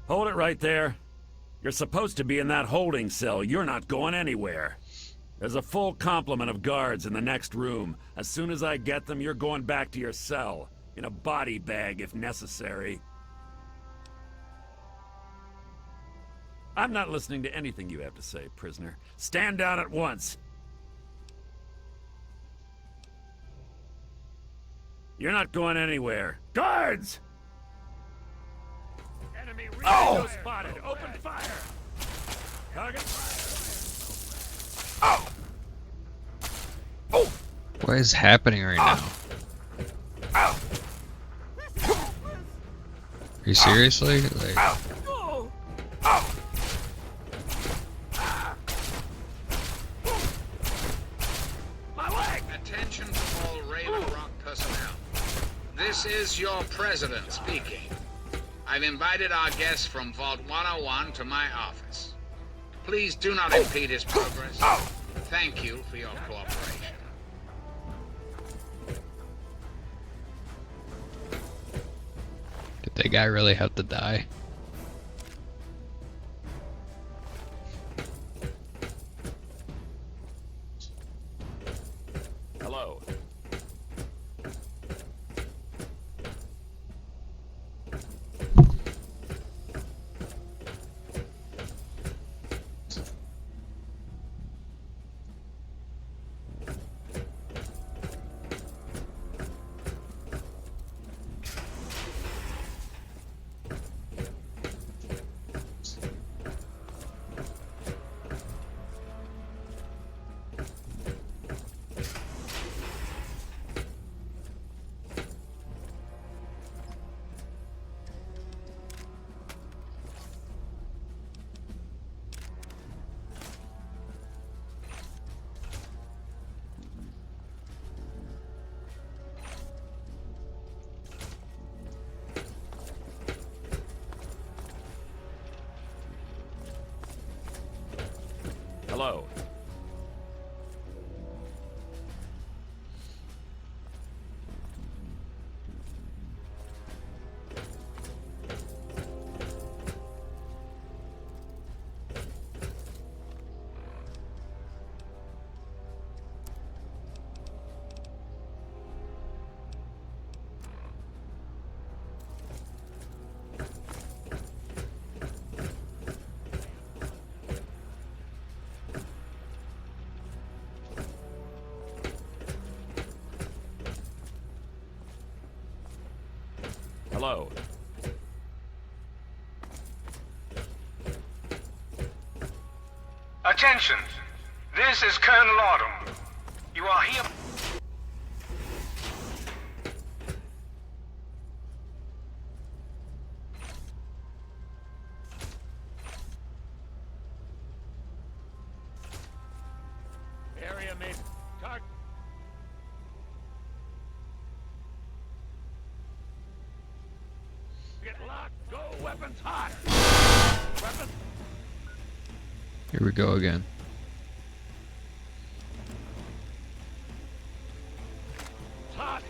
Hold it right there. You're supposed to be in that holding cell. You're not going anywhere. There's a full complement of guards in the next room. As soon as I get them, you're going back to your cell. In a body bag, if necessary. I'm not listening to anything you have to say, prisoner. Stand down at once. You're not going anywhere. Guards! Enemy radio spotted. Open fire. Target fire. What is happening right now? Are you seriously? Like, My leg! Attention to all Raven Rock personnel. This is your president speaking. I've invited our guest from Vault 101 to my office. Please do not impede his progress. Thank you for your cooperation. did that guy really have to die? Hello. Hello. Hello. Attention! This is Colonel Autumn. You are here... Area made. Target. Get locked. Go. Weapons hot. Weapons. Here we go again. Hot.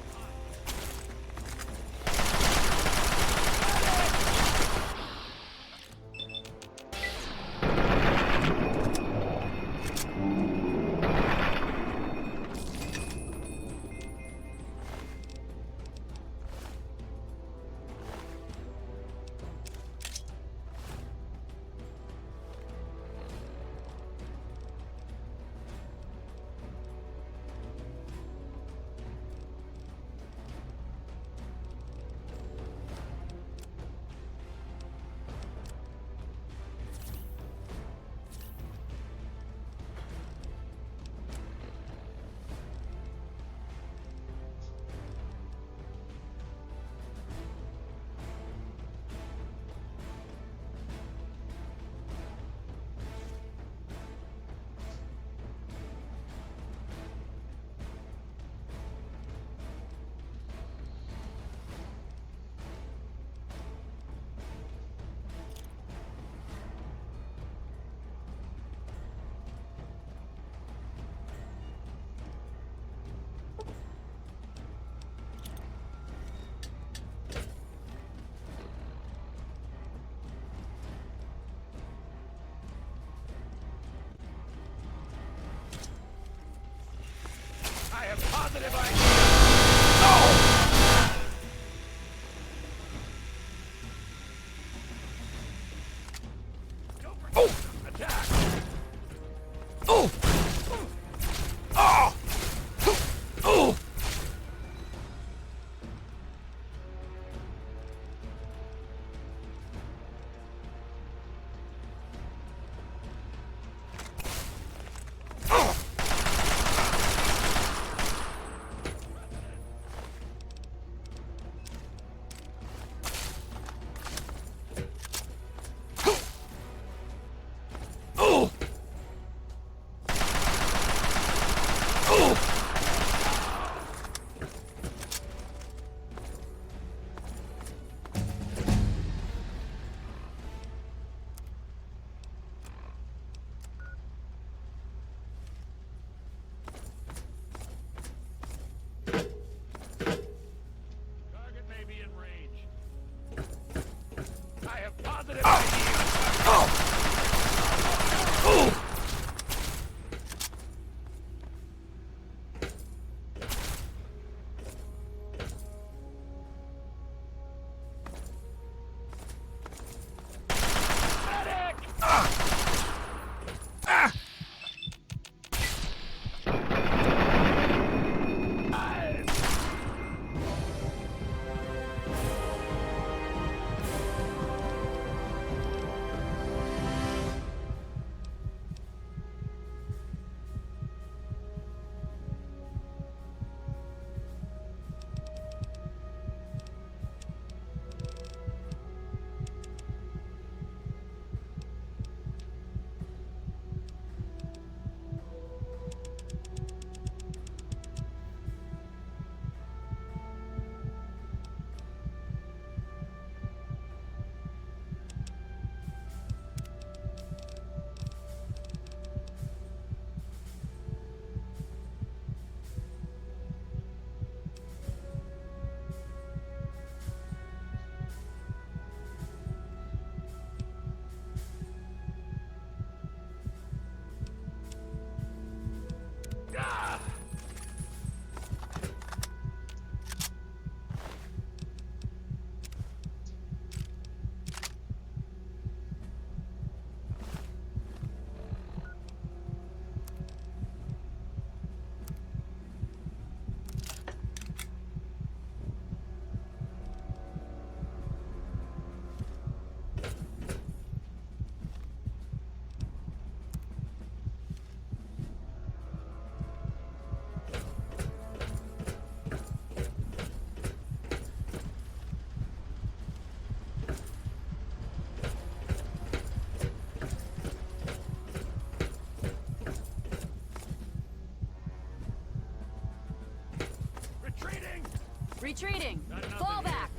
Retreating. Fall back.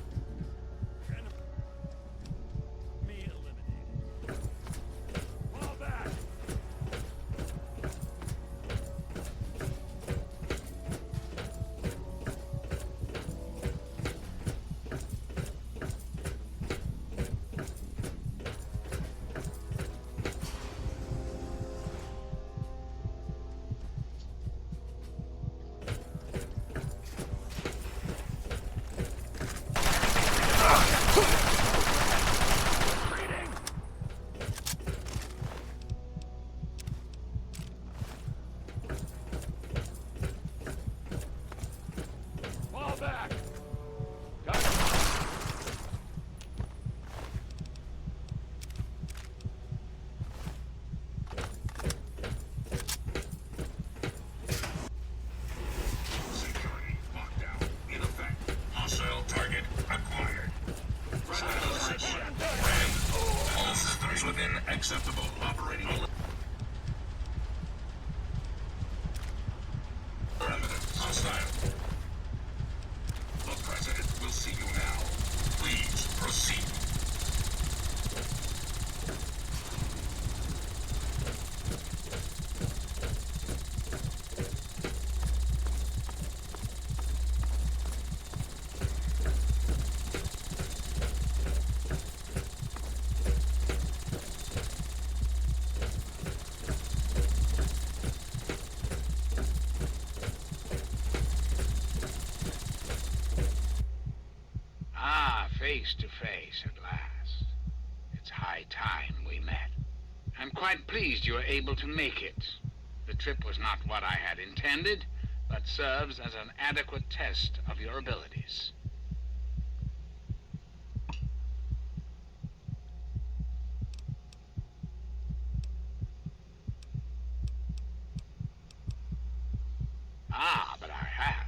Me eliminated. Fall back. Fall back. Got it. Security lockdown in effect. Hostile target acquired. All systems within acceptable operating parameter. Hostile. The President will see you now. Please proceed. Ah, face to face at last. It's high time we met. I'm quite pleased you were able to make it. The trip was not what I had intended, but serves as an adequate test of your abilities. Ah, but I have.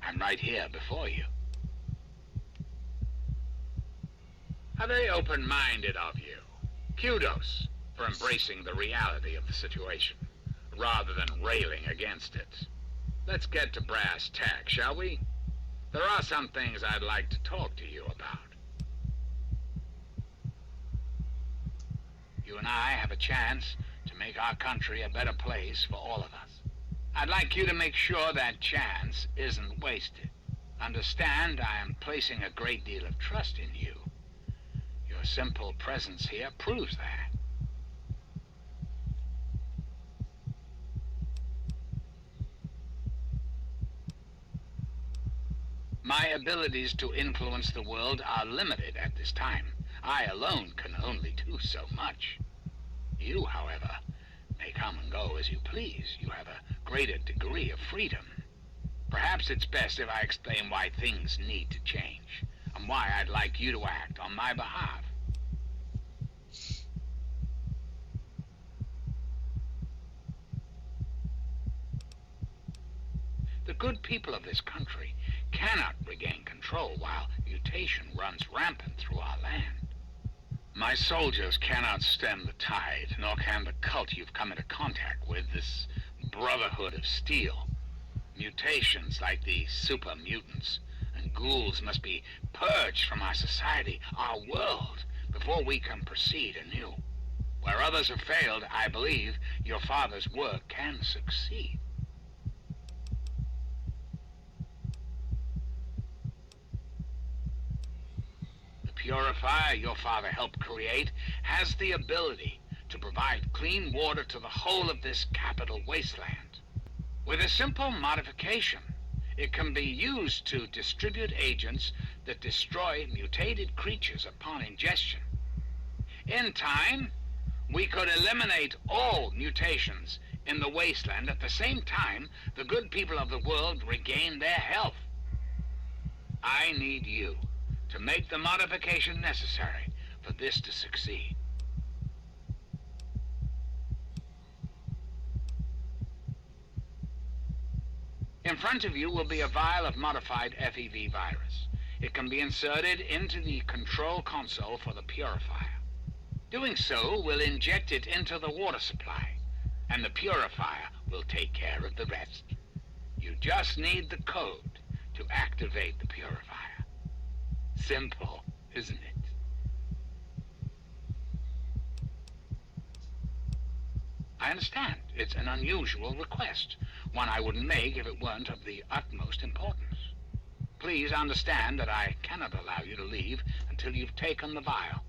I'm right here before you. How very open-minded of you. Kudos for embracing the reality of the situation, rather than railing against it. Let's get to brass tacks, shall we? There are some things I'd like to talk to you about. You and I have a chance to make our country a better place for all of us. I'd like you to make sure that chance isn't wasted. Understand, I am placing a great deal of trust in you. Your simple presence here proves that. My abilities to influence the world are limited at this time. I alone can only do so much. You, however, may come and go as you please. You have a greater degree of freedom. Perhaps it's best if I explain why things need to change, and why I'd like you to act on my behalf. The good people of this country cannot regain control while mutation runs rampant through our land. My soldiers cannot stem the tide, nor can the cult you've come into contact with, this Brotherhood of Steel. Mutations like the super mutants and ghouls must be purged from our society, our world, before we can proceed anew. Where others have failed, I believe your father's work can succeed. The purifier your father helped create has the ability to provide clean water to the whole of this capital wasteland. With a simple modification, it can be used to distribute agents that destroy mutated creatures upon ingestion. In time, we could eliminate all mutations in the wasteland at the same time the good people of the world regain their health. I need you to make the modification necessary for this to succeed. In front of you will be a vial of modified FEV virus. It can be inserted into the control console for the purifier. Doing so will inject it into the water supply, and the purifier will take care of the rest. You just need the code to activate the purifier. Simple, isn't it? I understand. It's an unusual request, one I wouldn't make if it weren't of the utmost importance. Please understand that I cannot allow you to leave until you've taken the vial.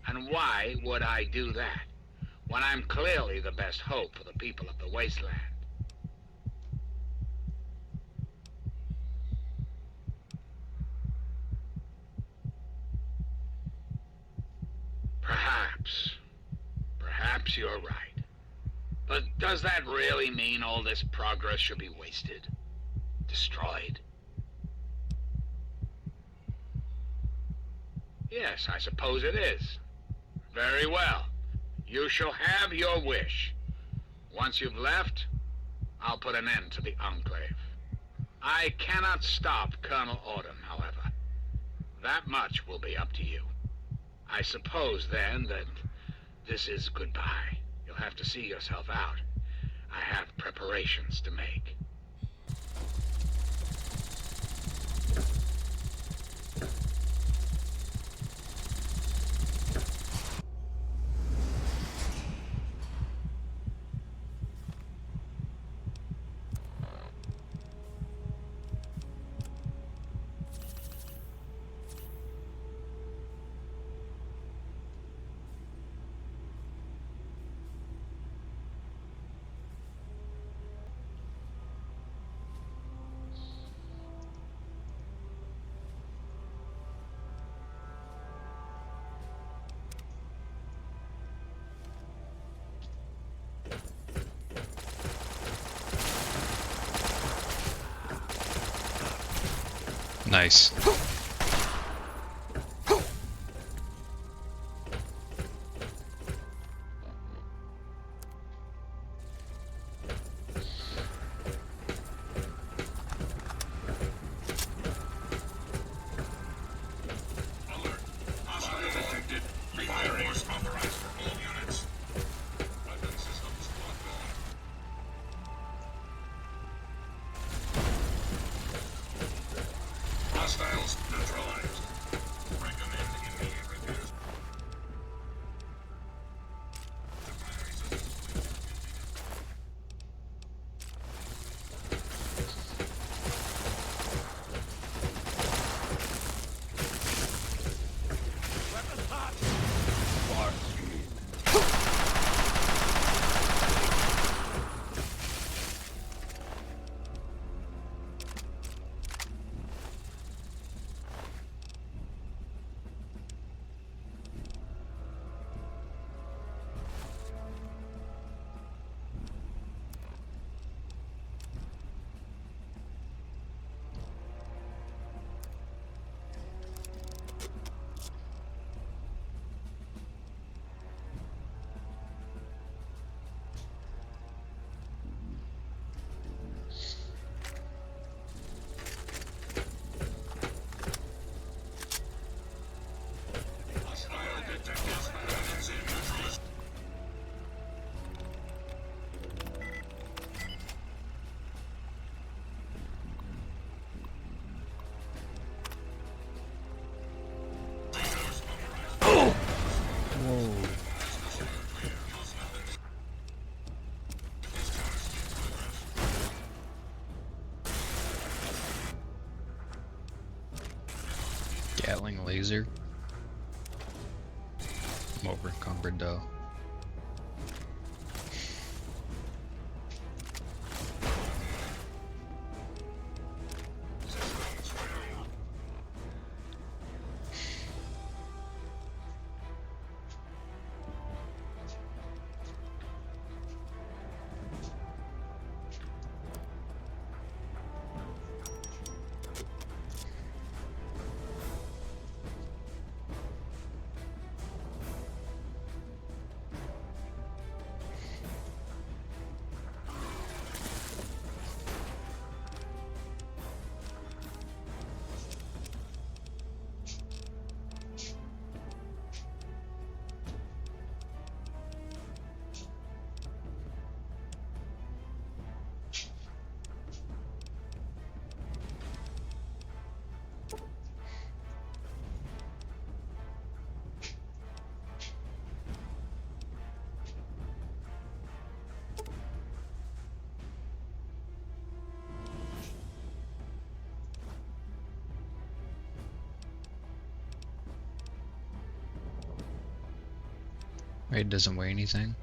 And why would I do that, when I'm clearly the best hope for the people of the Wasteland? Perhaps you're right. But does that really mean all this progress should be wasted? Destroyed? Yes, I suppose it is. Very well. You shall have your wish. Once you've left, I'll put an end to the Enclave. I cannot stop Colonel Autumn, however. That much will be up to you. I suppose, then, that this is goodbye. You'll have to see yourself out. I have preparations to make. Nice. Alert. Hostile detected. Fire force authorized for all units. Weapon systems locked on. Hostiles neutralized. Recommend immediate repairs. Primary systems. Hostile detected. Weapons in neutralized. Force authorized. Gatling laser. I'm over encumbered though. Right, it doesn't weigh anything.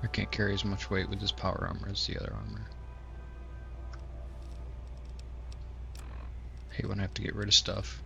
I can't carry as much weight with this power armor as the other armor. I hate when I have to get rid of stuff.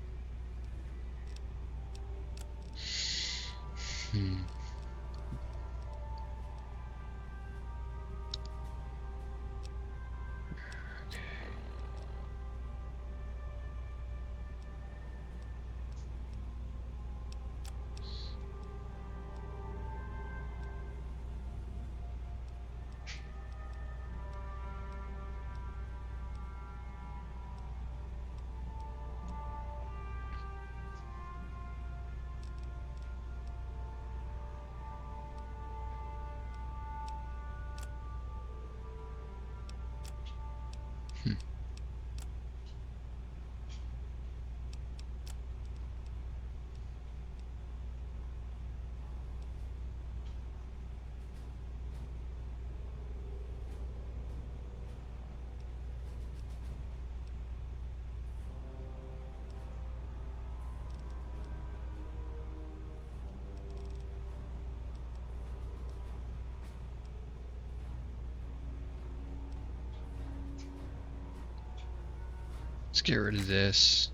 Let's get rid of this.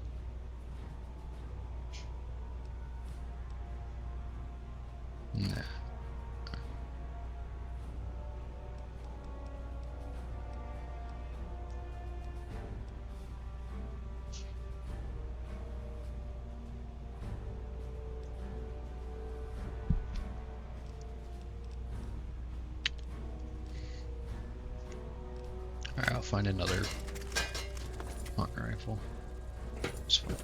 Nah. Alright, I'll find another hunting rifle. It's fine.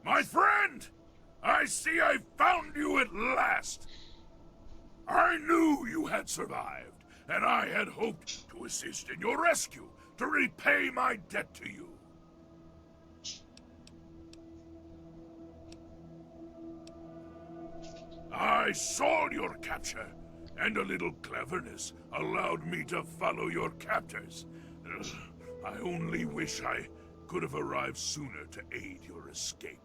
My friend! I see I found you at last! I knew you had survived, and I had hoped to assist in your rescue, to repay my debt to you. I saw your capture, and a little cleverness allowed me to follow your captors. I only wish I could have arrived sooner to aid your escape.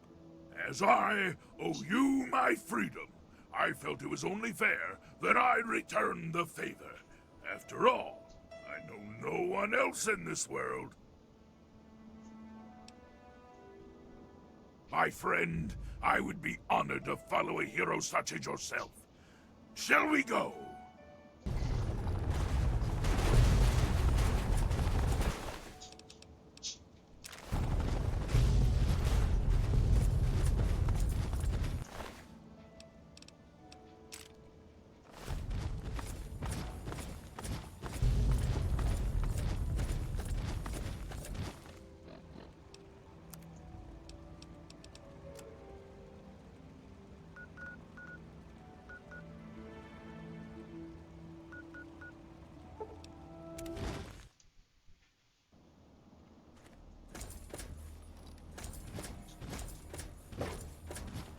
As I owe you my freedom, I felt it was only fair that I return the favor. After all, I know no one else in this world. My friend, I would be honored to follow a hero such as yourself. Shall we go?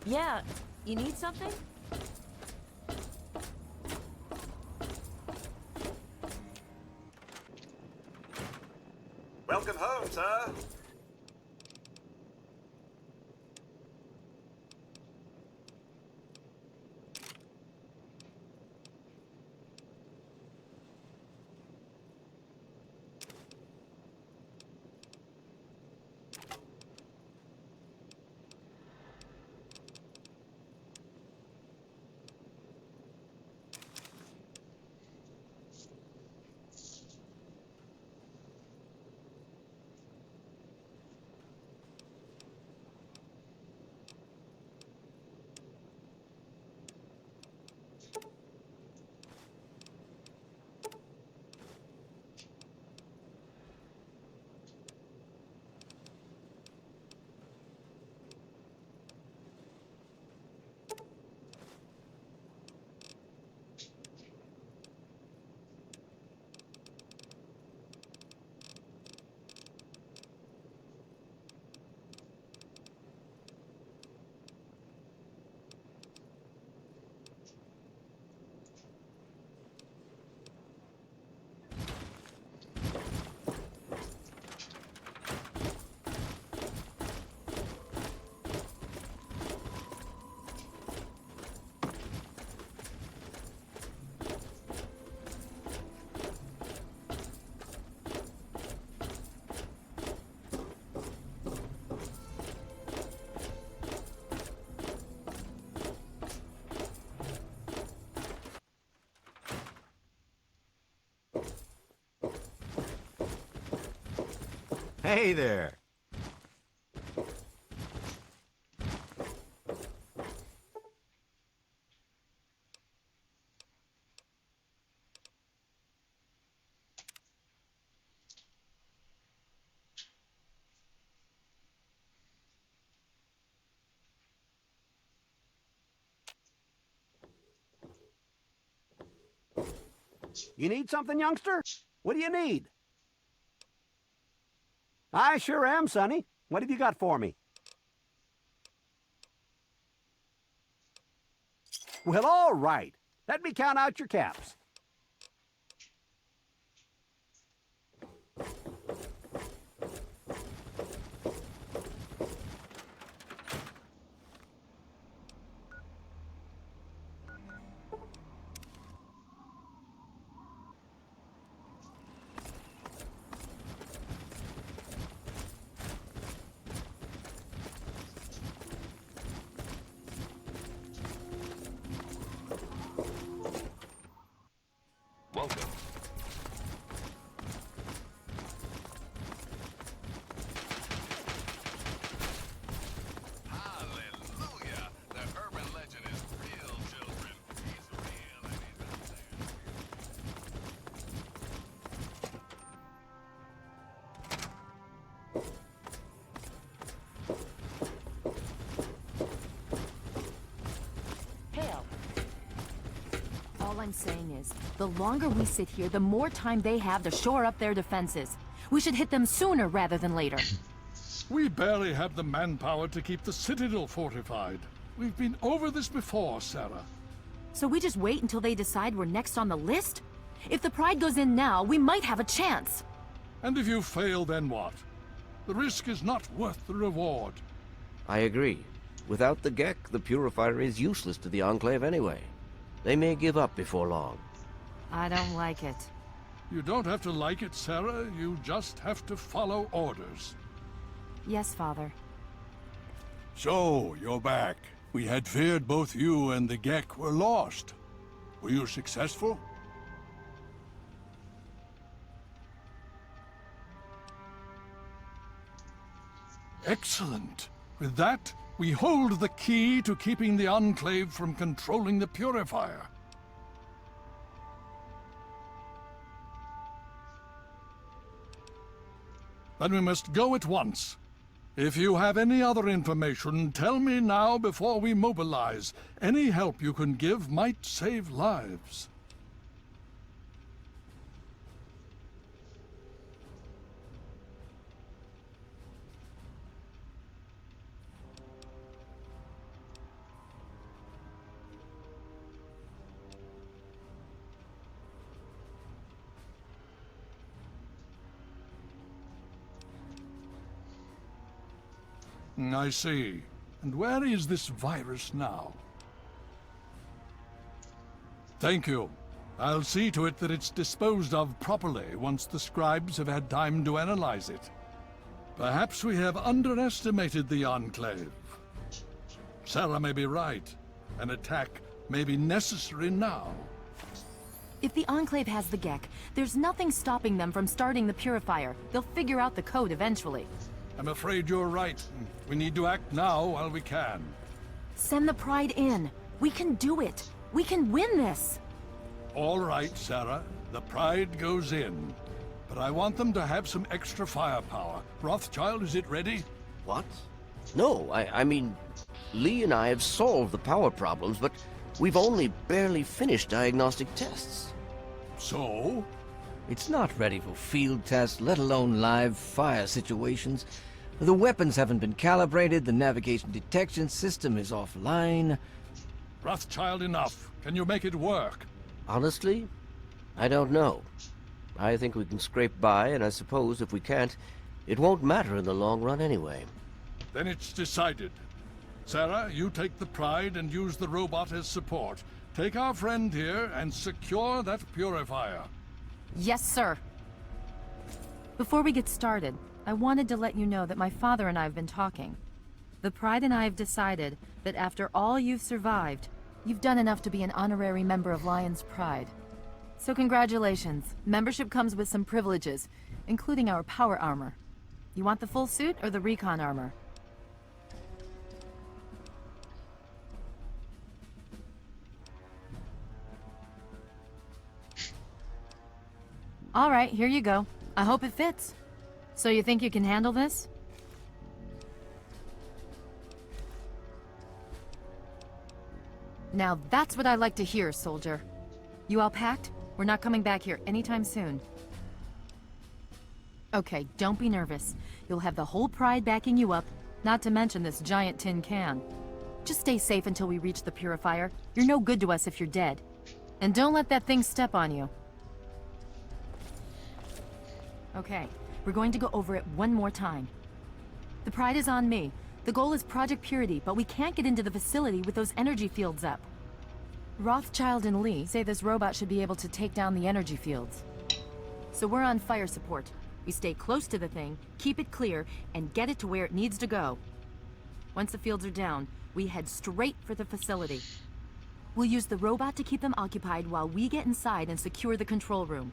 Yeah, you need something? Welcome home, sir. Hey there. You need something, youngster? What do you need? I sure am, Sonny. What have you got for me? Well, all right. Let me count out your caps. Welcome. Hallelujah! The urban legend is real, children. He's real and he's out there. Hell. All I'm saying is, the longer we sit here, the more time they have to shore up their defenses. We should hit them sooner rather than later. We barely have the manpower to keep the Citadel fortified. We've been over this before, Sarah. So we just wait until they decide we're next on the list? If the Pride goes in now, we might have a chance. And if you fail, then what? The risk is not worth the reward. I agree. Without the Gek, the Purifier is useless to the Enclave anyway. They may give up before long. I don't like it. You don't have to like it, Sarah. You just have to follow orders. Yes, Father. So, you're back. We had feared both you and the Gek were lost. Were you successful? Excellent. With that, we hold the key to keeping the Enclave from controlling the Purifier. Then we must go at once. If you have any other information, tell me now before we mobilize. Any help you can give might save lives. I see. And where is this virus now? Thank you. I'll see to it that it's disposed of properly once the scribes have had time to analyze it. Perhaps we have underestimated the Enclave. Sarah may be right. An attack may be necessary now. If the Enclave has the Gek, there's nothing stopping them from starting the Purifier. They'll figure out the code eventually. I'm afraid you're right. We need to act now while we can. Send the Pride in. We can do it. We can win this. All right, Sarah. The Pride goes in. But I want them to have some extra firepower. Rothschild, is it ready? What? No, I mean, Lee and I have solved the power problems, but we've only barely finished diagnostic tests. So? It's not ready for field tests, let alone live fire situations. The weapons haven't been calibrated, the navigation detection system is offline. Rothschild, enough. Can you make it work? Honestly, I don't know. I think we can scrape by, and I suppose if we can't, it won't matter in the long run anyway. Then it's decided. Sarah, you take the Pride and use the robot as support. Take our friend here and secure that Purifier. Yes, sir. Before we get started, I wanted to let you know that my father and I have been talking. The Pride and I have decided that after all you've survived, you've done enough to be an honorary member of Lion's Pride. So congratulations. Membership comes with some privileges, including our power armor. You want the full suit or the recon armor? All right, here you go. I hope it fits. So you think you can handle this? Now that's what I like to hear, soldier. You all packed? We're not coming back here anytime soon. Okay, don't be nervous. You'll have the whole Pride backing you up, not to mention this giant tin can. Just stay safe until we reach the Purifier. You're no good to us if you're dead. And don't let that thing step on you. Okay, we're going to go over it one more time. The Pride is on me. The goal is Project Purity, but we can't get into the facility with those energy fields up. Rothschild and Lee say this robot should be able to take down the energy fields. So we're on fire support. We stay close to the thing, keep it clear, and get it to where it needs to go. Once the fields are down, we head straight for the facility. We'll use the robot to keep them occupied while we get inside and secure the control room.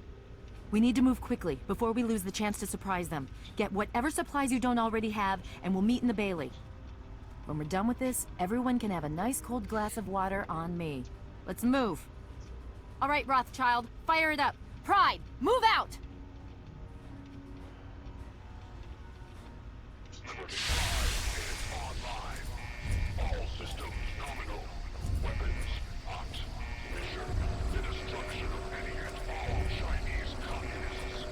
We need to move quickly before we lose the chance to surprise them. Get whatever supplies you don't already have, and we'll meet in the Bailey. When we're done with this, everyone can have a nice cold glass of water on me. Let's move. All right, Rothschild, fire it up. Pride, move out! All systems nominal. Weapons hot. Mission: the destruction of any and all Chinese communists.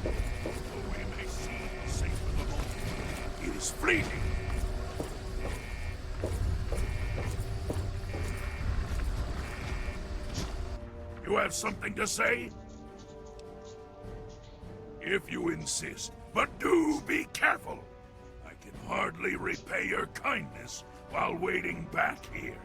Though it may seem safe for the moment, it is fleeting. You have something to say? If you insist, but do be careful. I can hardly repay your kindness while waiting back here.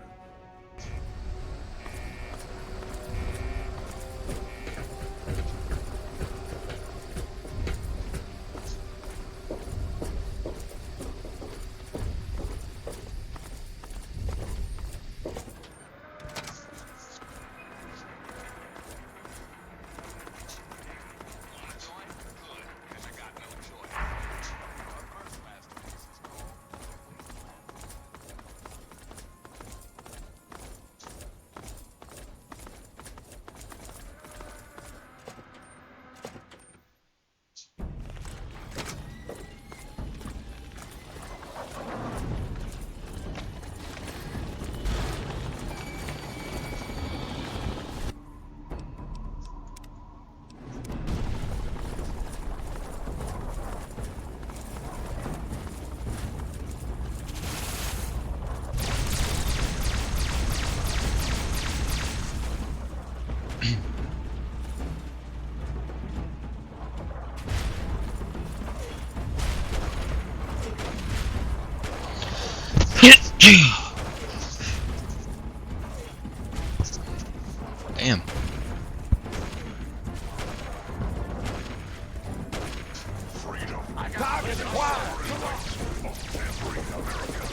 Damn. Freedom. Target acquired. Free America.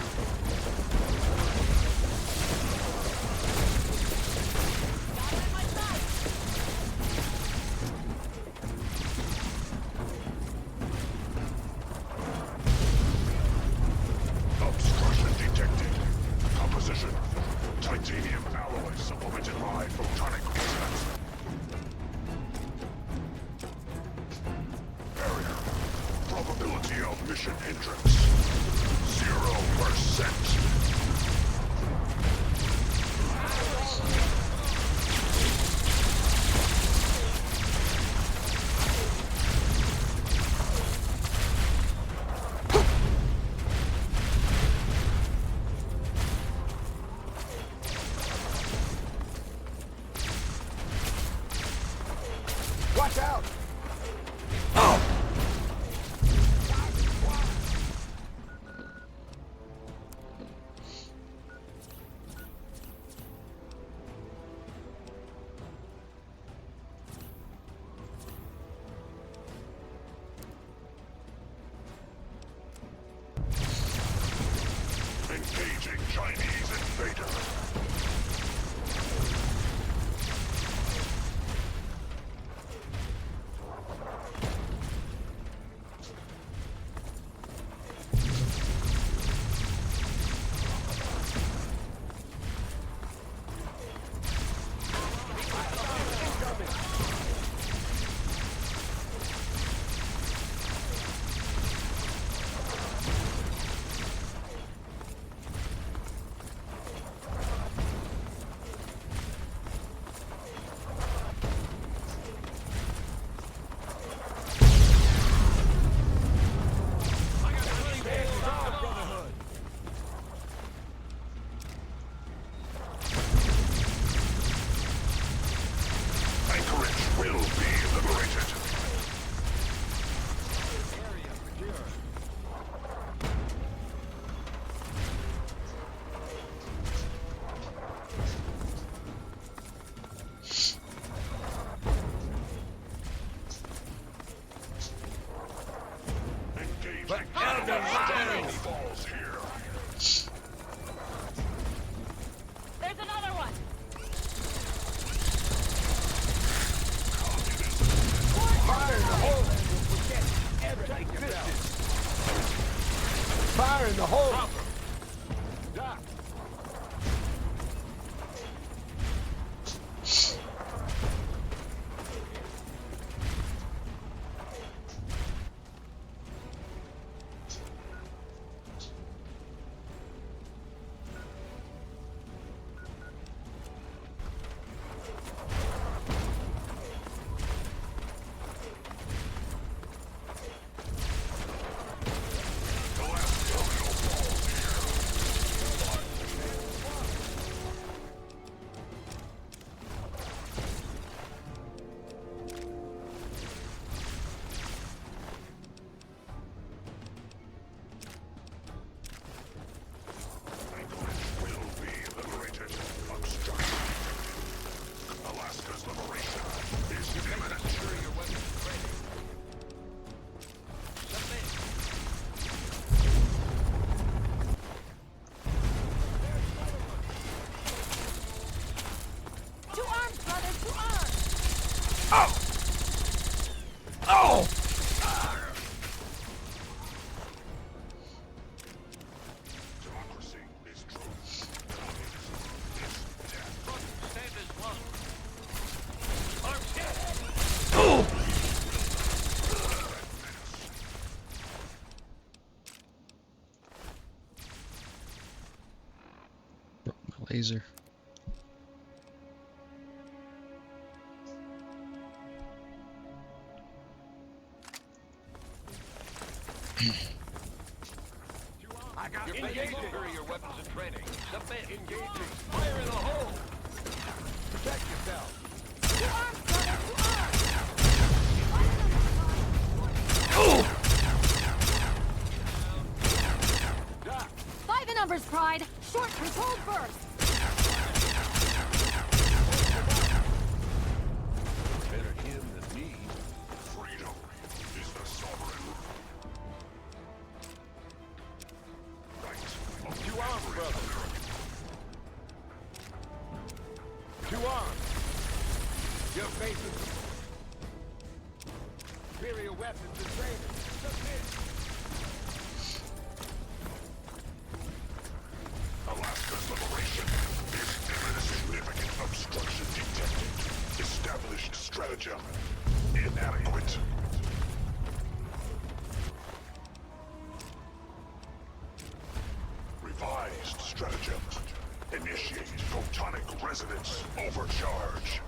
Obstruction detected. Composition. Titanium alloy supplemented by photonic resonance. Barrier. Probability of mission entrance. 0%. Watch out! Engaging Chinese invader. Anchorage will be liberated. Engaging falls here. There's another one! Fire in the hole! Airtight business! Fire in the hole! Doc. Glass terminal falls here. Laser. Engaging. Superior weapons and training. Submit. Engaging. Fire in the hole. Protect yourself. By the numbers, Pride! Short controlled burst! Better him than me. Freedom is the sovereign right of Two arms, brother. Two arms. Your faces. Superior weapons and training. Submit. Alaska's liberation is significant obstruction detected. Established stratagem inadequate. Revised stratagem. Initiate photonic resonance overcharge.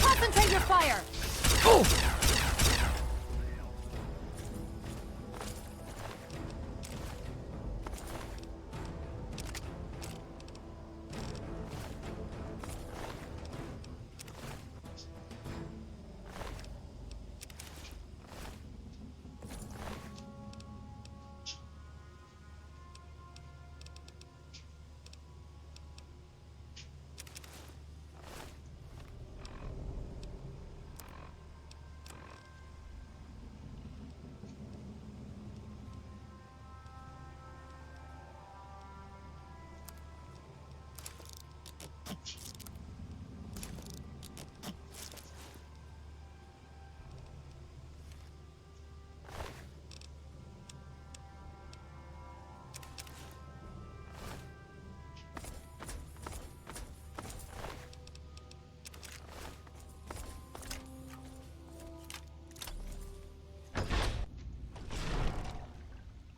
Concentrate your fire!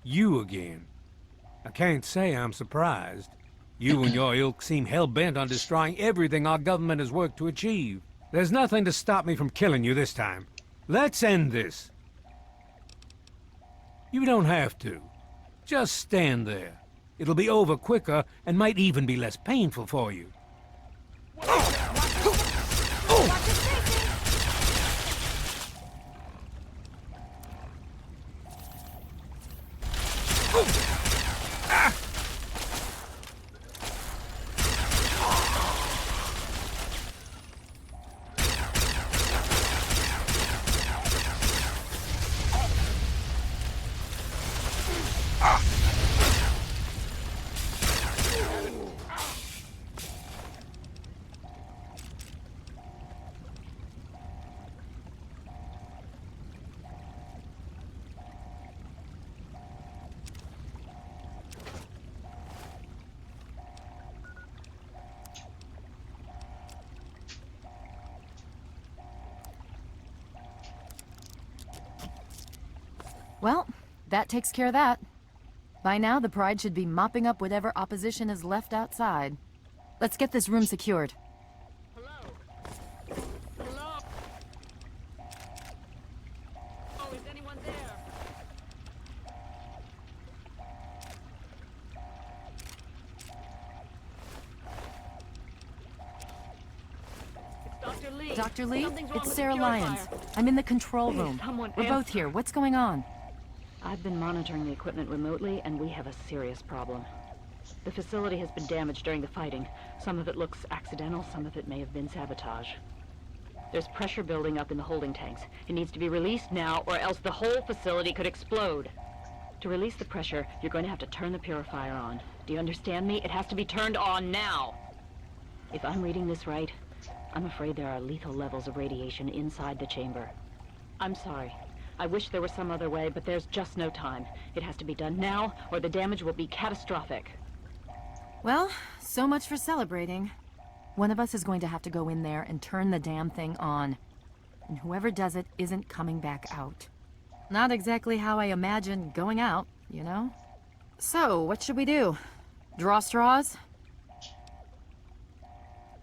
You again. I can't say I'm surprised. You and your ilk seem hell-bent on destroying everything our government has worked to achieve. There's nothing to stop me from killing you this time. Let's end this. You don't have to. Just stand there. It'll be over quicker and might even be less painful for you. Well, that takes care of that. By now, the Pride should be mopping up whatever opposition is left outside. Let's get this room secured. Hello? Hello? Oh, is anyone there? It's Dr. Lee. Dr. Lee, Something's wrong it's with Sarah the Lyons. purifier. I'm in the control Please, room. someone We're both answer. here. What's going on? I've been monitoring the equipment remotely, and we have a serious problem. The facility has been damaged during the fighting. Some of it looks accidental, some of it may have been sabotage. There's pressure building up in the holding tanks. It needs to be released now, or else the whole facility could explode. To release the pressure, you're going to have to turn the purifier on. Do you understand me? It has to be turned on now! If I'm reading this right, I'm afraid there are lethal levels of radiation inside the chamber. I'm sorry. I wish there was some other way, but there's just no time. It has to be done now, or the damage will be catastrophic. Well, so much for celebrating. One of us is going to have to go in there and turn the damn thing on. And whoever does it isn't coming back out. Not exactly how I imagine going out, you know? So, what should we do? Draw straws?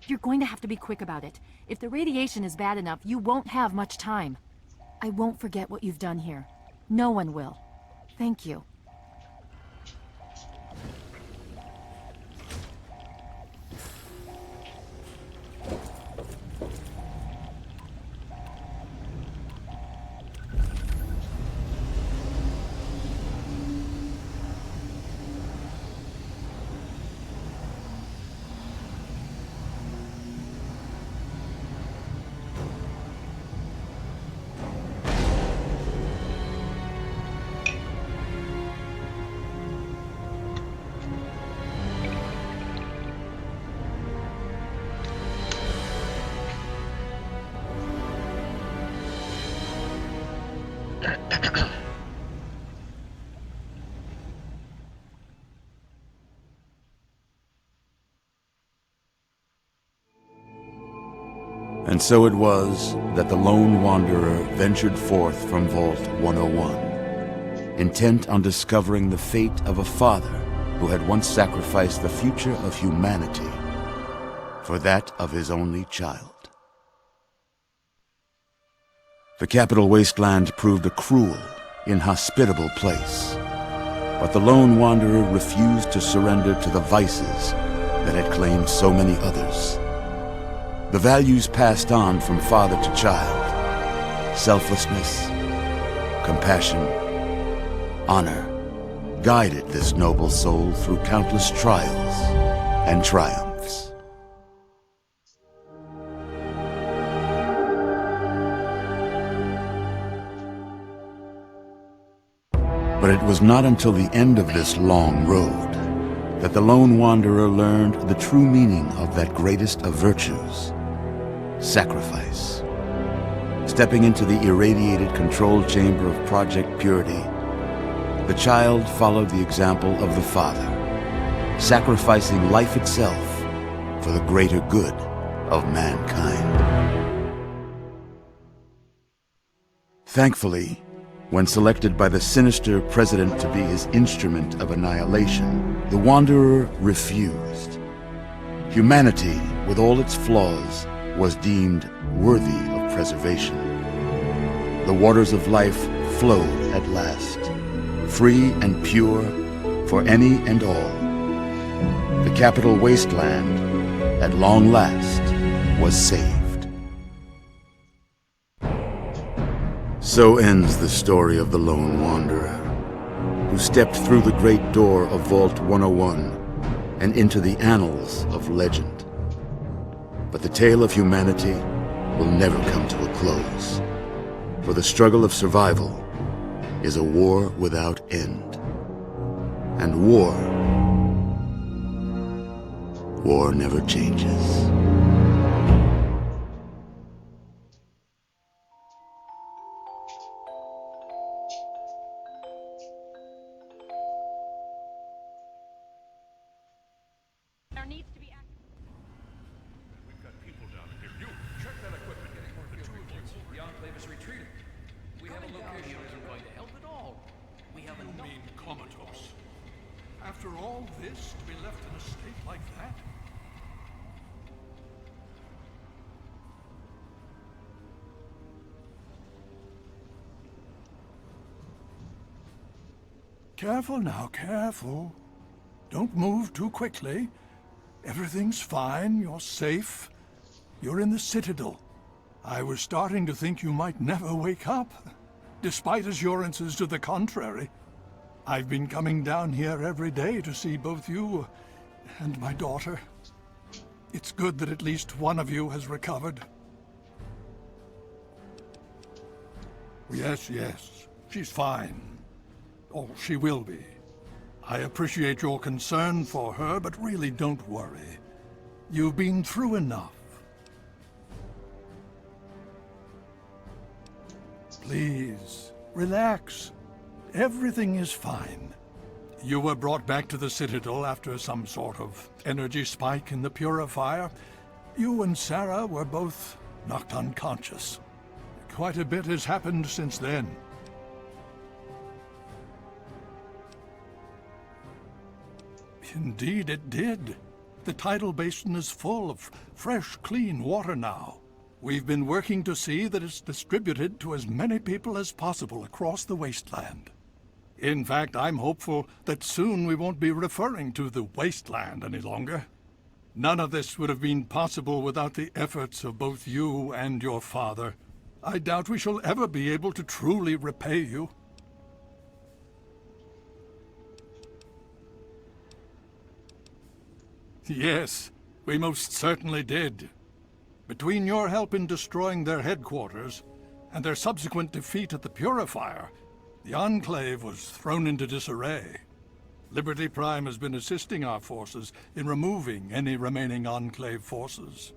You're going to have to be quick about it. If the radiation is bad enough, you won't have much time. I won't forget what you've done here. No one will. Thank you. And so it was that the lone wanderer ventured forth from Vault 101, intent on discovering the fate of a father who had once sacrificed the future of humanity for that of his only child. The capital Wasteland proved a cruel, inhospitable place, but the lone wanderer refused to surrender to the vices that had claimed so many others. The values passed on from father to child, selflessness, compassion, honor, guided this noble soul through countless trials and triumphs. But it was not until the end of this long road that the lone wanderer learned the true meaning of that greatest of virtues: sacrifice. Stepping into the irradiated control chamber of Project Purity, the child followed the example of the father, sacrificing life itself for the greater good of mankind. Thankfully, When selected by the sinister president to be his instrument of annihilation, the Wanderer refused. Humanity, with all its flaws, was deemed worthy of preservation. The waters of life flowed at last, free and pure for any and all. The capital Wasteland, at long last, was saved. So ends the story of the Lone Wanderer, who stepped through the great door of Vault 101 and into the annals of legend. But the tale of humanity will never come to a close, for the struggle of survival is a war without end. And war never changes. There needs to be We've got people down here. You, check that equipment. The two of you. The Enclave is retreating. We have a location isn't going to help at all. We have a mean comatose. After all this, to be left in a state like that? Careful now, careful. Don't move too quickly. Everything's fine, you're safe. You're in the Citadel. I was starting to think you might never wake up, despite assurances to the contrary. I've been coming down here every day to see both you and my daughter. It's good that at least one of you has recovered. Yes, she's fine. Oh, she will be. I appreciate your concern for her, but really don't worry. You've been through enough. Please, relax. Everything is fine. You were brought back to the Citadel after some sort of energy spike in the purifier. You and Sarah were both knocked unconscious. Quite a bit has happened since then. Indeed it did. The tidal basin is full of fresh, clean water now. We've been working to see that it's distributed to as many people as possible across the Wasteland. In fact, I'm hopeful that soon we won't be referring to the Wasteland any longer. None of this would have been possible without the efforts of both you and your father. I doubt we shall ever be able to truly repay you. Yes, we most certainly did. Between your help in destroying their headquarters and their subsequent defeat at the Purifier, the Enclave was thrown into disarray. Liberty Prime has been assisting our forces in removing any remaining Enclave forces.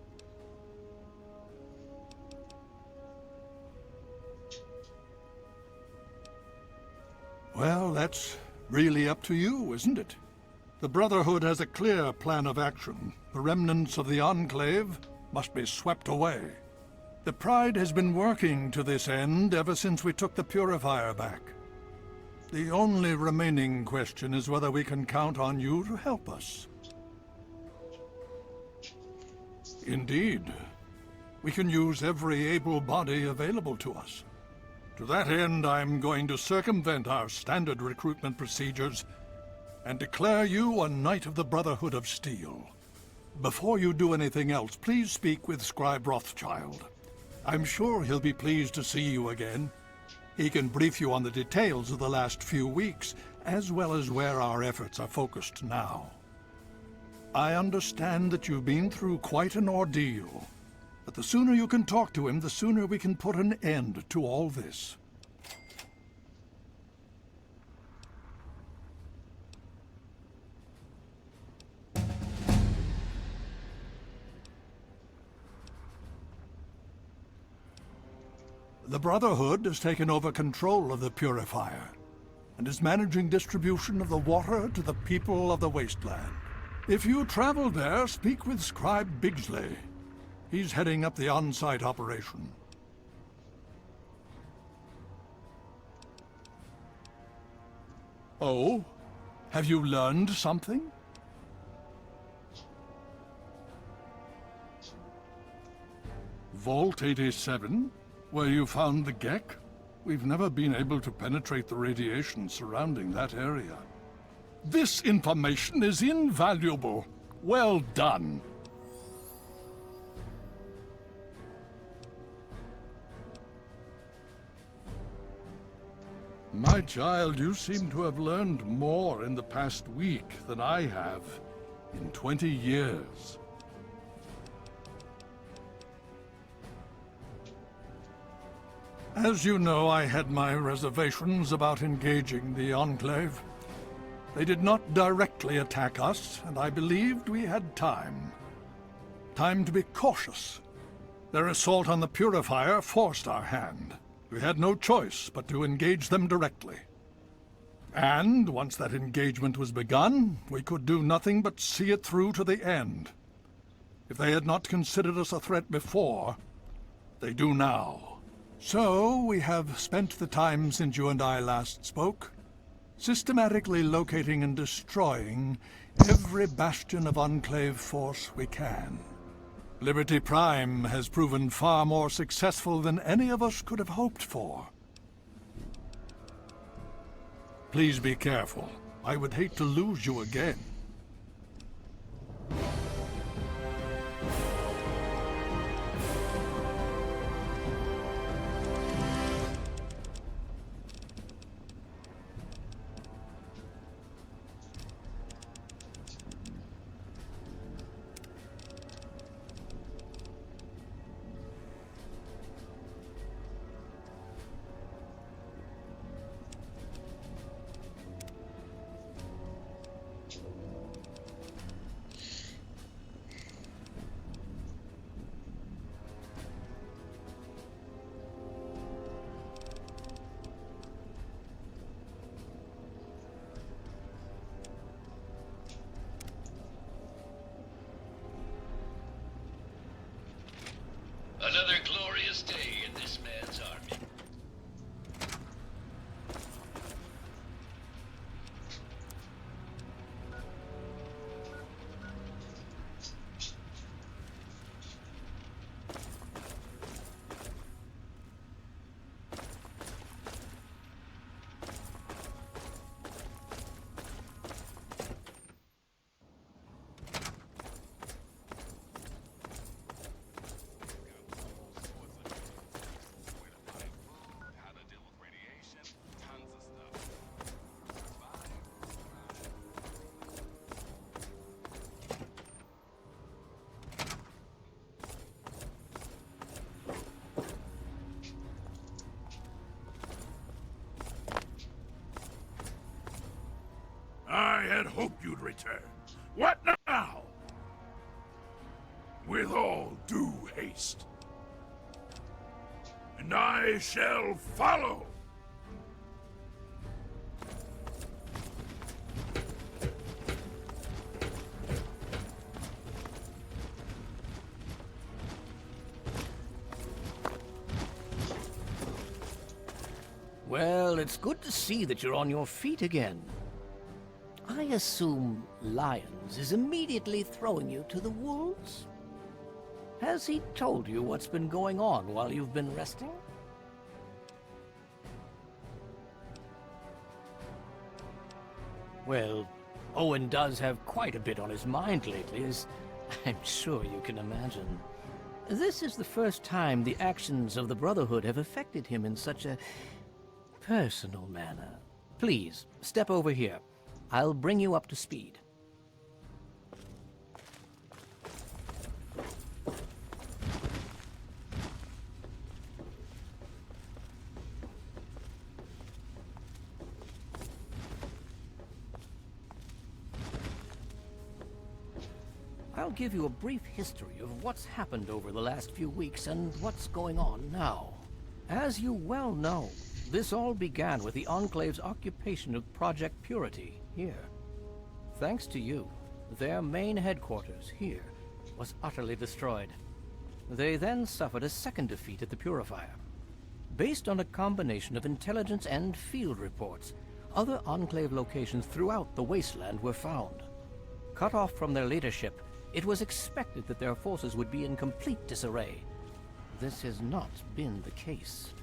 Well, that's really up to you, isn't it? The Brotherhood has a clear plan of action. The remnants of the Enclave must be swept away. The Pride has been working to this end ever since we took the Purifier back. The only remaining question is whether we can count on you to help us. Indeed. We can use every able body available to us. To that end, I'm going to circumvent our standard recruitment procedures and declare you a Knight of the Brotherhood of Steel. Before you do anything else, please speak with Scribe Rothschild. I'm sure he'll be pleased to see you again. He can brief you on the details of the last few weeks, as well as where our efforts are focused now. I understand that you've been through quite an ordeal, but the sooner you can talk to him, the sooner we can put an end to all this. The Brotherhood has taken over control of the Purifier, and is managing distribution of the water to the people of the Wasteland. If you travel there, speak with Scribe Bigsley. He's heading up the on-site operation. Oh? Have you learned something? Vault 87? Where you found the Gek? We've never been able to penetrate the radiation surrounding that area. This information is invaluable. Well done. My child, you seem to have learned more in the past week than I have in 20 years. As you know, I had my reservations about engaging the Enclave. They did not directly attack us, and I believed we had time. Time to be cautious. Their assault on the Purifier forced our hand. We had no choice but to engage them directly. And once that engagement was begun, we could do nothing but see it through to the end. If they had not considered us a threat before, they do now. So we have spent the time since you and I last spoke, systematically locating and destroying every bastion of Enclave force we can. Liberty Prime has proven far more successful than any of us could have hoped for. Please be careful. I would hate to lose you again. Another glorious day in this man's army. I had hoped you'd return. What now? With all due haste. And I shall follow. Well, it's good to see that you're on your feet again. I assume Lyons is immediately throwing you to the wolves? Has he told you what's been going on while you've been resting? Well, Owen does have quite a bit on his mind lately, as I'm sure you can imagine. This is the first time the actions of the Brotherhood have affected him in such a personal manner. Please, step over here. I'll bring you up to speed. I'll give you a brief history of what's happened over the last few weeks and what's going on now. As you well know, this all began with the Enclave's occupation of Project Purity here. Thanks to you, their main headquarters here was utterly destroyed. They then suffered a second defeat at the Purifier. Based on a combination of intelligence and field reports, other Enclave locations throughout the Wasteland were found. Cut off from their leadership, it was expected that their forces would be in complete disarray. This has not been the case.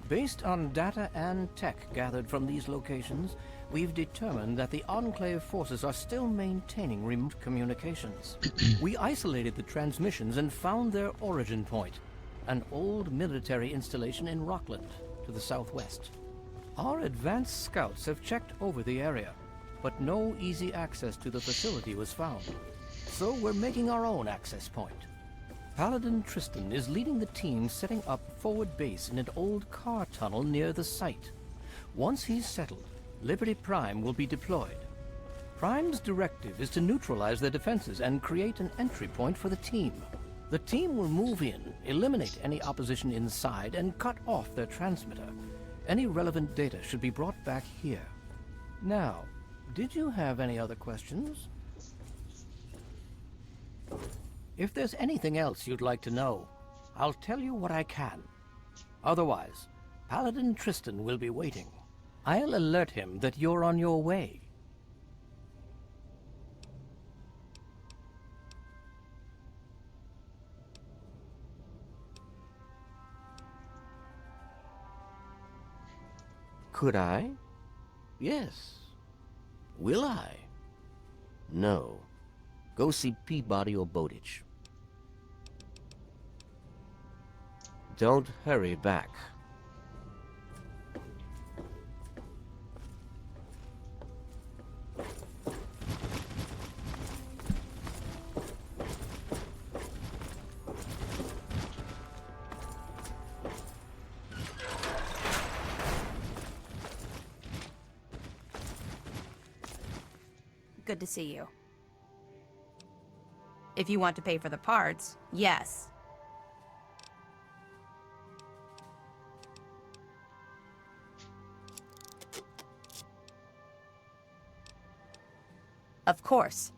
Based on data and tech gathered from these locations, we've determined that the Enclave forces are still maintaining remote communications. We isolated the transmissions and found their origin point, an old military installation in Rockland, to the southwest. Our advanced scouts have checked over the area, but no easy access to the facility was found. So we're making our own access point. Paladin Tristan is leading the team setting up forward base in an old car tunnel near the site. Once he's settled, Liberty Prime will be deployed. Prime's directive is to neutralize their defenses and create an entry point for the team. The team will move in, eliminate any opposition inside, and cut off their transmitter. Any relevant data should be brought back here. Now, did you have any other questions? If there's anything else you'd like to know, I'll tell you what I can. Otherwise, Paladin Tristan will be waiting. I'll alert him that you're on your way. Could I? Yes. Will I? No. Go see Peabody or Bowditch. Don't hurry back. Good to see you. If you want to pay for the parts, yes. Of course.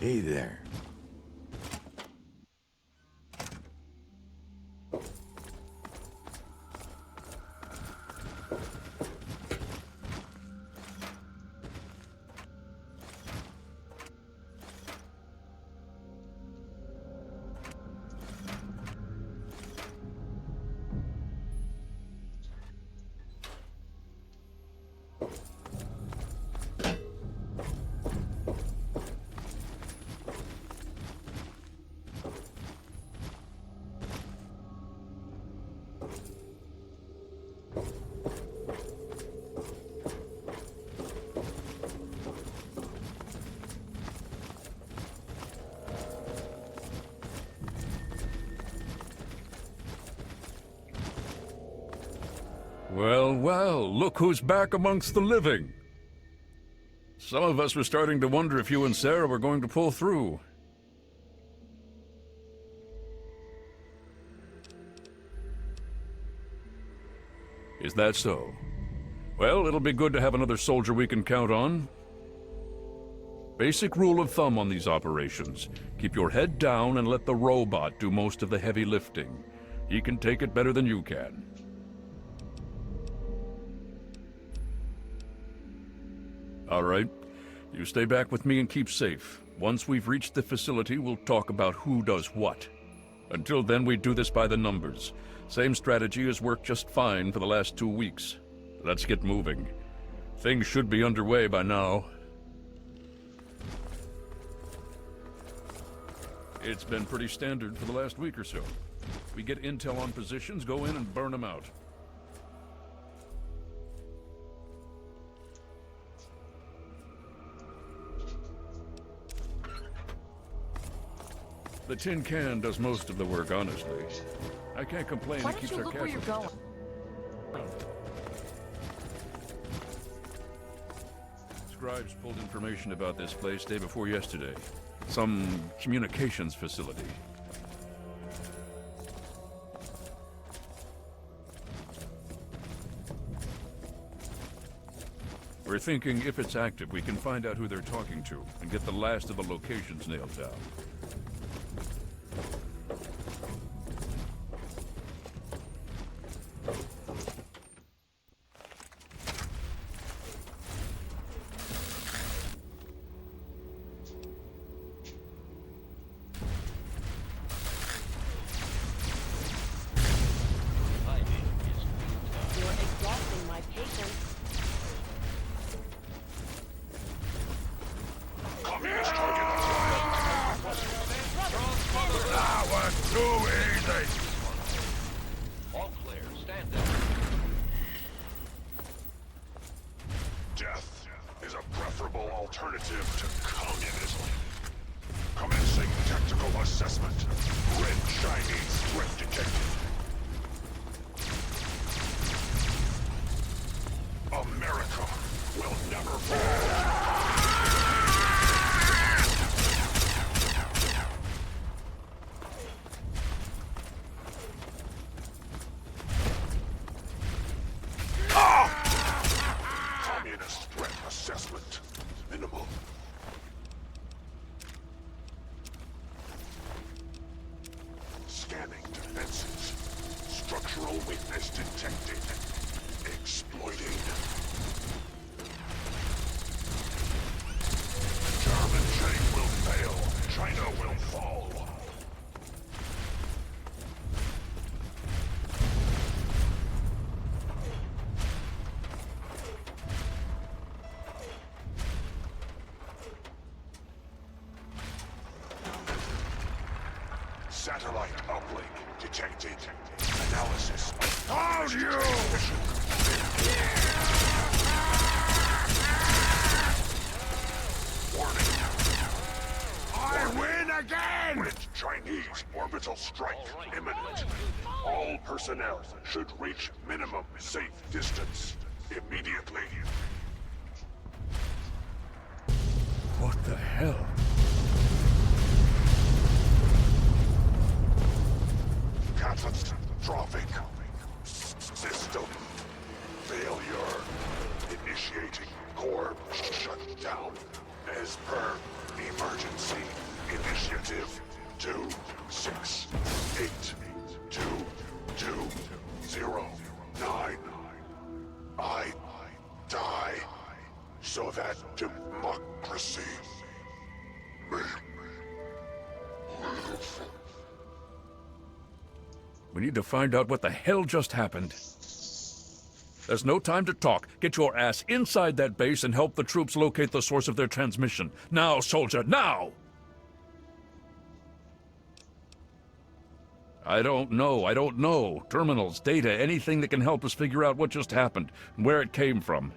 Hey there. Well, well, look who's back amongst the living. Some of us were starting to wonder if you and Sarah were going to pull through. Is that so? Well, it'll be good to have another soldier we can count on. Basic rule of thumb on these operations. Keep your head down and let the robot do most of the heavy lifting. He can take it better than you can. All right. You stay back with me and keep safe. Once we've reached the facility, we'll talk about who does what. Until then, we do this by the numbers. Same strategy has worked just fine for the last 2 weeks. Let's get moving. Things should be underway by now. It's been pretty standard for the last week or so. We get intel on positions, go in and burn them out. The tin can does most of the work, honestly. I can't complain. Why It don't keeps you our look where you're casualties going? down. Scribes pulled information about this place day before yesterday. Some communications facility. We're thinking if it's active, we can find out who they're talking to and get the last of the locations nailed down. You're exhausting my patience. Communist target that was too easy! All clear. Stand down. Death is a preferable alternative to communism. Commencing tactical assessment. Red Chinese threat detected. America will never fall. Communist threat assessment. Minimal. Scanning defenses. Structural weakness detected. Exploiting. German chain will fail. China will fall. Satellite uplink detected. Analysis. Found you! Warning. I win again! With Chinese orbital strike imminent. All personnel should reach minimum safe distance immediately. What the hell? Catastrophic. System failure. Initiating core shutdown as per emergency. so that democracy may live. We need to find out what the hell just happened. There's no time to talk. Get your ass inside that base and help the troops locate the source of their transmission. Now, soldier, now! I don't know. Terminals, data, anything that can help us figure out what just happened, and where it came from.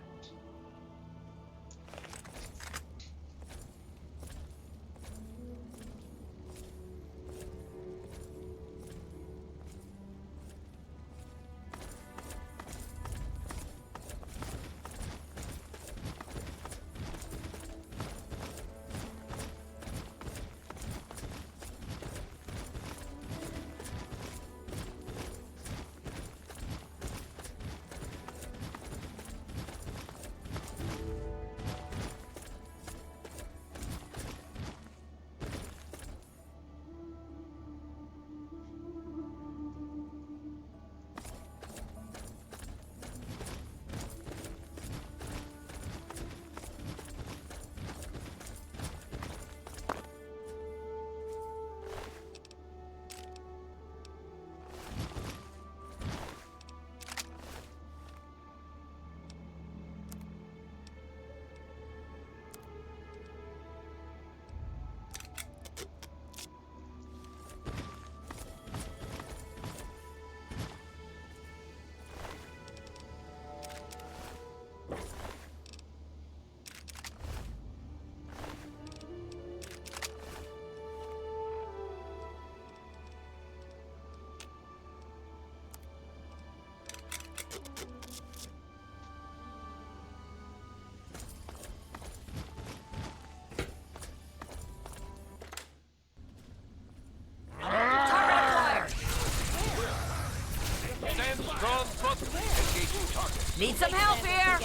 Need some help here!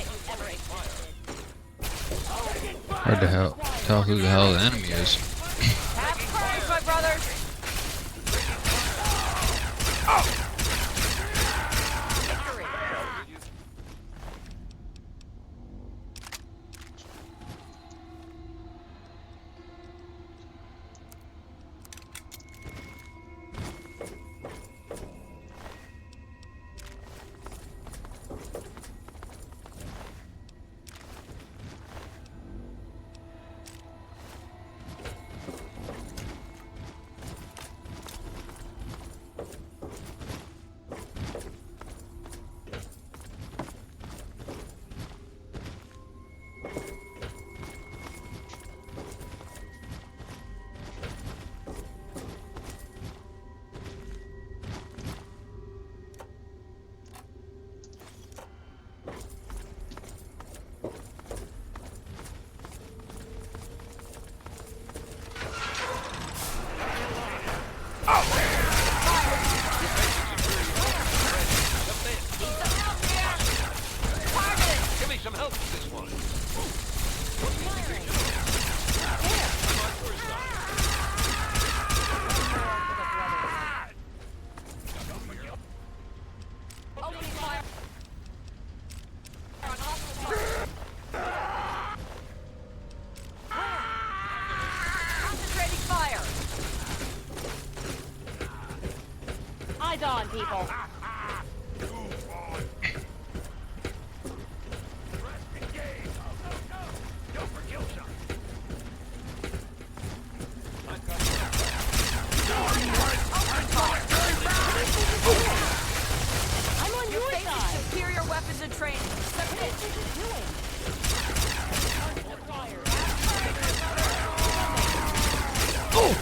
Hard to tell who the hell the enemy is. Have courage, my brothers! Eyes on, people. I'm on your side. Superior weapons and training. What are you doing?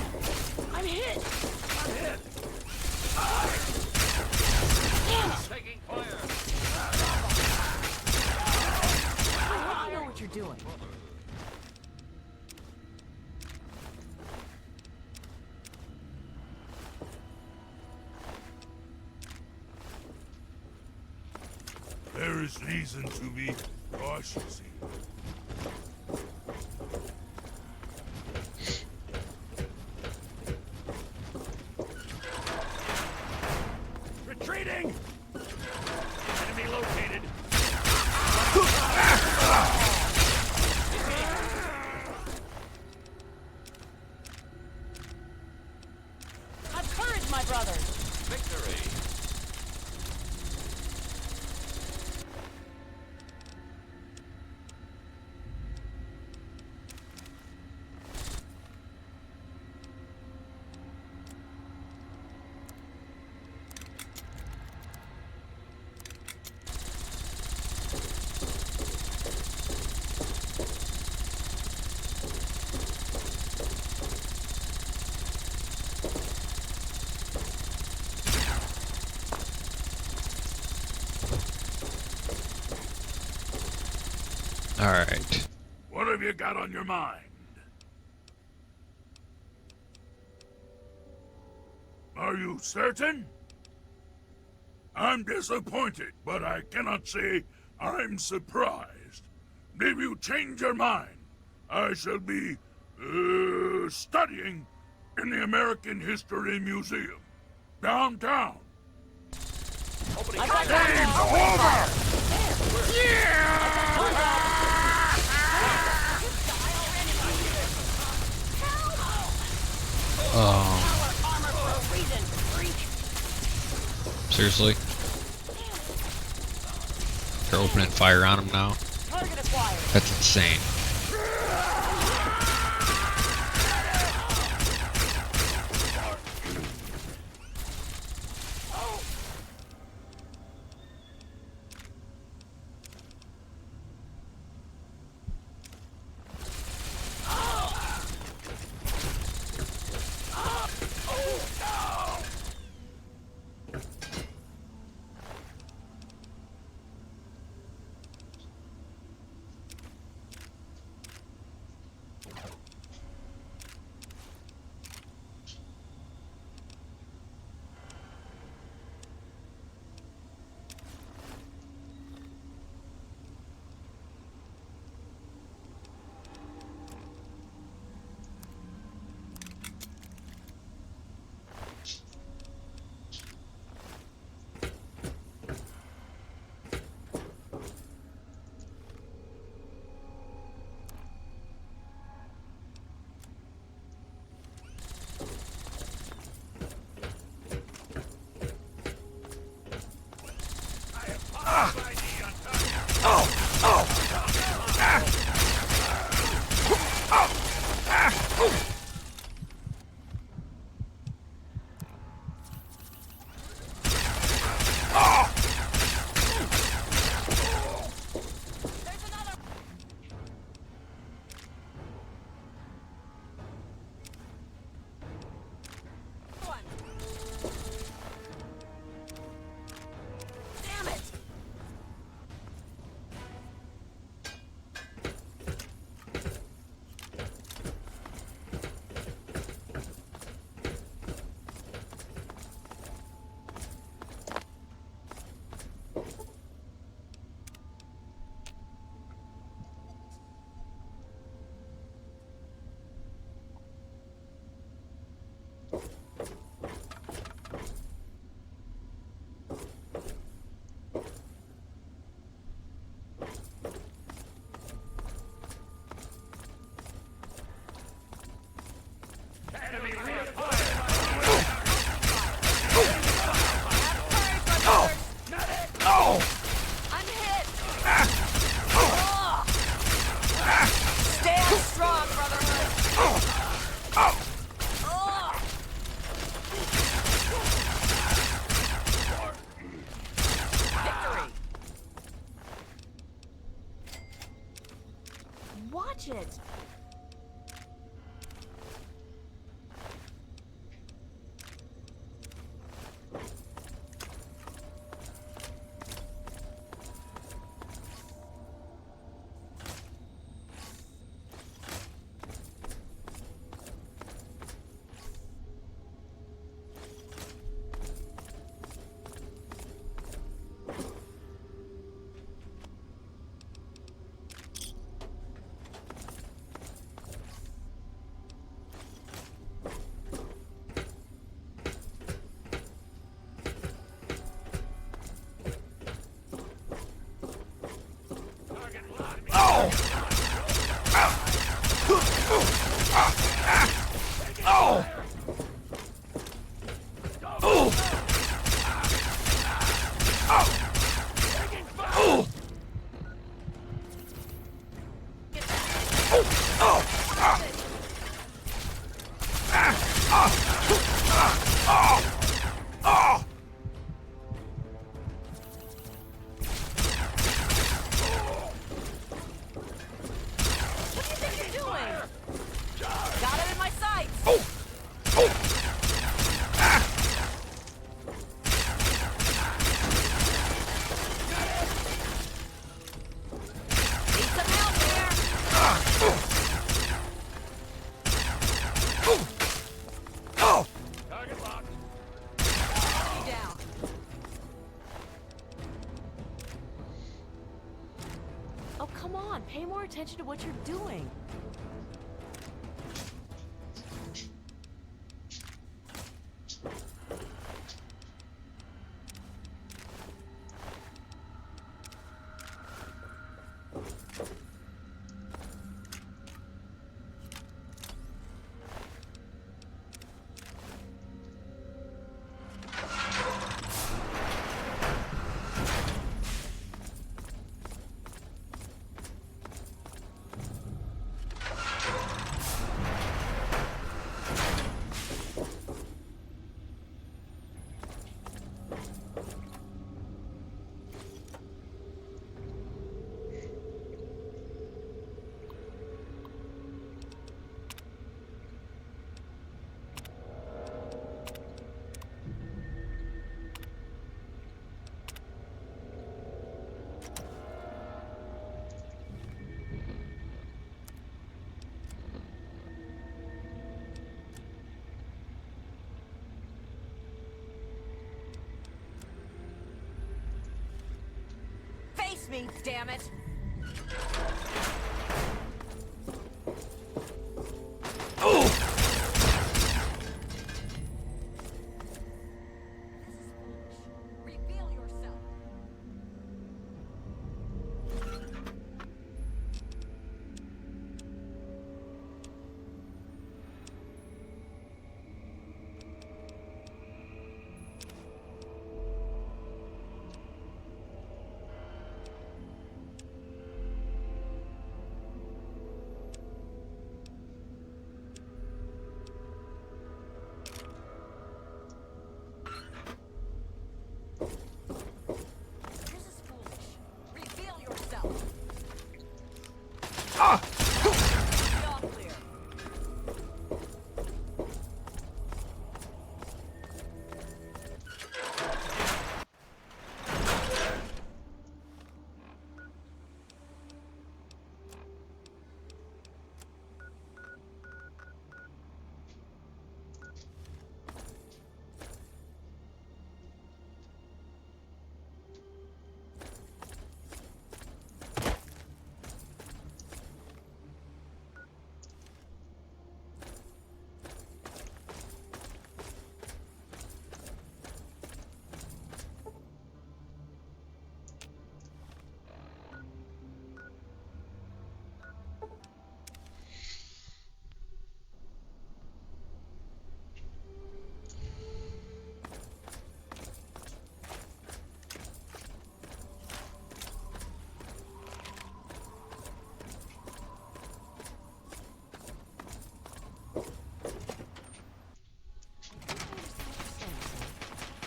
I'm hit. Taking fire. I hope you know what you're doing. There is reason to be cautious here. Retreating! Enemy located. Alright. What have you got on your mind? Are you certain? I'm disappointed, but I cannot say I'm surprised. If you change your mind, I shall be, studying in the American History Museum, downtown. Game's over! Seriously? They're opening fire on him now? That's insane. Watch it! Come on, pay more attention to what you're doing. Face me, damn it! Reveal yourself. This is foolish. Reveal yourself. All clear.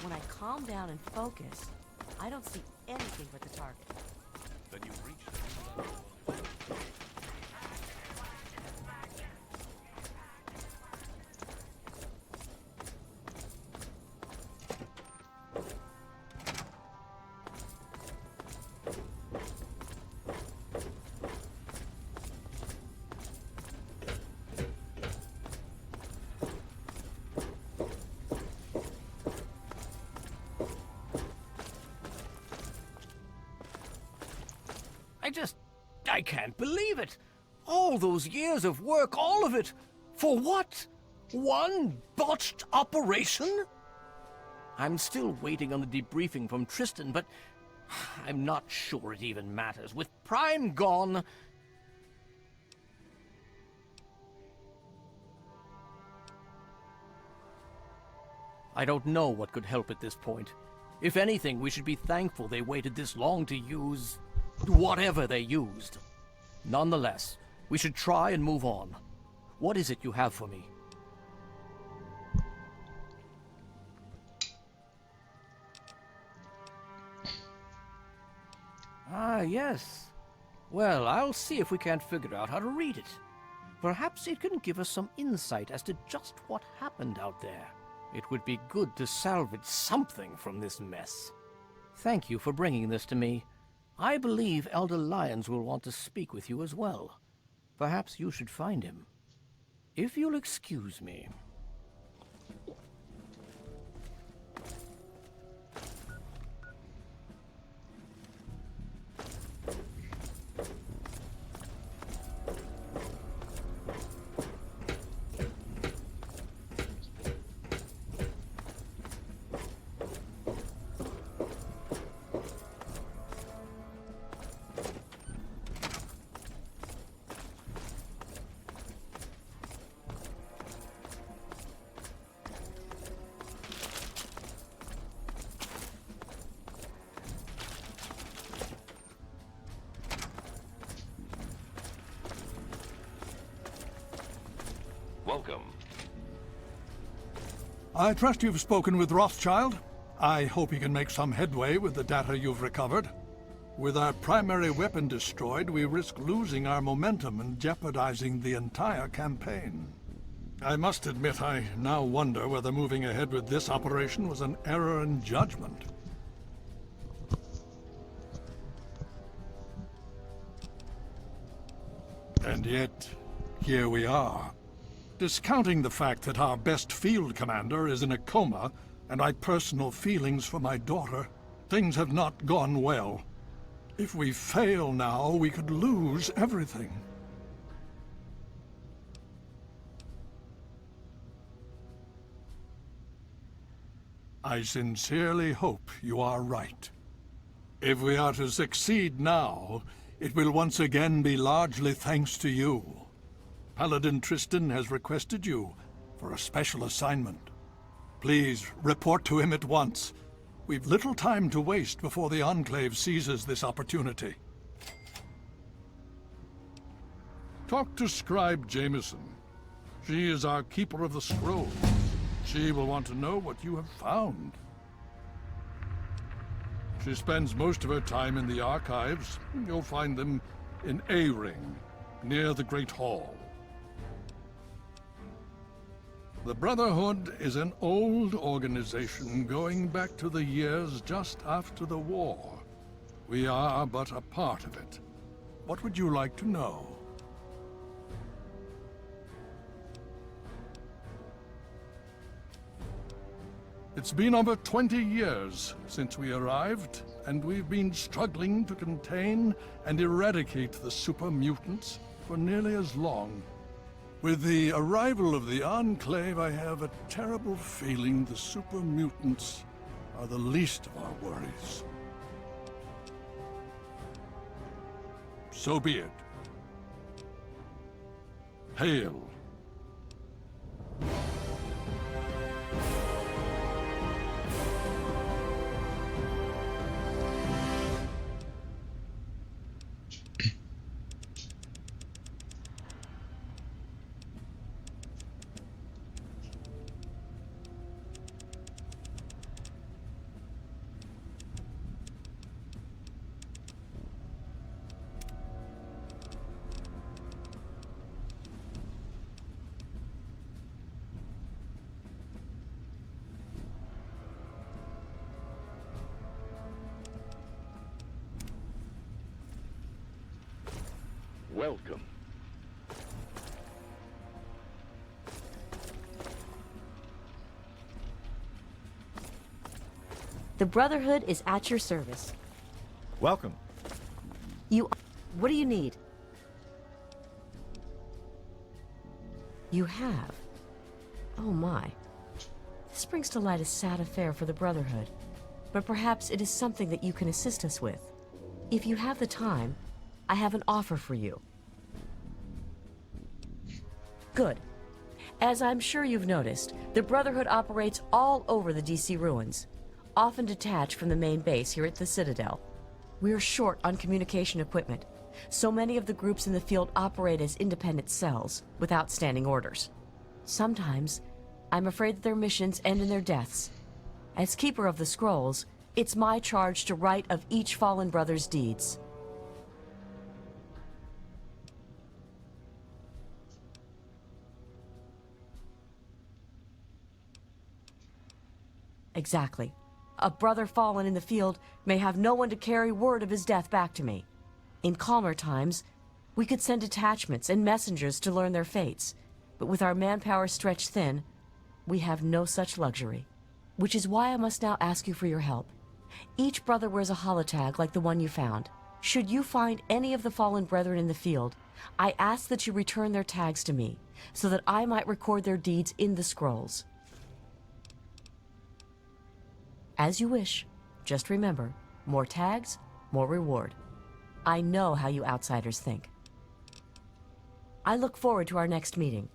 When I calm down and focus, I don't see anything but the target. Then you reach the new level. I can't believe it. All those years of work, all of it. For what? One botched operation? I'm still waiting on the debriefing from Tristan, but I'm not sure it even matters. With Prime gone... I don't know what could help at this point. If anything, we should be thankful they waited this long to use... whatever they used. Nonetheless, we should try and move on. What is it you have for me? Ah, yes. Well, I'll see if we can't figure out how to read it. Perhaps it can give us some insight as to just what happened out there. It would be good to salvage something from this mess. Thank you for bringing this to me. I believe Elder Lyons will want to speak with you as well. Perhaps you should find him. If you'll excuse me. Welcome. I trust you've spoken with Rothschild. I hope he can make some headway with the data you've recovered. With our primary weapon destroyed, we risk losing our momentum and jeopardizing the entire campaign. I must admit, I now wonder whether moving ahead with this operation was an error in judgment. And yet, here we are. Discounting the fact that our best field commander is in a coma, and my personal feelings for my daughter, things have not gone well. If we fail now, we could lose everything. I sincerely hope you are right. If we are to succeed now, it will once again be largely thanks to you. Paladin Tristan has requested you for a special assignment. Please report to him at once. We've little time to waste before the Enclave seizes this opportunity. Talk to Scribe Jameson. She is our Keeper of the Scrolls. She will want to know what you have found. She spends most of her time in the archives. You'll find them in A-Ring, near the Great Hall. The Brotherhood is an old organization going back to the years just after the war. We are but a part of it. What would you like to know? It's been over 20 years since we arrived, and we've been struggling to contain and eradicate the super mutants for nearly as long. With the arrival of the Enclave, I have a terrible feeling the super mutants are the least of our worries. So be it. Hail. Welcome. The Brotherhood is at your service. Welcome. What do you need? You have? Oh my. This brings to light a sad affair for the Brotherhood. But perhaps it is something that you can assist us with. If you have the time, I have an offer for you. Good. As I'm sure you've noticed, the Brotherhood operates all over the DC ruins, often detached from the main base here at the Citadel. We're short on communication equipment, so many of the groups in the field operate as independent cells, without standing orders. Sometimes, I'm afraid that their missions end in their deaths. As Keeper of the Scrolls, it's my charge to write of each fallen brother's deeds. Exactly. A brother fallen in the field may have no one to carry word of his death back to me. In calmer times, we could send detachments and messengers to learn their fates, but with our manpower stretched thin, we have no such luxury. Which is why I must now ask you for your help. Each brother wears a holotag like the one you found. Should you find any of the fallen brethren in the field, I ask that you return their tags to me, so that I might record their deeds in the scrolls. As you wish. Just remember, more tags, more reward. I know how you outsiders think. I look forward to our next meeting.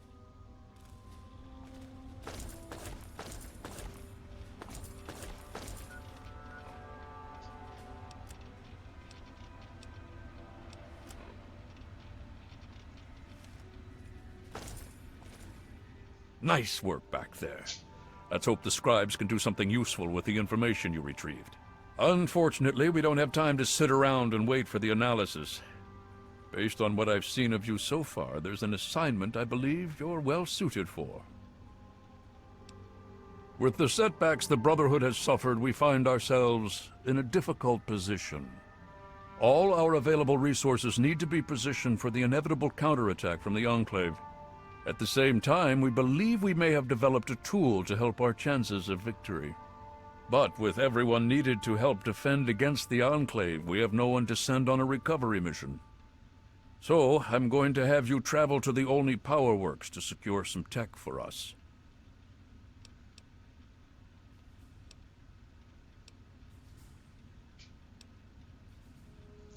Nice work back there. Let's hope the scribes can do something useful with the information you retrieved. Unfortunately, we don't have time to sit around and wait for the analysis. Based on what I've seen of you so far, there's an assignment I believe you're well suited for. With the setbacks the Brotherhood has suffered, we find ourselves in a difficult position. All our available resources need to be positioned for the inevitable counterattack from the Enclave. At the same time, we believe we may have developed a tool to help our chances of victory. But with everyone needed to help defend against the Enclave, we have no one to send on a recovery mission. So, I'm going to have you travel to the Olney Power Works to secure some tech for us.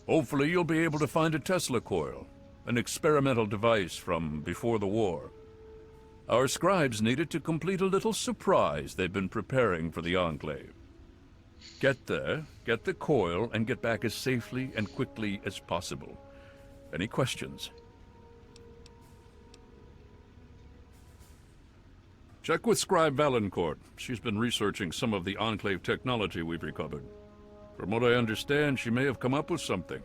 Hopefully you'll be able to find a Tesla coil, an experimental device from before the war. Our scribes needed to complete a little surprise they've been preparing for the Enclave. Get there, get the coil, and get back as safely and quickly as possible. Any questions? Check with Scribe Valancourt. She's been researching some of the Enclave technology we've recovered. From what I understand, she may have come up with something.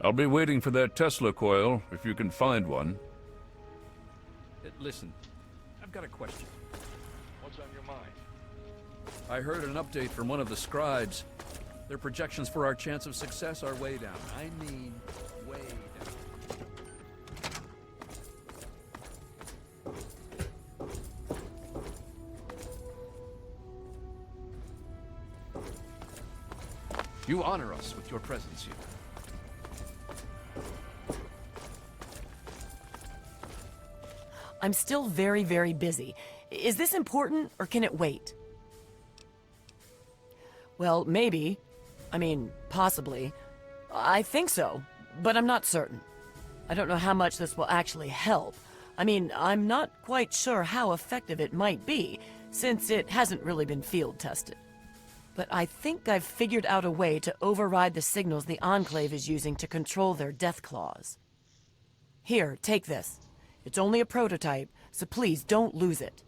I'll be waiting for that Tesla coil, if you can find one. Listen, I've got a question. What's on your mind? I heard an update from one of the scribes. Their projections for our chance of success are way down. I mean, way down. You honor us with your presence here. I'm still very, very busy. Is this important, or can it wait? Well, maybe. I mean, possibly. I think so, but I'm not certain. I don't know how much this will actually help. I mean, I'm not quite sure how effective it might be, since it hasn't really been field tested. But I think I've figured out a way to override the signals the Enclave is using to control their death claws. Here, take this. It's only a prototype, so please don't lose it.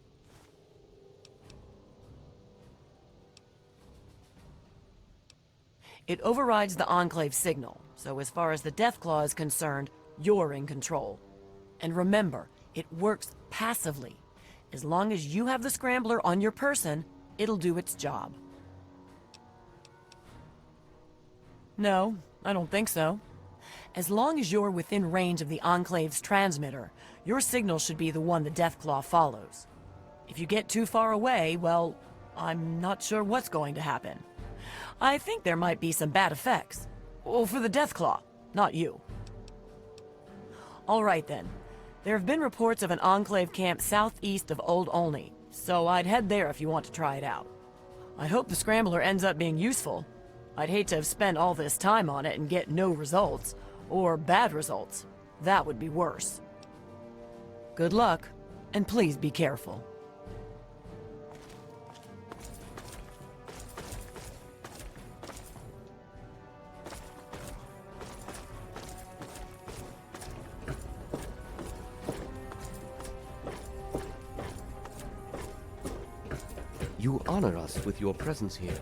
It overrides the Enclave signal, so as far as the death claw is concerned, you're in control. And remember, it works passively. As long as you have the scrambler on your person, it'll do its job. No, I don't think so. As long as you're within range of the Enclave's transmitter, your signal should be the one the Deathclaw follows. If you get too far away, well, I'm not sure what's going to happen. I think there might be some bad effects. Well, for the Deathclaw, not you. All right then. There have been reports of an Enclave camp southeast of Old Olney, so I'd head there if you want to try it out. I hope the Scrambler ends up being useful. I'd hate to have spent all this time on it and get no results, or bad results. That would be worse. Good luck, and please be careful. You honor us with your presence here.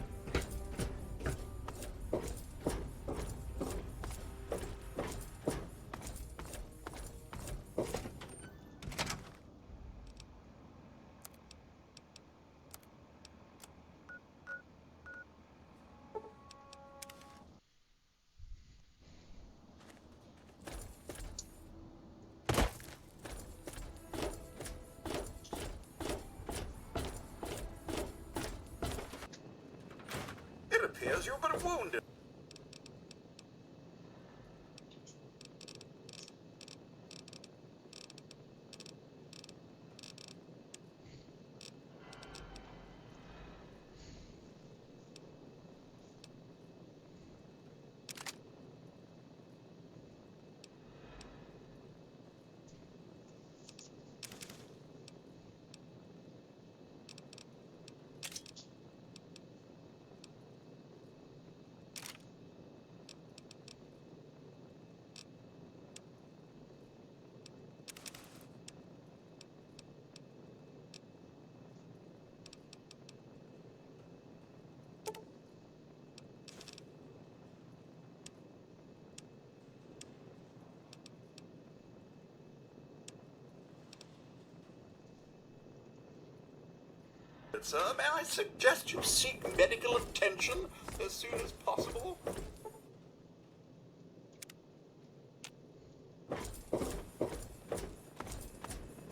good, sir. May I suggest you seek medical attention as soon as possible?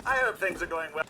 I hope things are going well.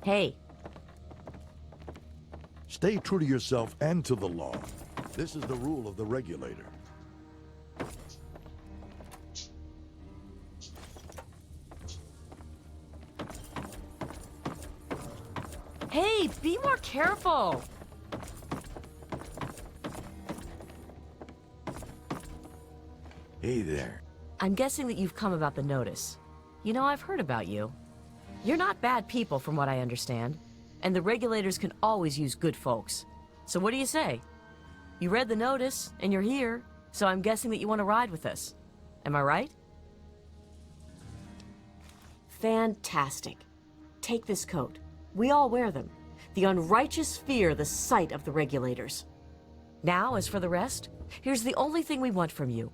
Hey. Stay true to yourself and to the law. This is the rule of the regulator. Hey, be more careful! Hey there. I'm guessing that you've come about the notice. You know, I've heard about you. You're not bad people, from what I understand. And the regulators can always use good folks. So what do you say? You read the notice, and you're here, so I'm guessing that you want to ride with us. Am I right? Fantastic. Take this coat. We all wear them. The unrighteous fear the sight of the regulators. Now, as for the rest, here's the only thing we want from you.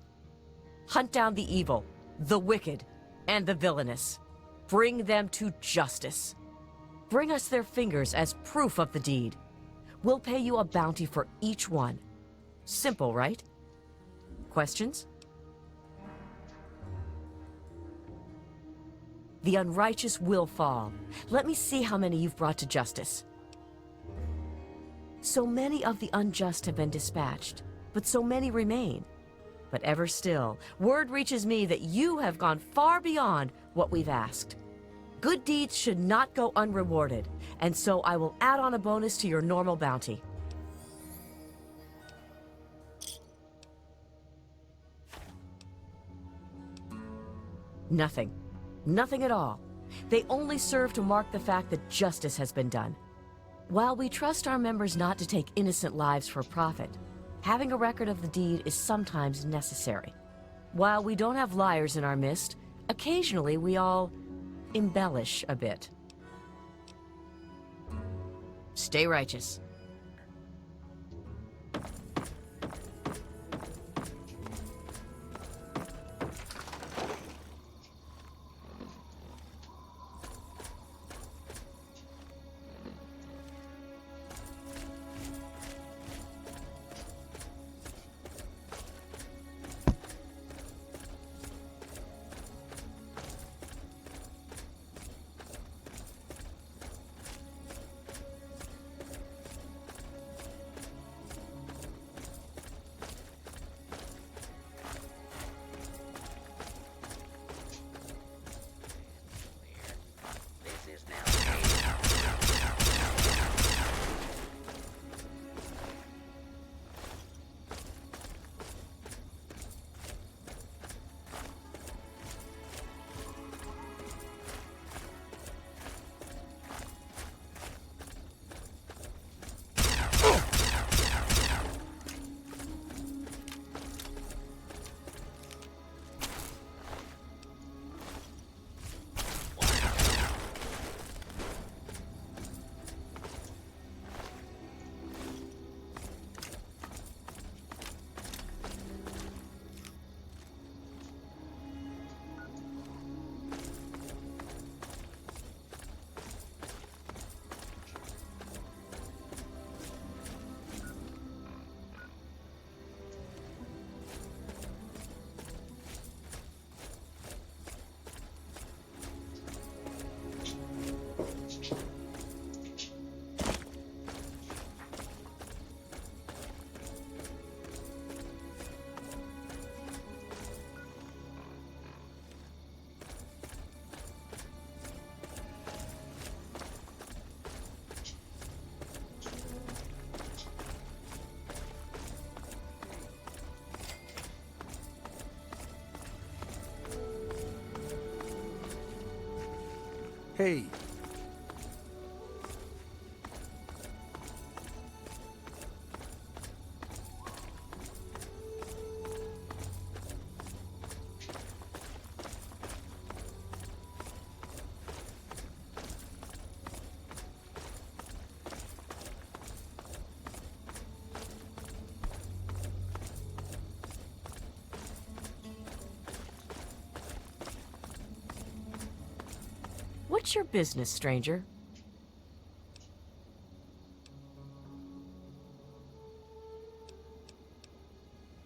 Hunt down the evil, the wicked, and the villainous. Bring them to justice. Bring us their fingers as proof of the deed. We'll pay you a bounty for each one. Simple, right? Questions? The unrighteous will fall. Let me see how many you've brought to justice. So many of the unjust have been dispatched, but so many remain. But ever still, word reaches me that you have gone far beyond what we've asked. Good deeds should not go unrewarded, and so I will add on a bonus to your normal bounty. Nothing. Nothing at all. They only serve to mark the fact that justice has been done. While we trust our members not to take innocent lives for profit, having a record of the deed is sometimes necessary. While we don't have liars in our midst, occasionally we all embellish a bit. Stay righteous. Hey. What's your business, stranger?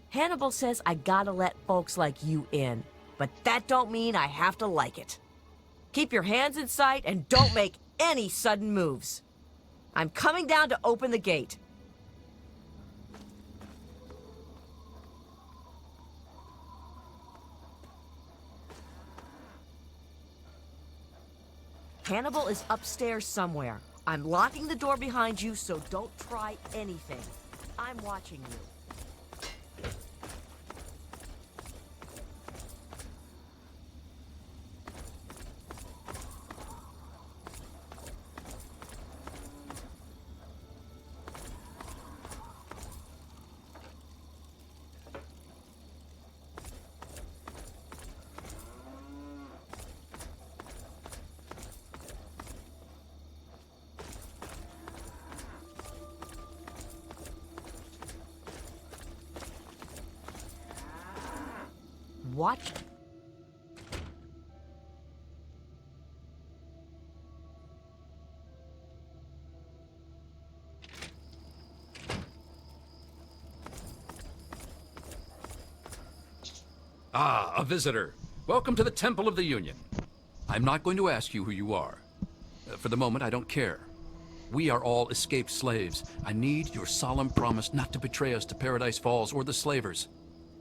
Hannibal says I gotta let folks like you in, but that don't mean I have to like it. Keep your hands in sight and don't make any sudden moves. I'm coming down to open the gate. Hannibal is upstairs somewhere. I'm locking the door behind you, so don't try anything. I'm watching you. What? Ah, a visitor. Welcome to the Temple of the Union. I'm not going to ask you who you are. For the moment, I don't care. We are all escaped slaves. I need your solemn promise not to betray us to Paradise Falls or the slavers.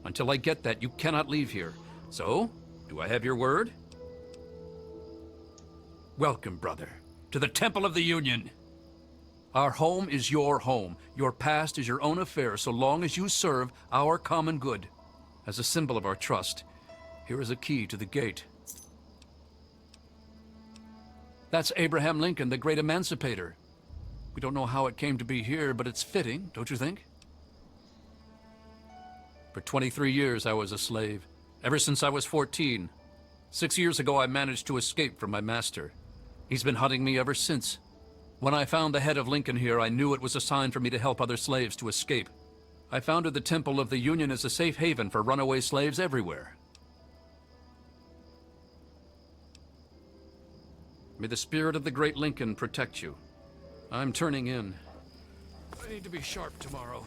Until I get that, you cannot leave here. So, do I have your word? Welcome, brother, to the Temple of the Union. Our home is your home. Your past is your own affair so long as you serve our common good. As a symbol of our trust, here is a key to the gate. That's Abraham Lincoln, the great emancipator. We don't know how it came to be here, but it's fitting, don't you think? For 23 years, I was a slave, ever since I was 14. 6 years ago, I managed to escape from my master. He's been hunting me ever since. When I found the head of Lincoln here, I knew it was a sign for me to help other slaves to escape. I founded the Temple of the Union as a safe haven for runaway slaves everywhere. May the spirit of the great Lincoln protect you. I'm turning in. I need to be sharp tomorrow.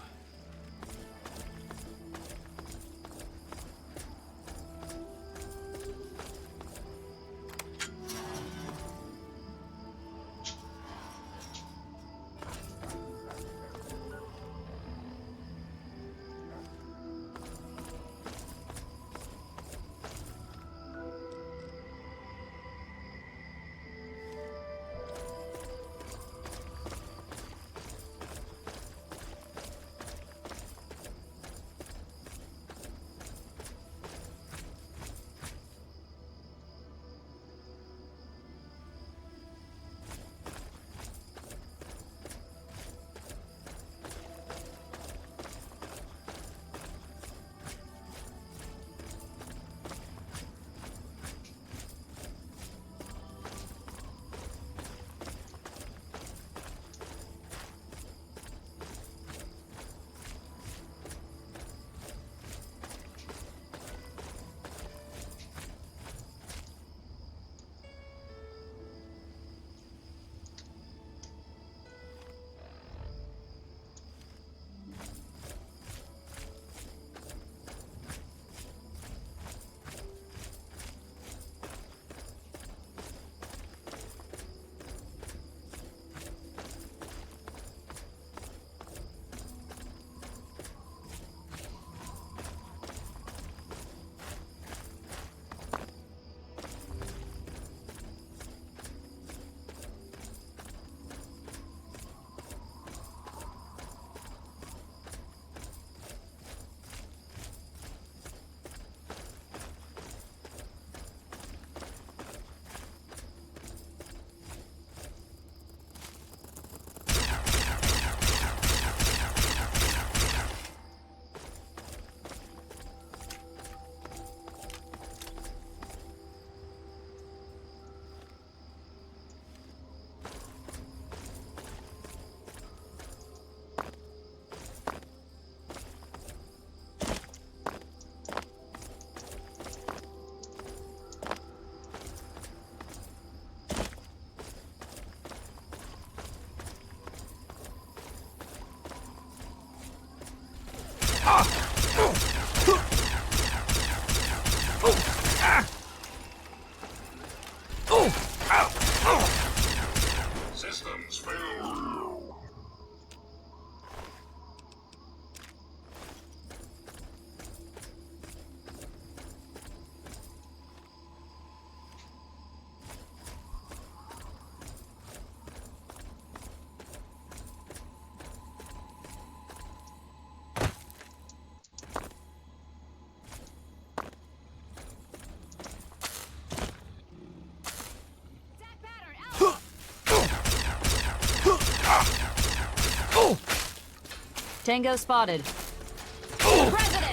Systems fail. Tango spotted. President!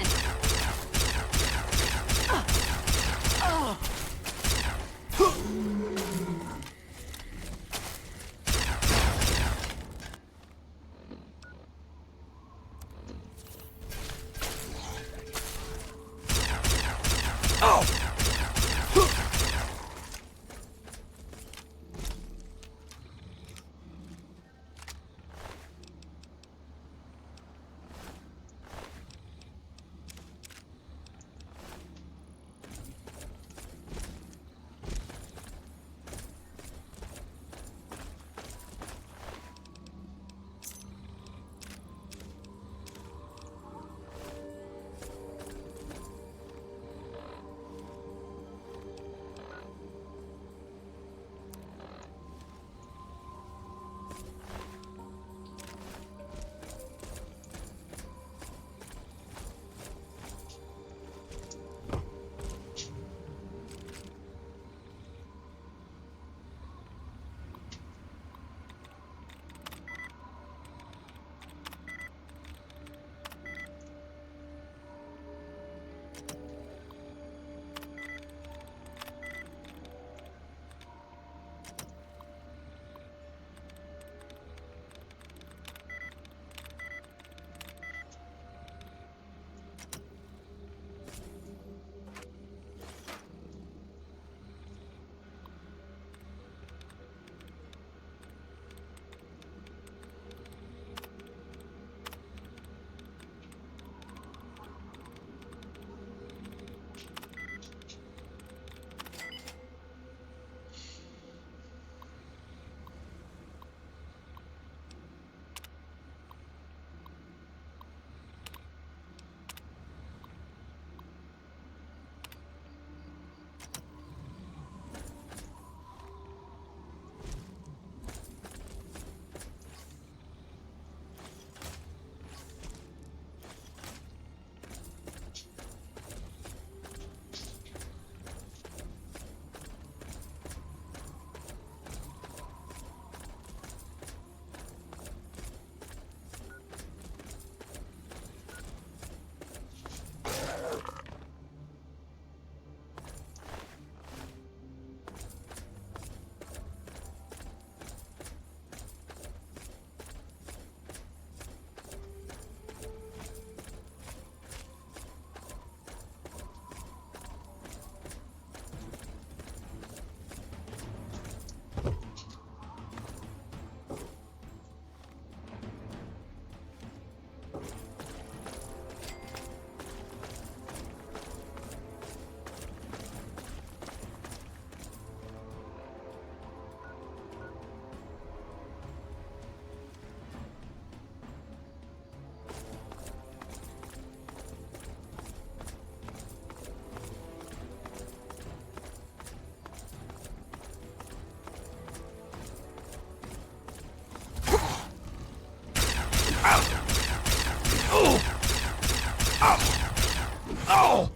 Oh! Oh!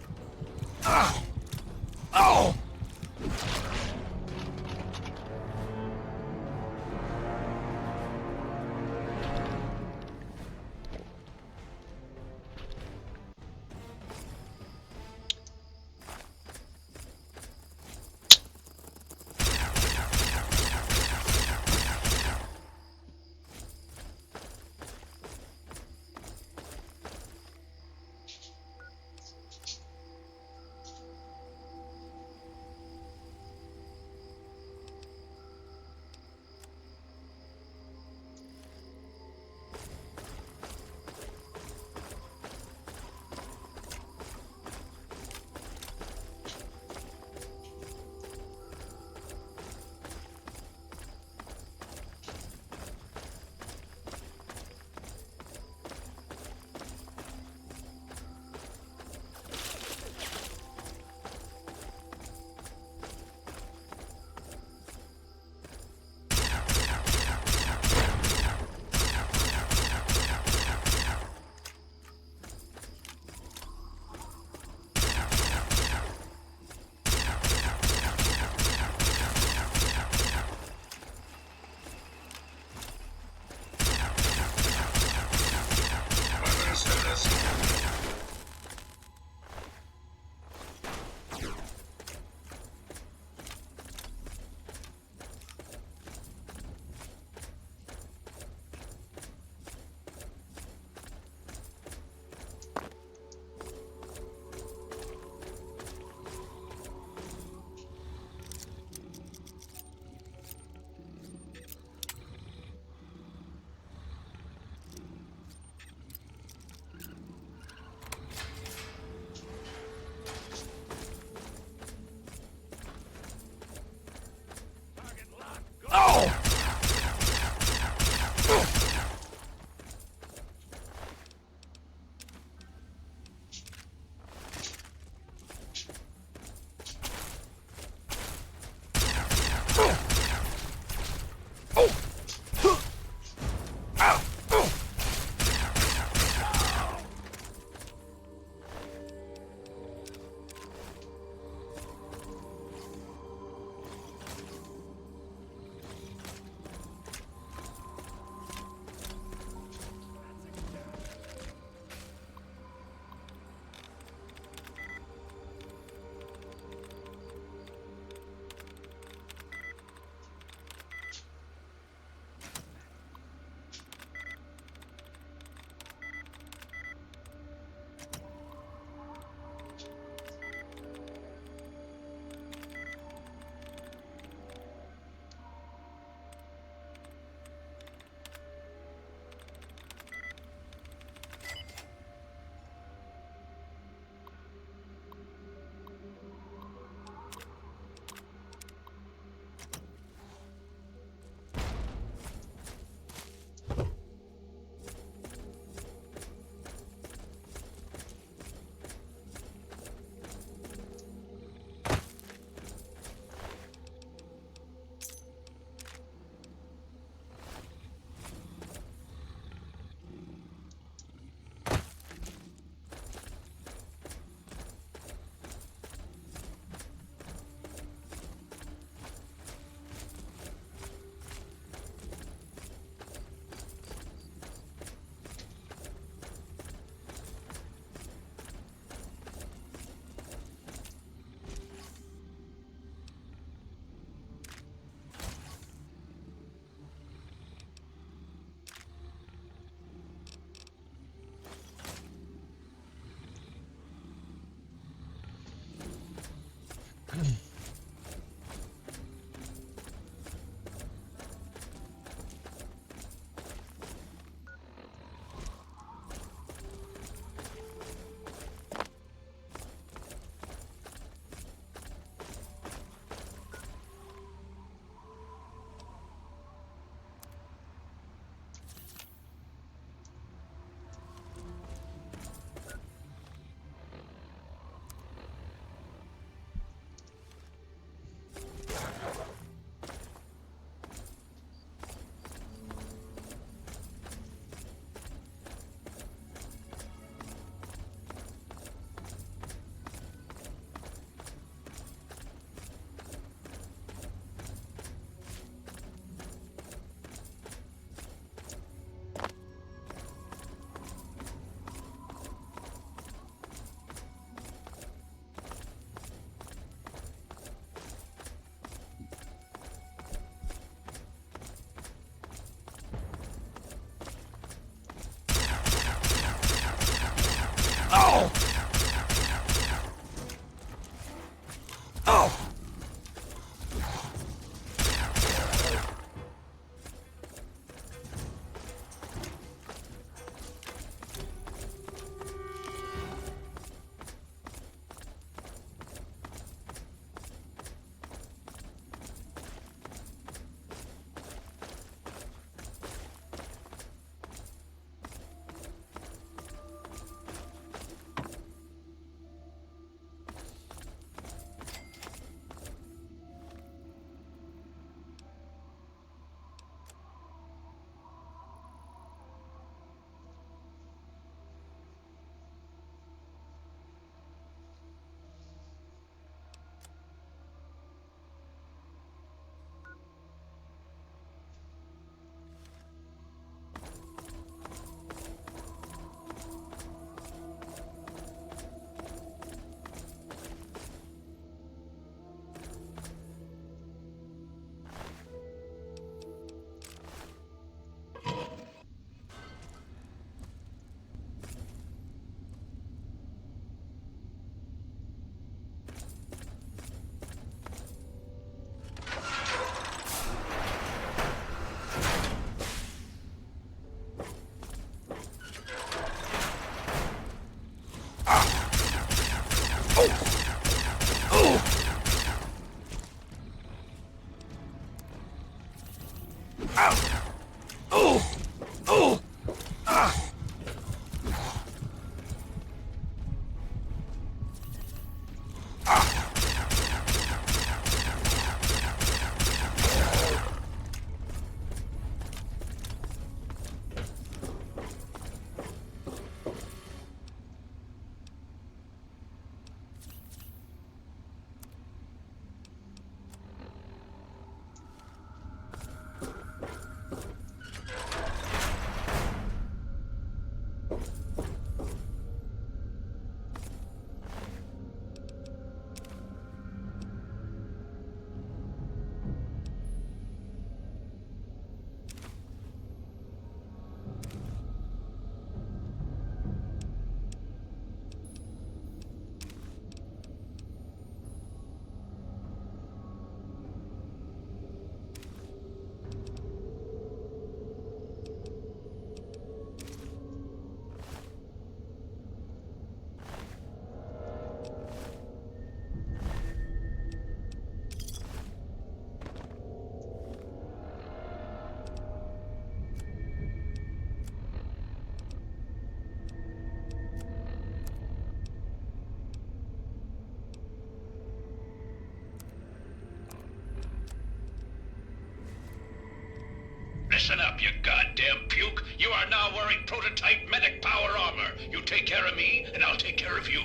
goddamn puke. You are now wearing prototype medic power armor. You take care of me, and I'll take care of you.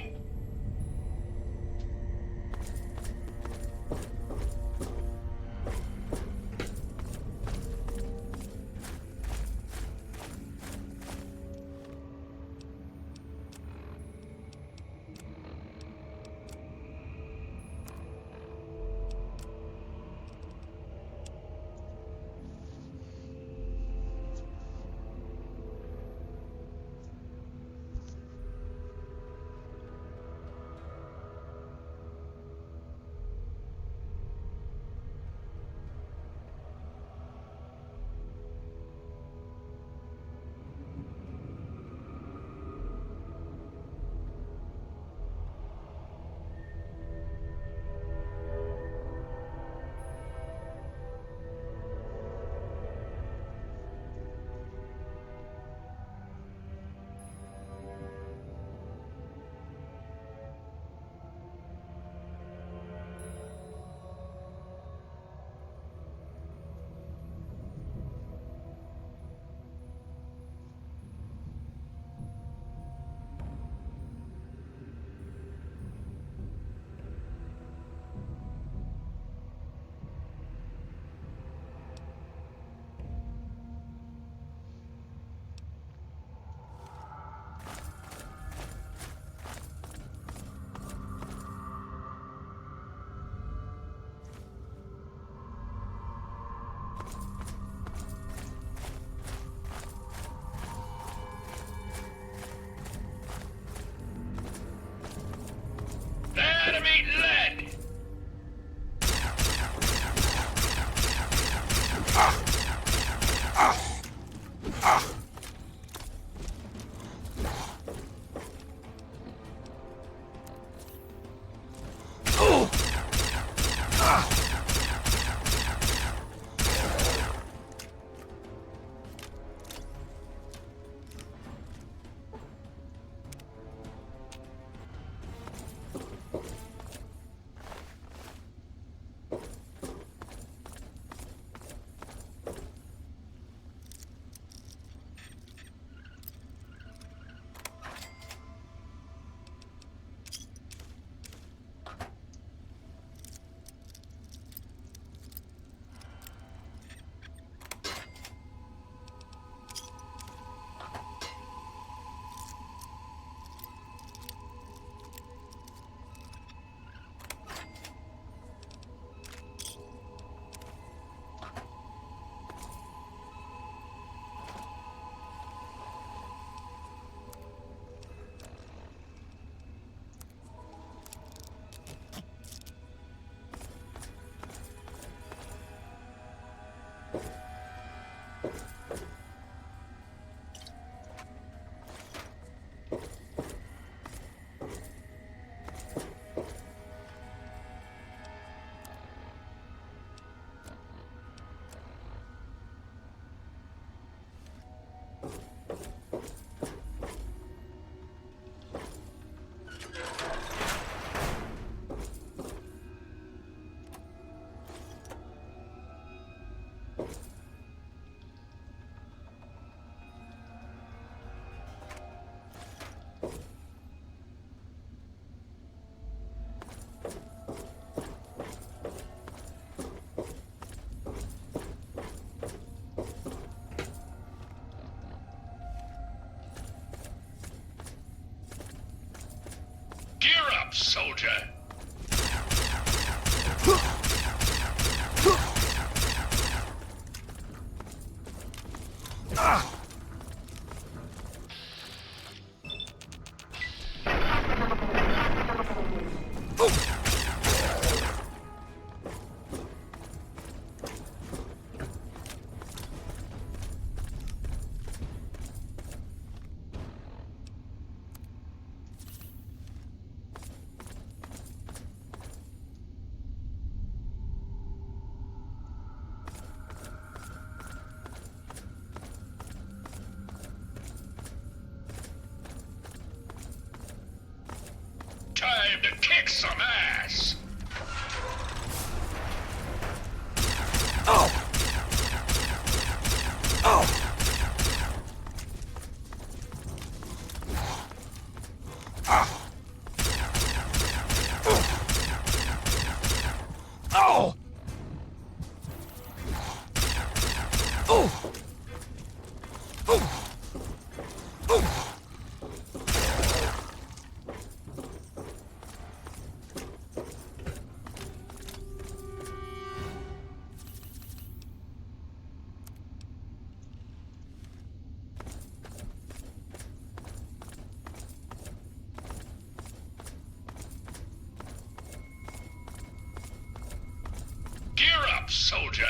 Enemy lead! Soldier. Time to kick some ass! Oh! Oh! Gear up, soldier!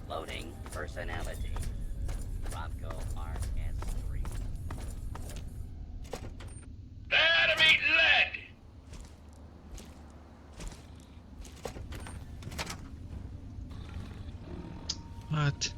Loading personality. Bronco RS3. Enemy lead! What?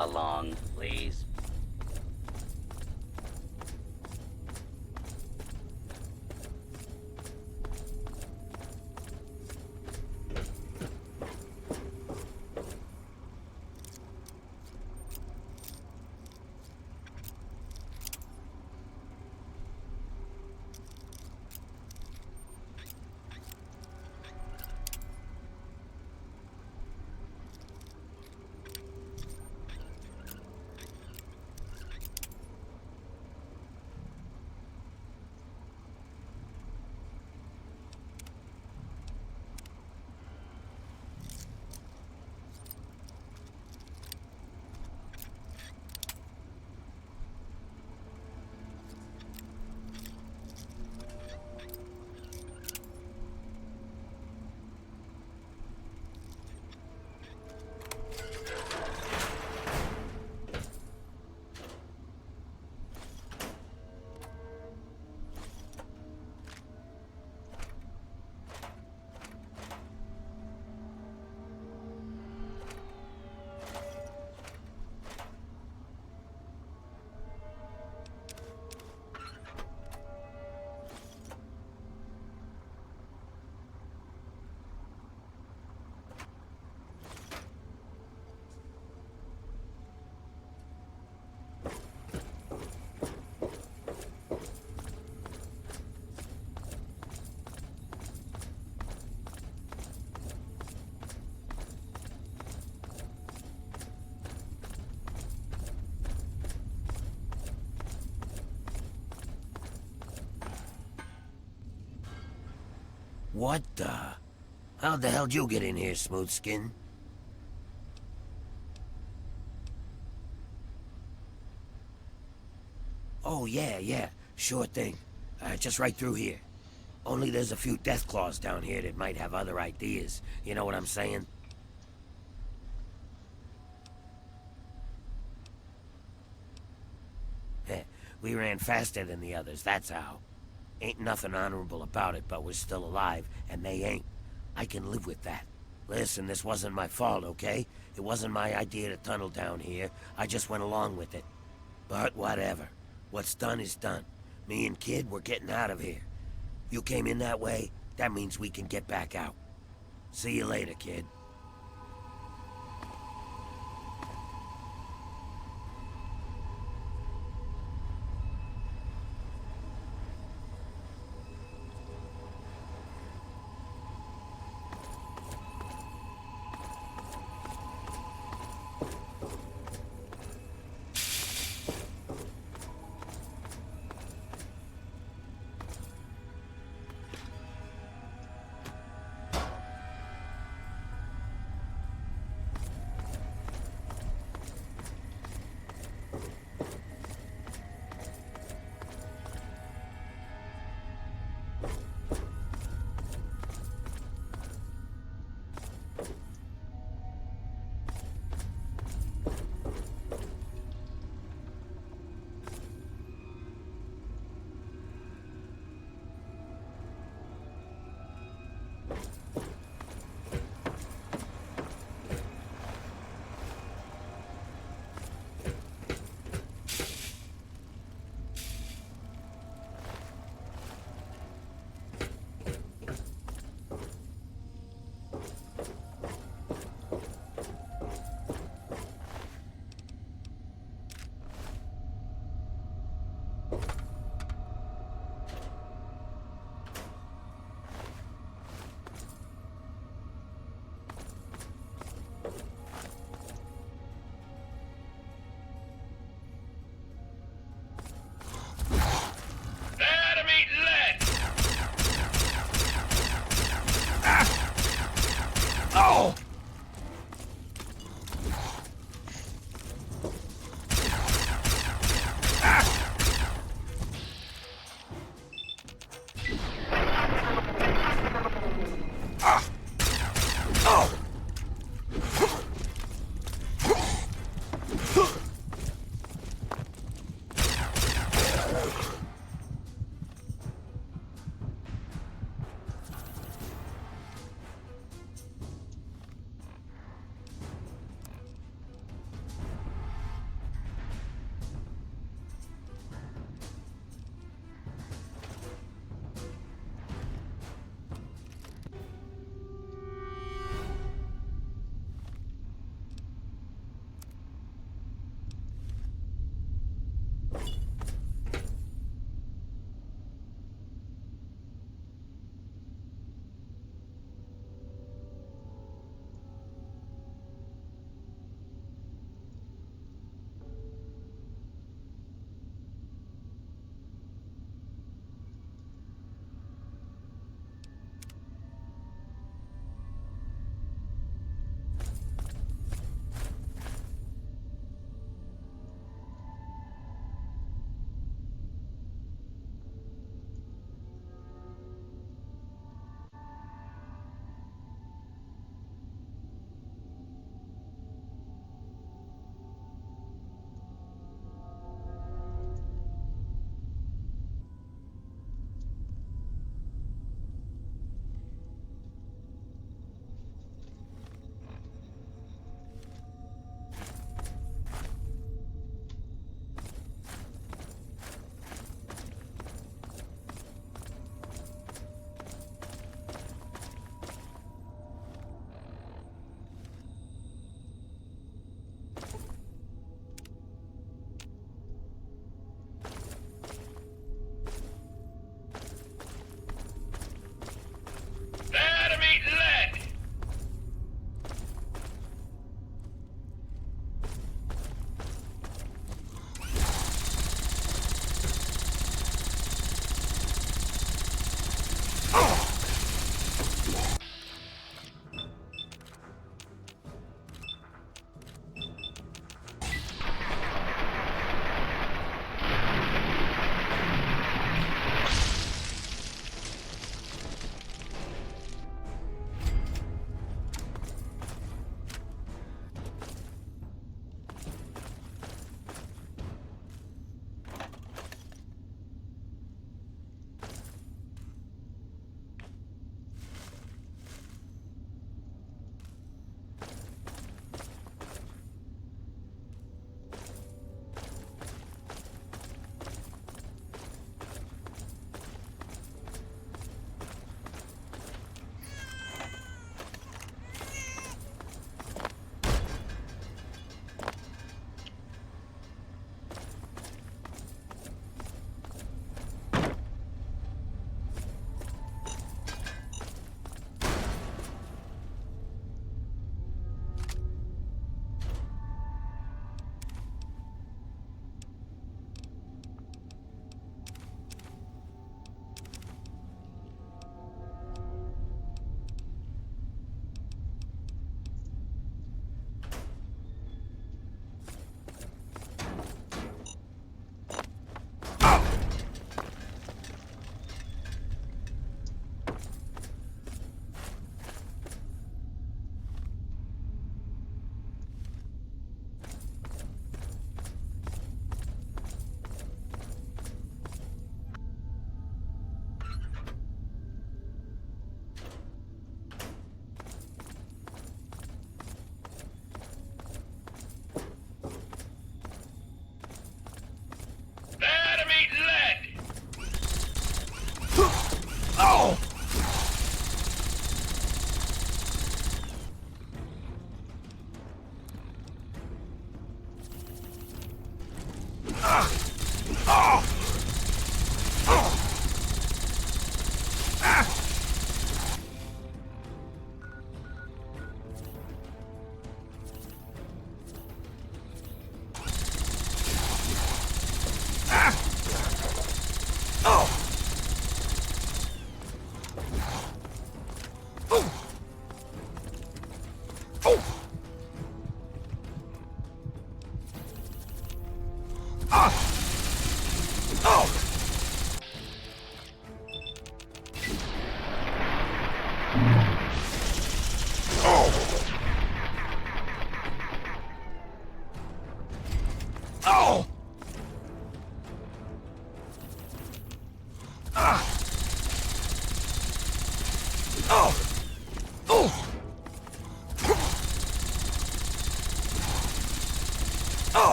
Along, please. What the? How the hell'd you get in here, Smooth Skin? Oh, yeah, sure thing. Just right through here. Only there's a few deathclaws down here that might have other ideas. You know what I'm saying? We ran faster than the others, that's how. Ain't nothing honorable about it, but we're still alive, and they ain't. I can live with that. Listen, this wasn't my fault, okay? It wasn't my idea to tunnel down here. I just went along with it. But whatever. What's done is done. Me and Kid, we're getting out of here. You came in that way, that means we can get back out. See you later, Kid.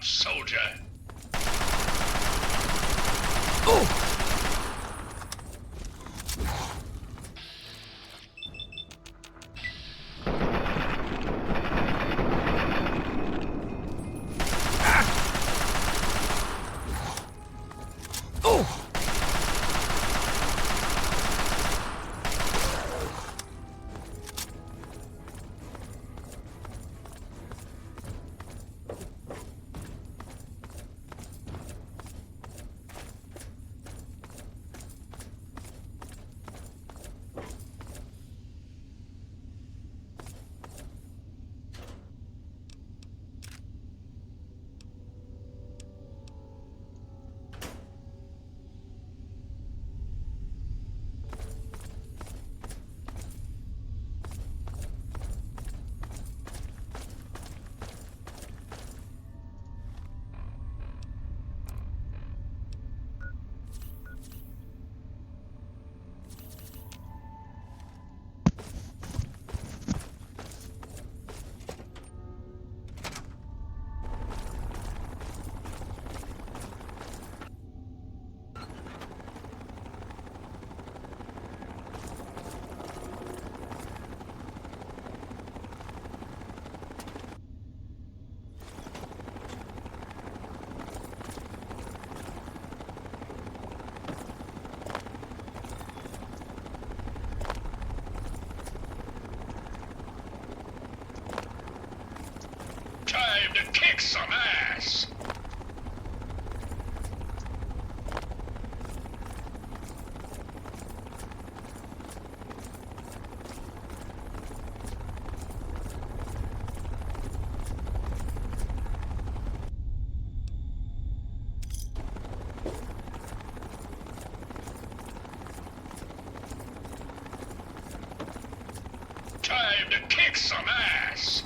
soldier. Time to kick some ass! Time to kick some ass!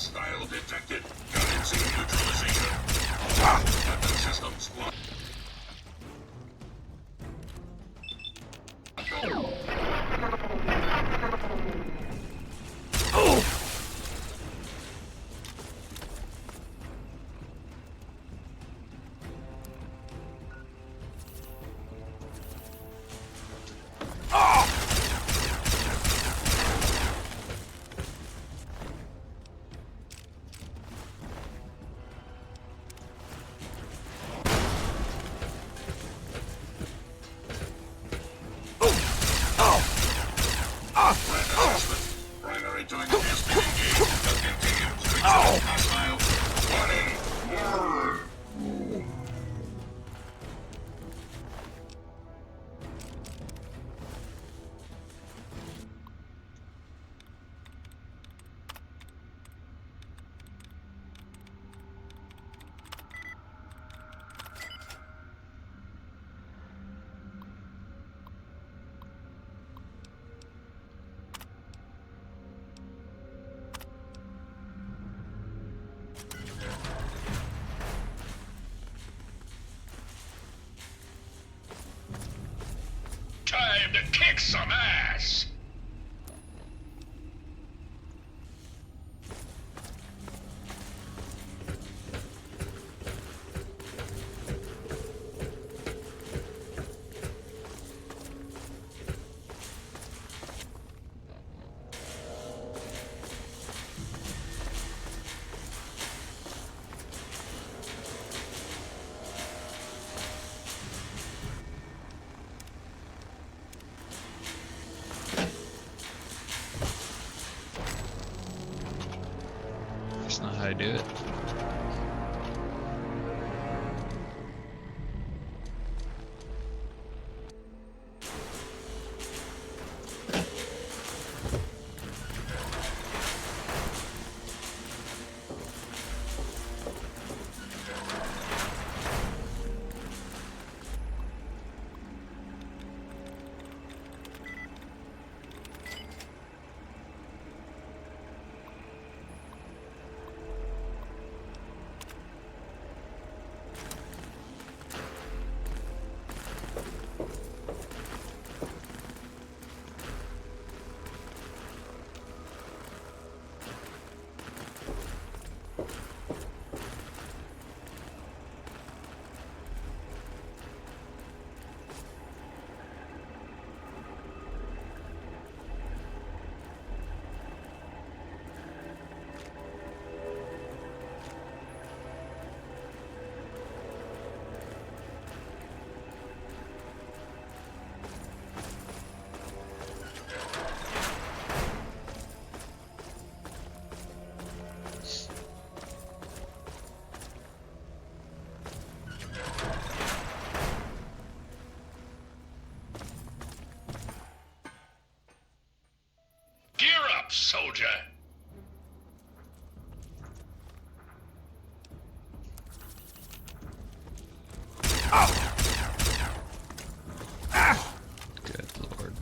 Hostile detected. Commencing neutralization. Weapon systems locked. Primary target has been engaged. Continue. Hostile. Warning. Time to kick some ass! That's not how I do it. Soldier. Good lord.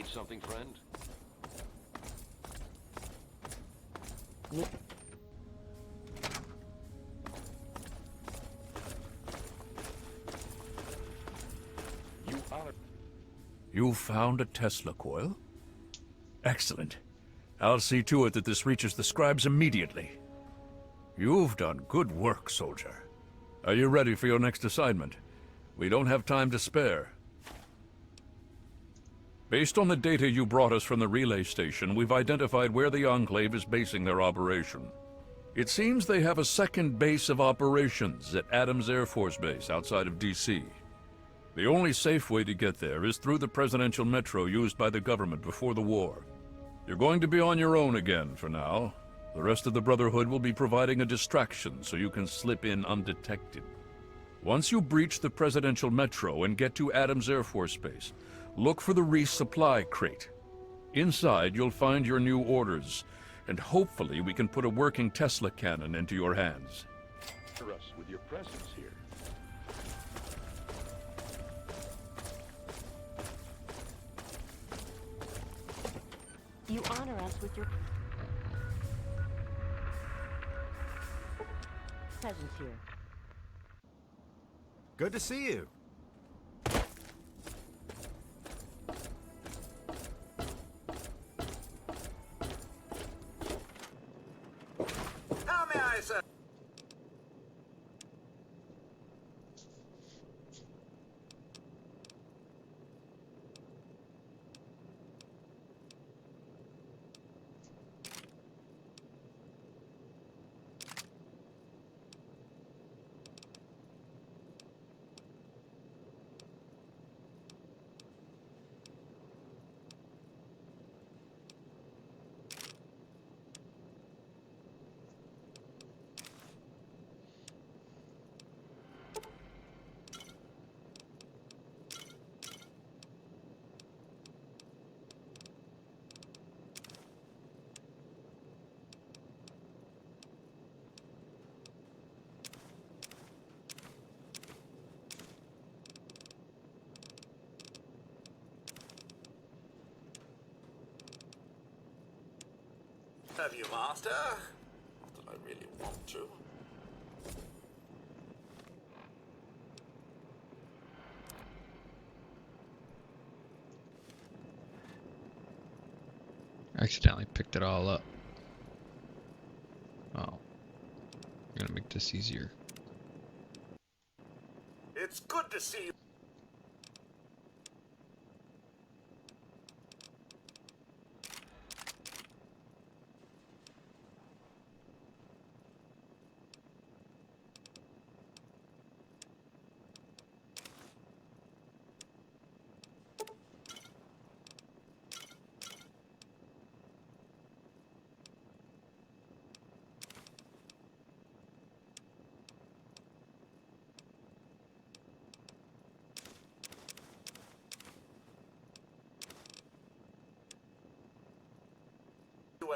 Need something, friend? You found a Tesla coil? Excellent. I'll see to it that this reaches the scribes immediately. You've done good work, soldier. Are you ready for your next assignment? We don't have time to spare. Based on the data you brought us from the relay station, we've identified where the Enclave is basing their operation. It seems they have a second base of operations at Adams Air Force Base outside of D.C. The only safe way to get there is through the presidential metro used by the government before the war. You're going to be on your own again for now. The rest of the Brotherhood will be providing a distraction so you can slip in undetected. Once you breach the presidential metro and get to Adams Air Force Base, look for the resupply crate. Inside, you'll find your new orders, and hopefully we can put a working Tesla cannon into your hands. For us with your presence here. You honor us with your presence here. Good to see you. How may I serve? Have you, Master? Not that I really want to. I accidentally picked it all up. Oh. I'm gonna make this easier. It's good to see you.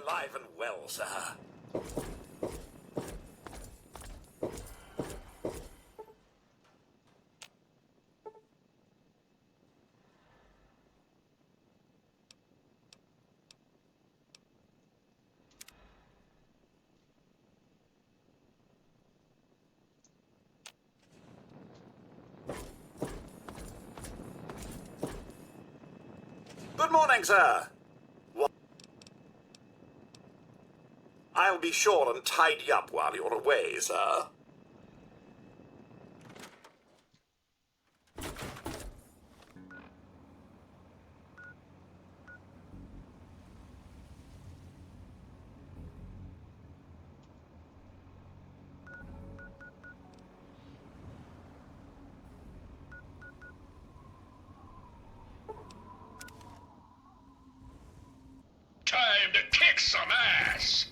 Alive and well, sir. Good morning, sir. I'll be sure and tidy up while you're away, sir. Time to kick some ass!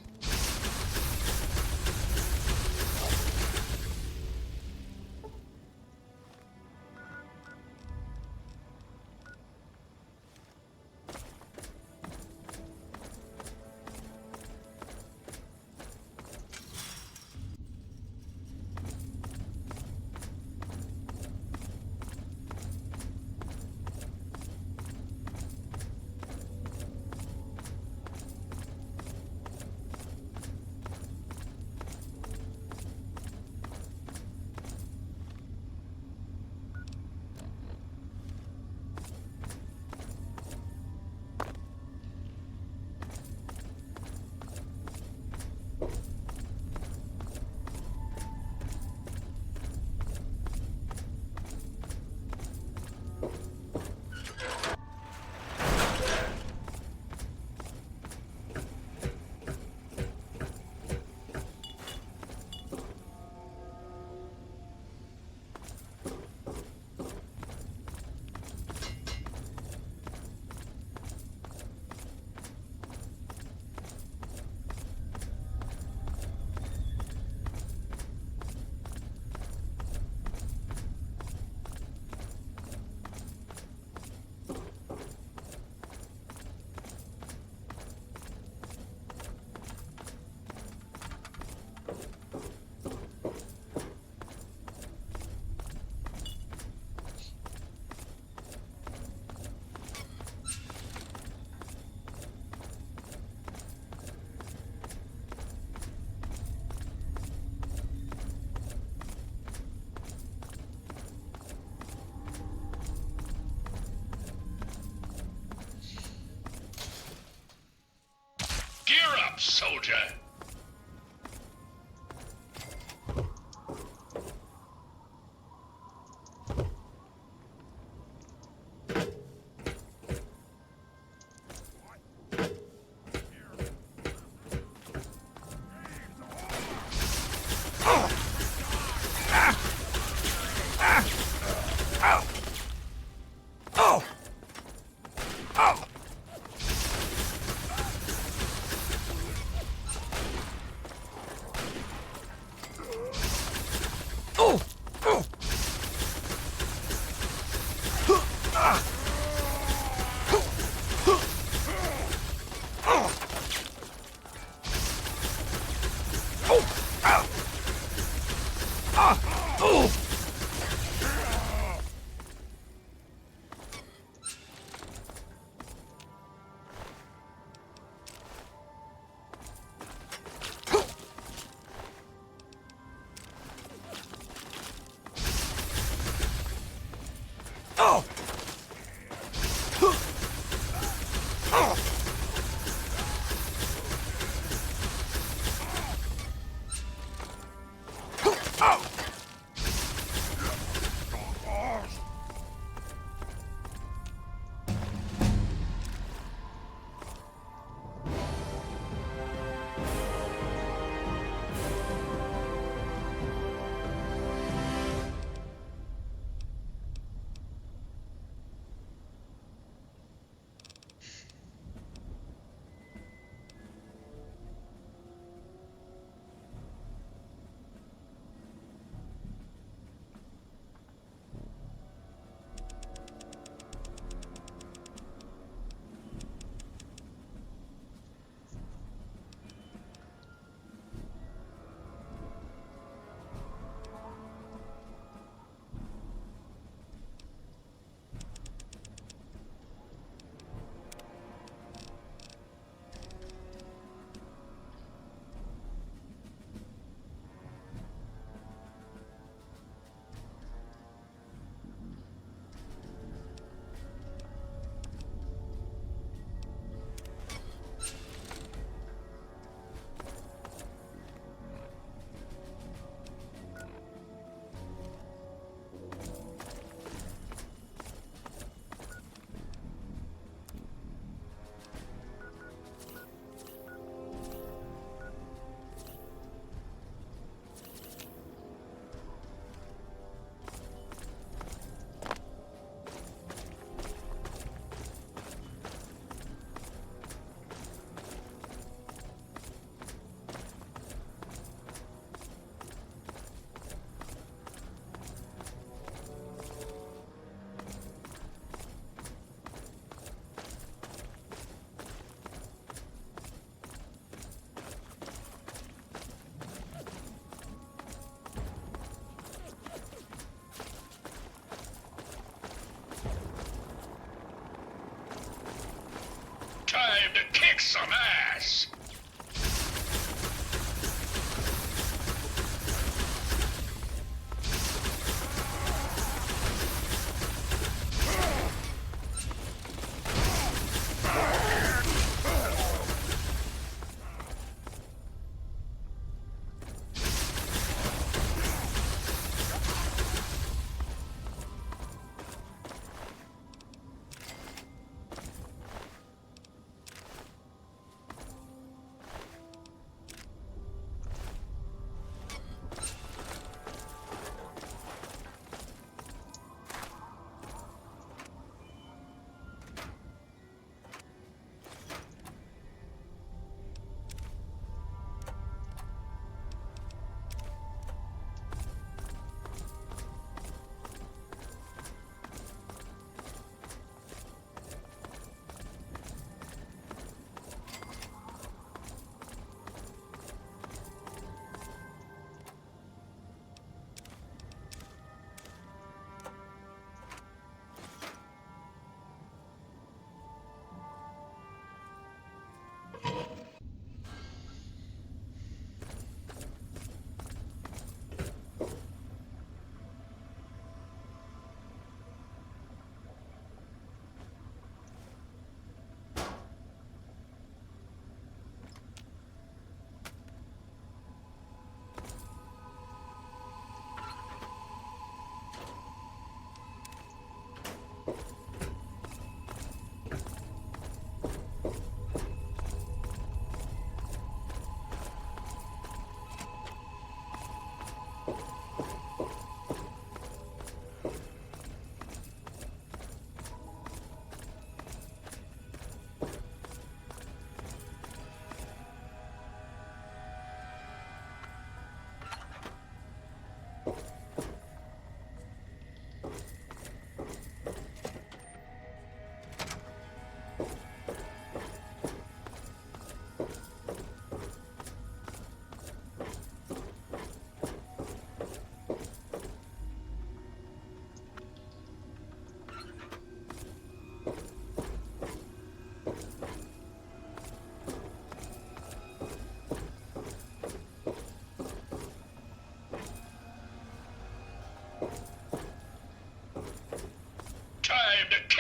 up, soldier. Time to kick some ass!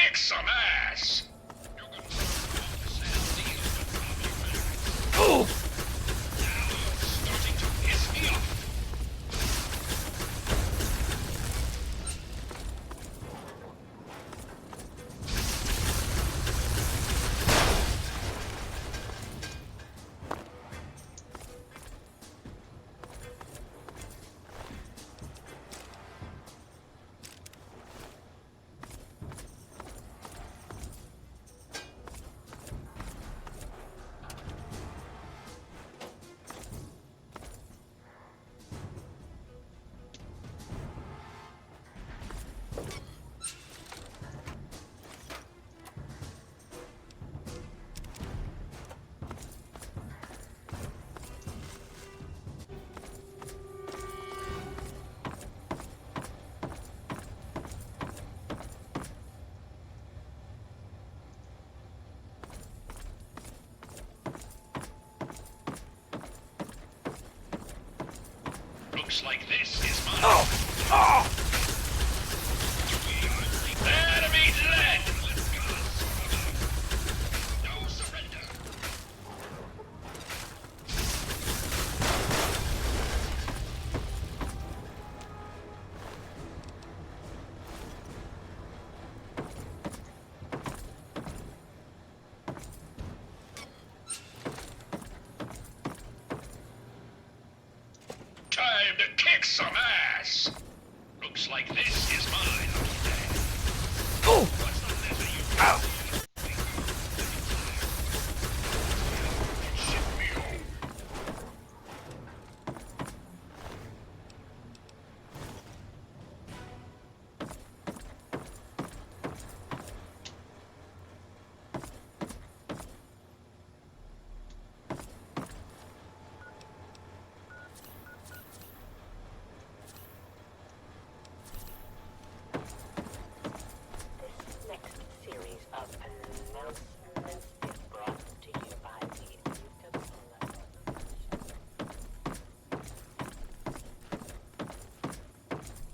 kick some ass! Oh! Now you're starting to piss me off. Looks like this is mine. Enemy lead! No surrender. Time to kick some ass! Looks like this is mine. Oh! What's the matter, you? Ow! Ship me home.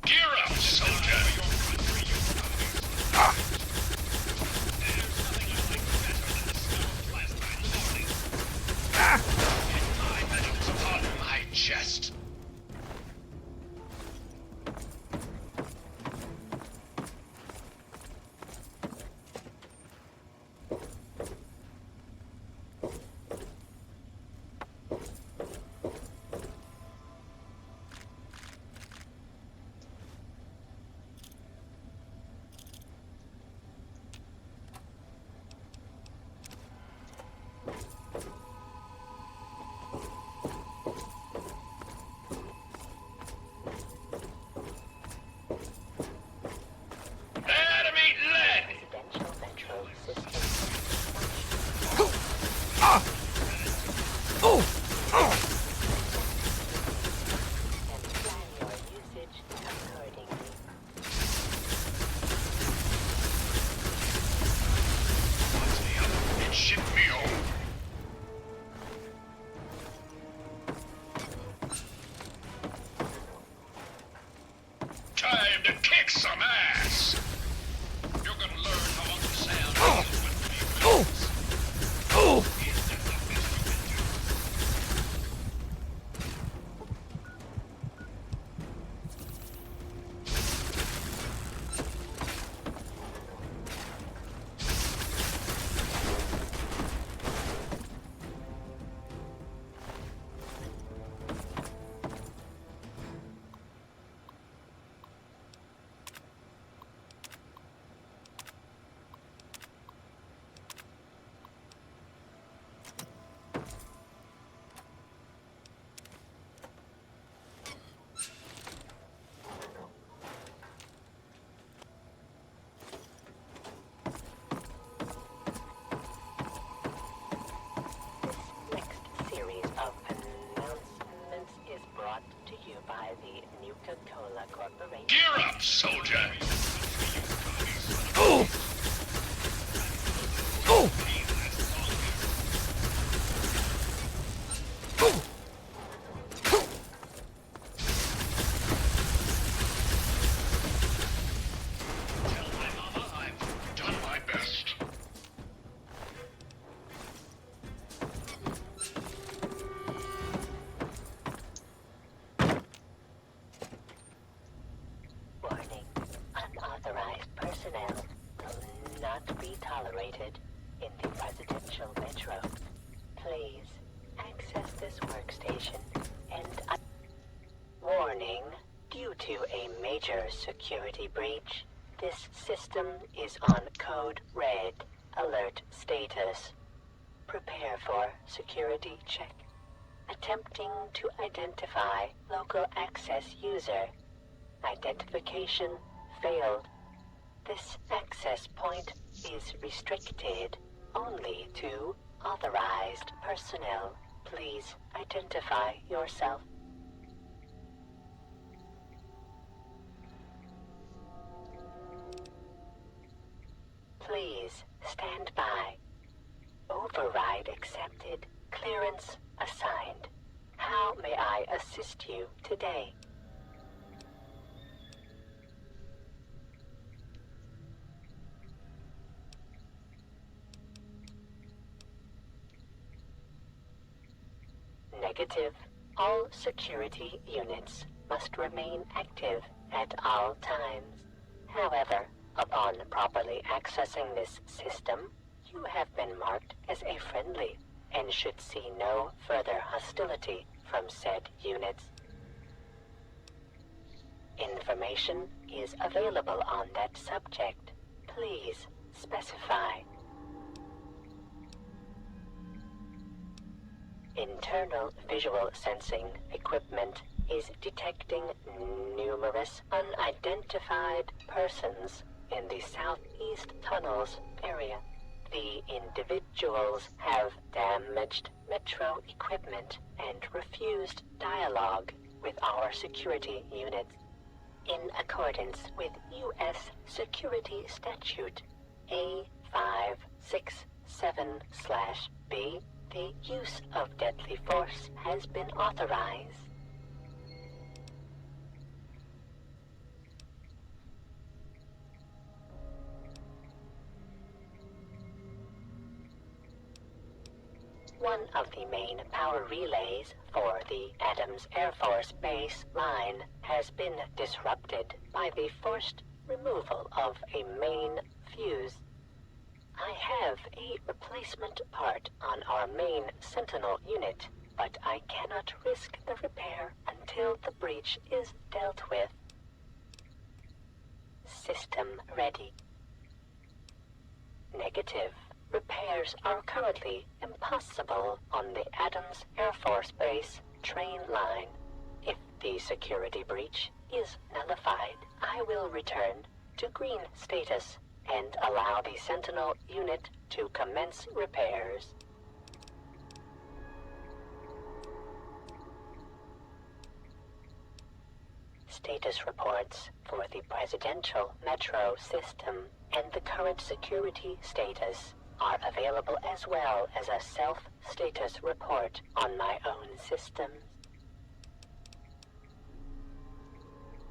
Gear up, soldier! Get my medals upon my chest. Enemy lead! It ship me home. Time to kick some ass! You're gonna learn how Uncle Sam deals with mutants. Is that the best you can do? not be tolerated in the residential metro. Please access this workstation and... Warning, due to a major security breach, this system is on code red, alert status. Prepare for security check. Attempting to identify local access user. Identification failed. This access point is restricted only to authorized personnel. Please identify yourself. Please stand by. Override accepted. Clearance assigned. How may I assist you today? Negative. All security units must remain active at all times. However, upon properly accessing this system, you have been marked as a friendly and should see no further hostility from said units. Information is available on that subject. Please specify. Internal visual sensing equipment is detecting numerous unidentified persons in the southeast tunnels area. The individuals have damaged metro equipment and refused dialogue with our security units. In accordance with U.S. Security Statute A567/B, the use of deadly force has been authorized. One of the main power relays for the Adams Air Force Base line has been disrupted by the forced removal of a main fuse. I have a replacement part on our main Sentinel unit, but I cannot risk the repair until the breach is dealt with. System ready. Negative. Repairs are currently impossible on the Adams Air Force Base train line. If the security breach is nullified, I will return to green status and allow the Sentinel unit to commence repairs. Status reports for the presidential metro system and the current security status are available as well as a self-status report on my own systems.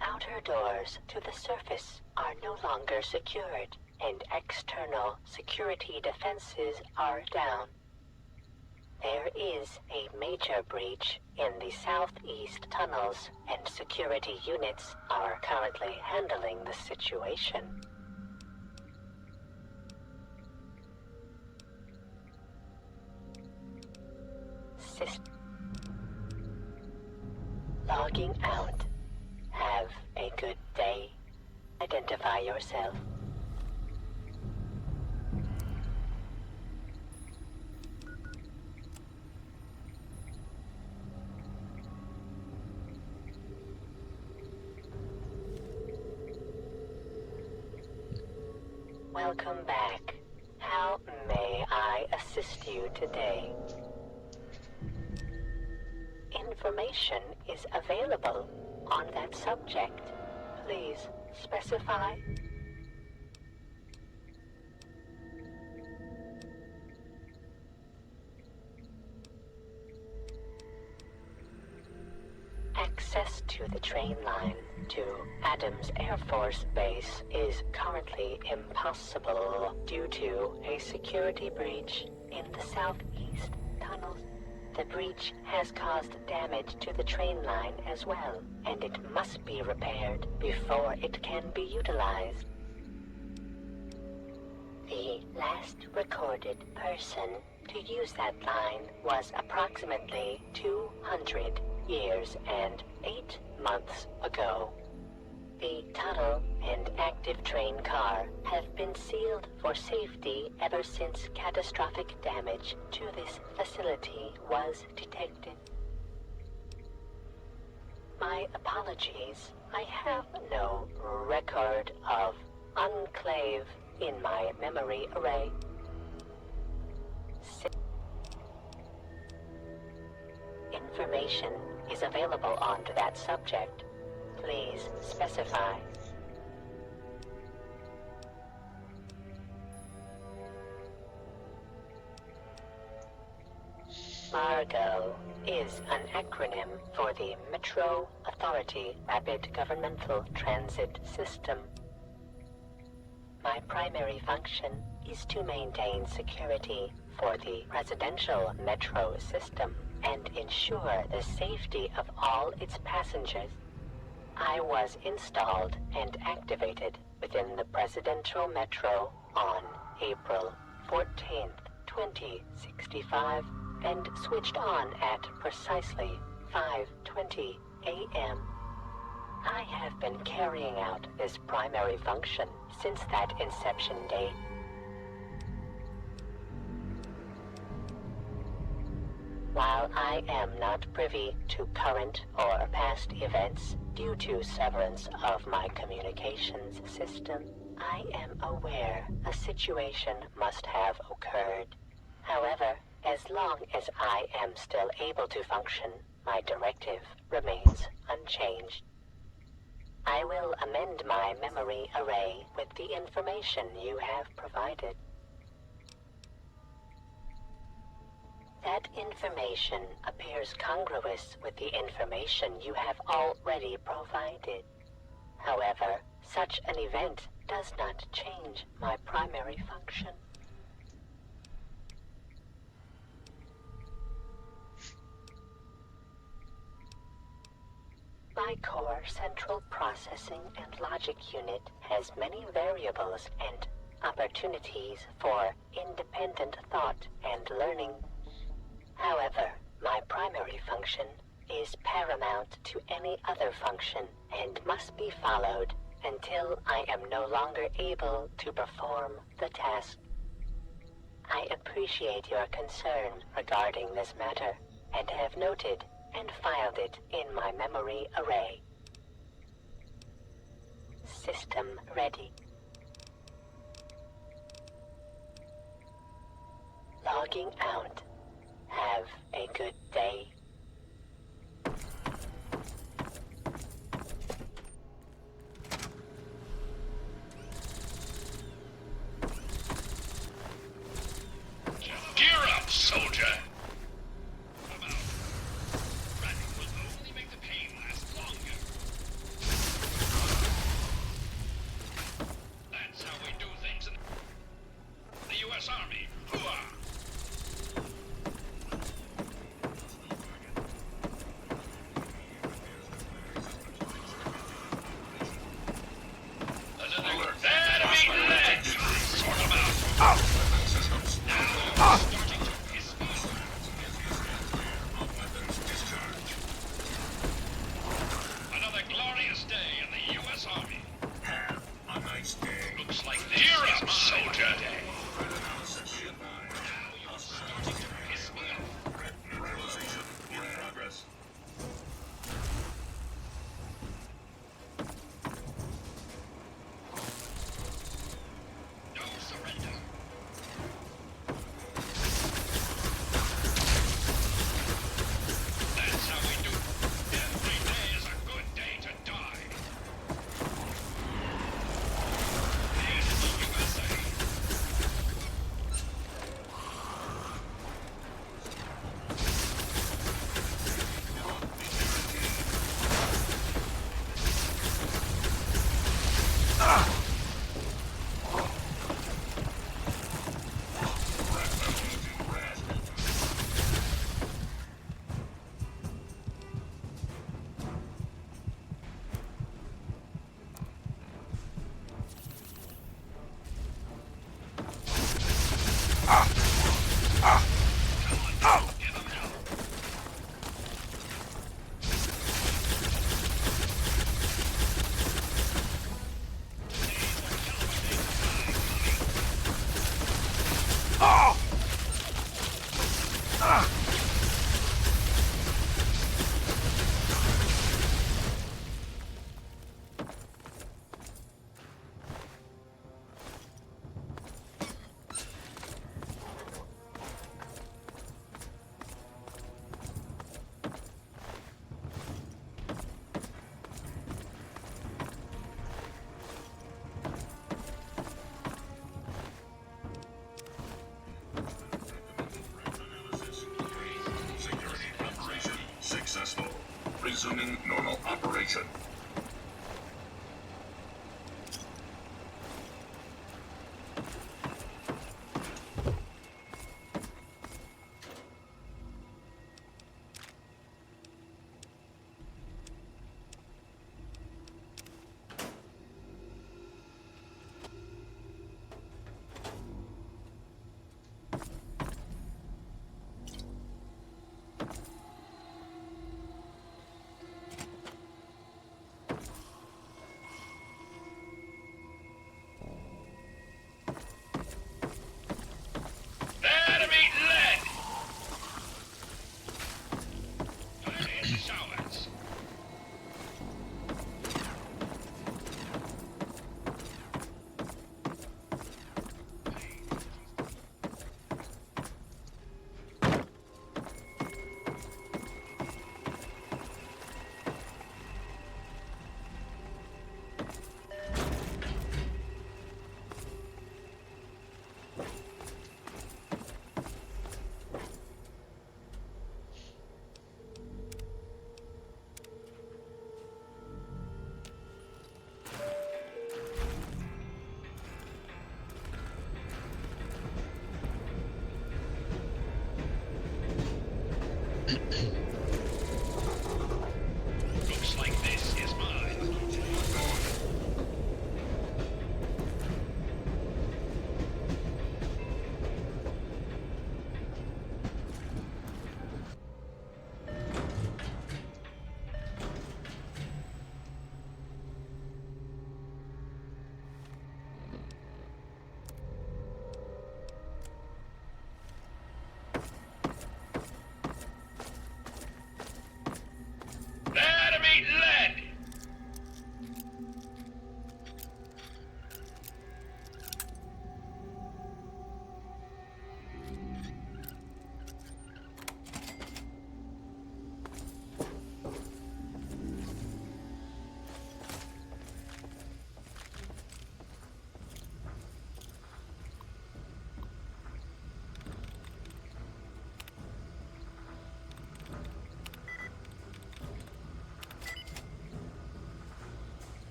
Outer doors to the surface are no longer secured, and external security defenses are down. There is a major breach in the southeast tunnels, and security units are currently handling the situation. Logging out. Have a good day. Identify yourself. Welcome back. How may I assist you today? Information is available on that subject. Please specify. Access to the train line to Adams Air Force Base is currently impossible due to a security breach in the southeast tunnels. The breach has caused damage to the train line as well, and it must be repaired before it can be utilized. The The last recorded person to use that line was approximately 200 years and 8 months ago. The tunnel and active train car have been sealed for safety ever since catastrophic damage to this facility was detected. My apologies. I have no record of Enclave in my memory array. Information is available on that subject. Please specify. MARGO is an acronym for the Metro Authority Rapid Governmental Transit System. My primary function is to maintain security for the residential metro system and ensure the safety of all its passengers. I was installed and activated within the presidential metro on April 14th, 2065, and switched on at precisely 5:20 a.m. I have been carrying out this primary function since that inception date. While I am not privy to current or past events due to severance of my communications system, I am aware a situation must have occurred. However, as long as I am still able to function, my directive remains unchanged. I will amend my memory array with the information you have provided. That information appears congruous with the information you have already provided. However, such an event does not change my primary function. My core central processing and logic unit has many variables and opportunities for independent thought and learning. However, my primary function is paramount to any other function and must be followed until I am no longer able to perform the task. I appreciate your concern regarding this matter and have noted and filed it in my memory array. System ready. Logging out. Have a good day. Gear up, soldier! That's how we do things in the U.S. Army. Hooah!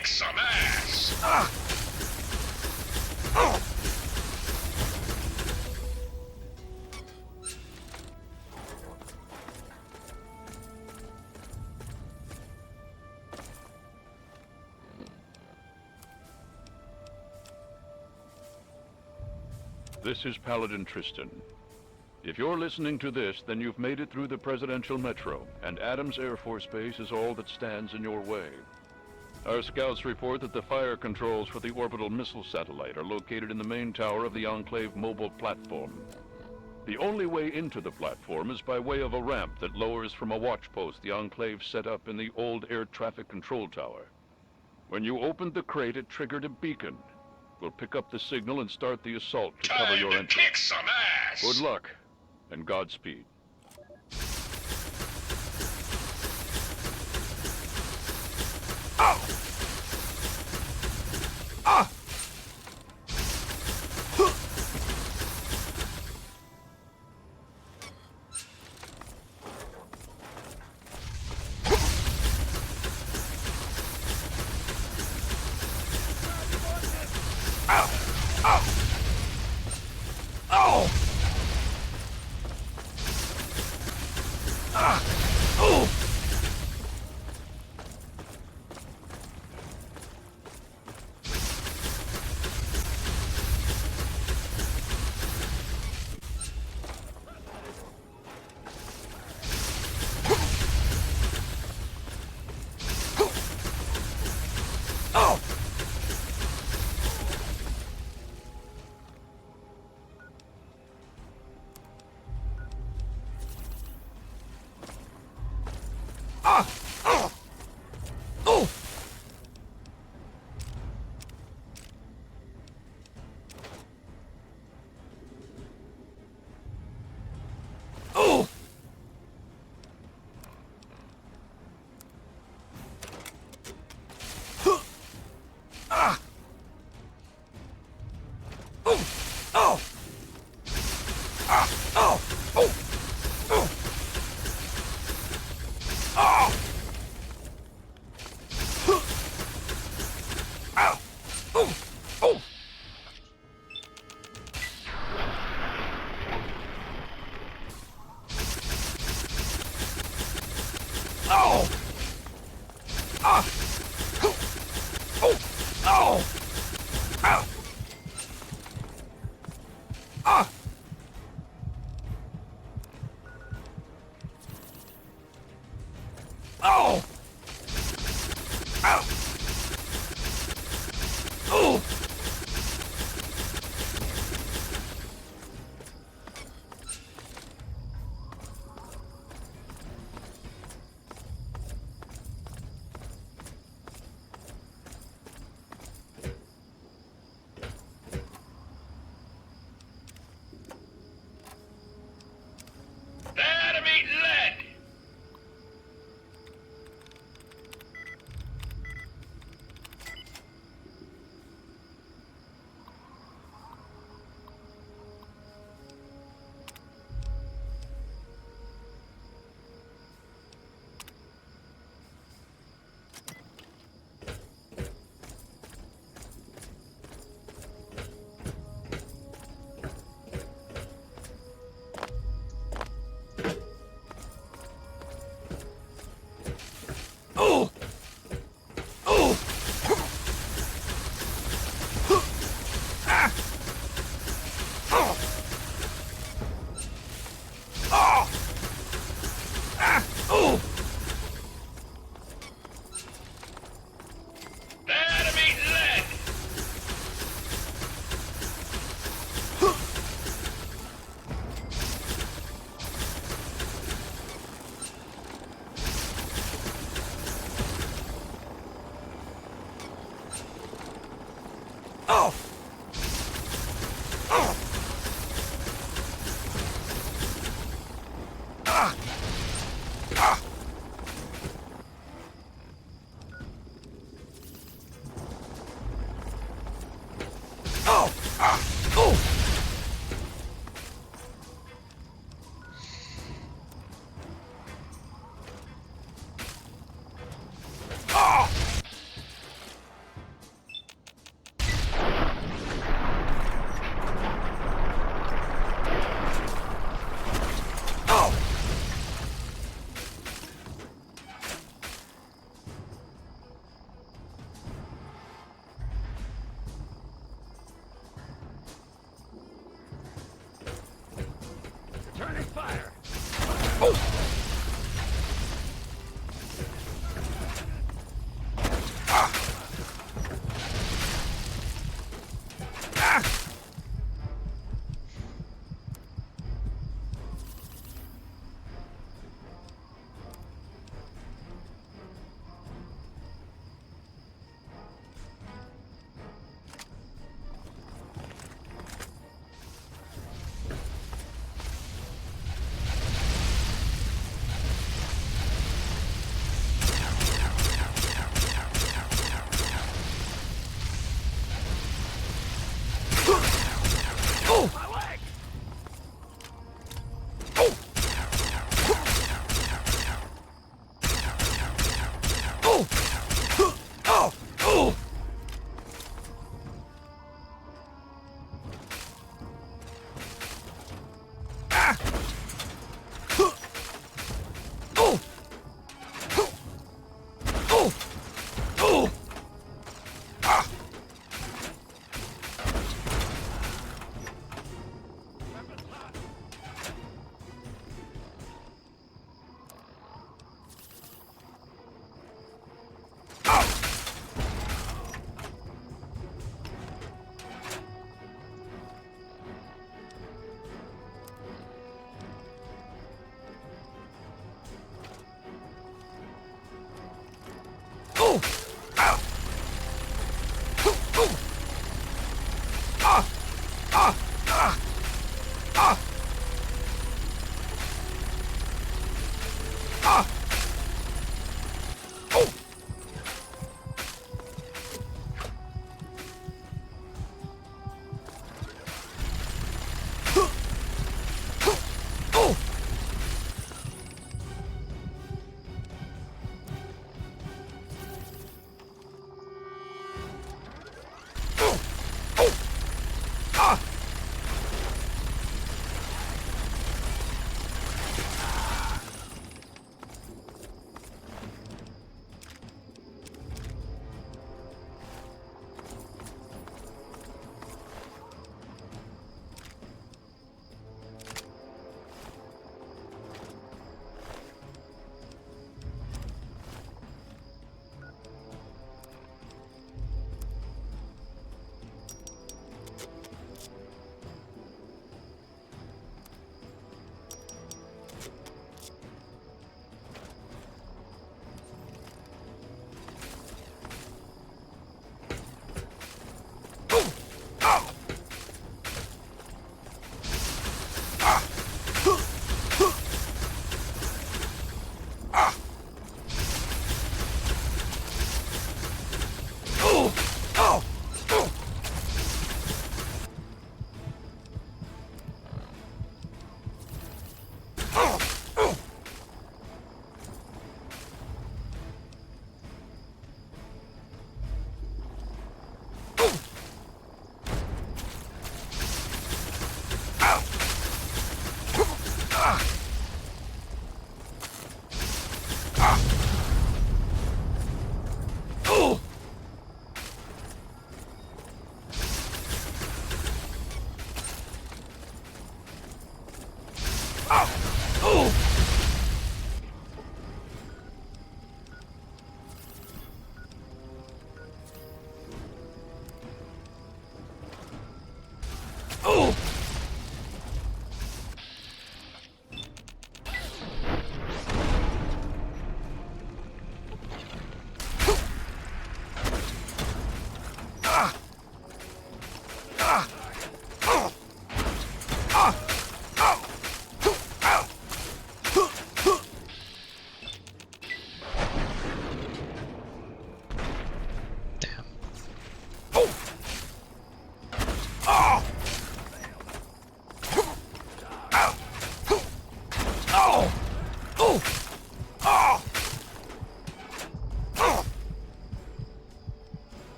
kick some ass! This is Paladin Tristan. If you're listening to this, then you've made it through the Presidential Metro, and Adams Air Force Base is all that stands in your way. Our scouts report that the fire controls for the orbital missile satellite are located in the main tower of the Enclave mobile platform. The only way into the platform is by way of a ramp that lowers from a watch post the Enclave set up in the old air traffic control tower. When you opened the crate, it triggered a beacon. We'll pick up the signal and start the assault to cover your entry. Kick some ass! Good luck, and Godspeed. Fire!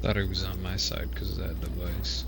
Thought he was on my side because of that device.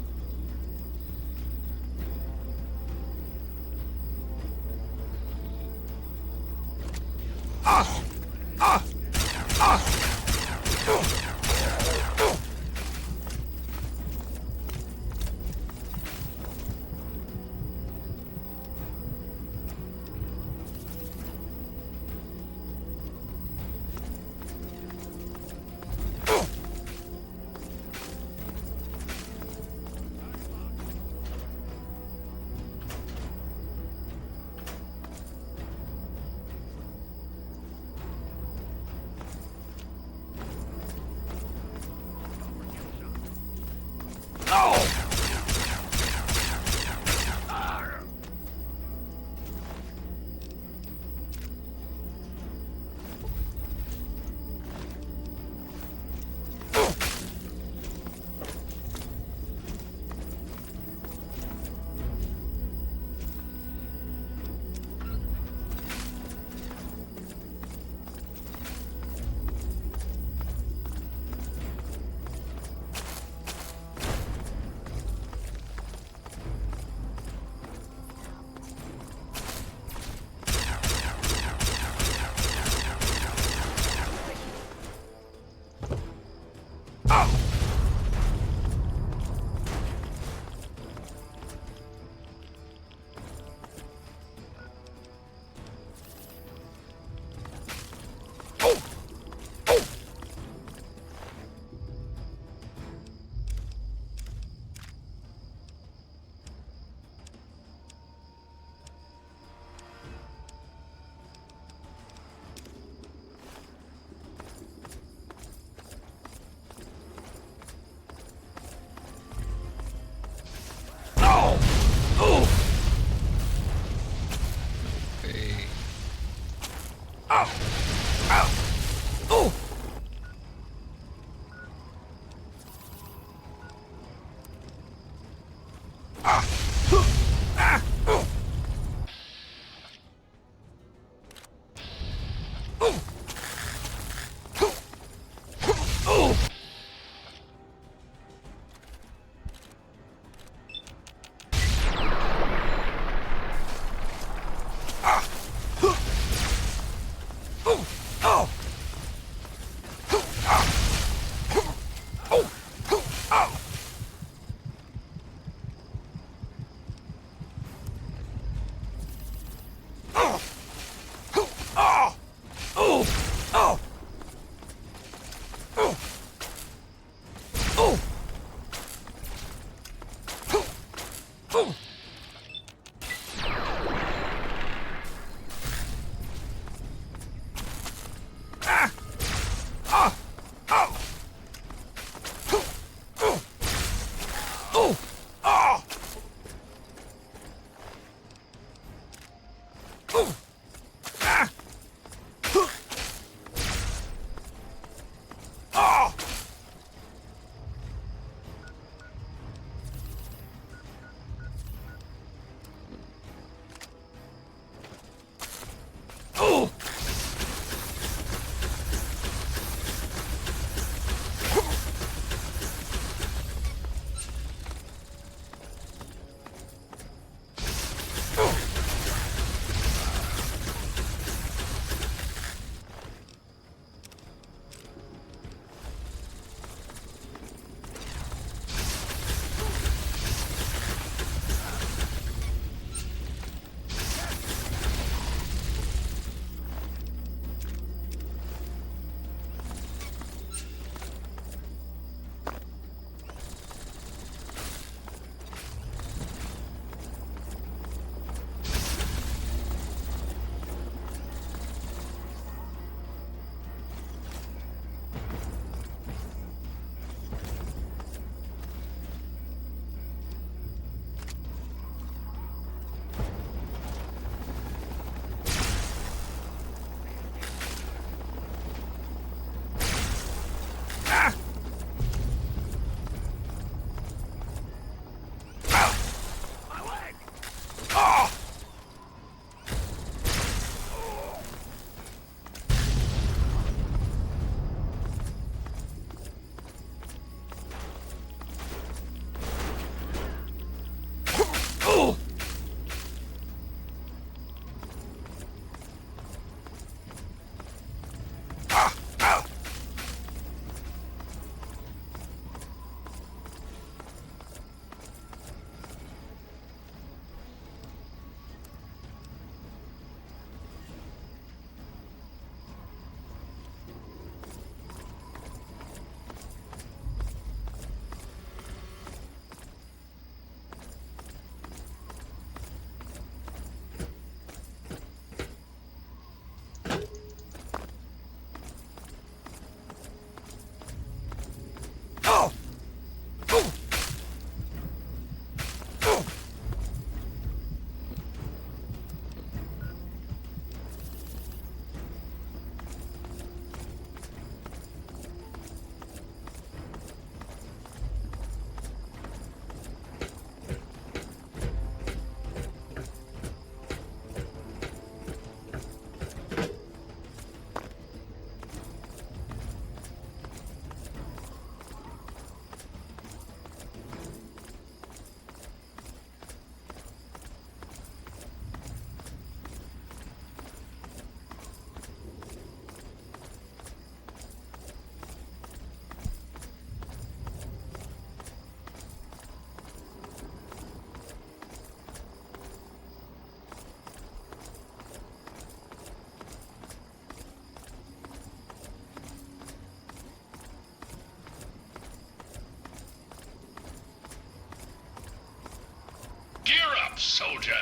soldier.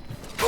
Oh!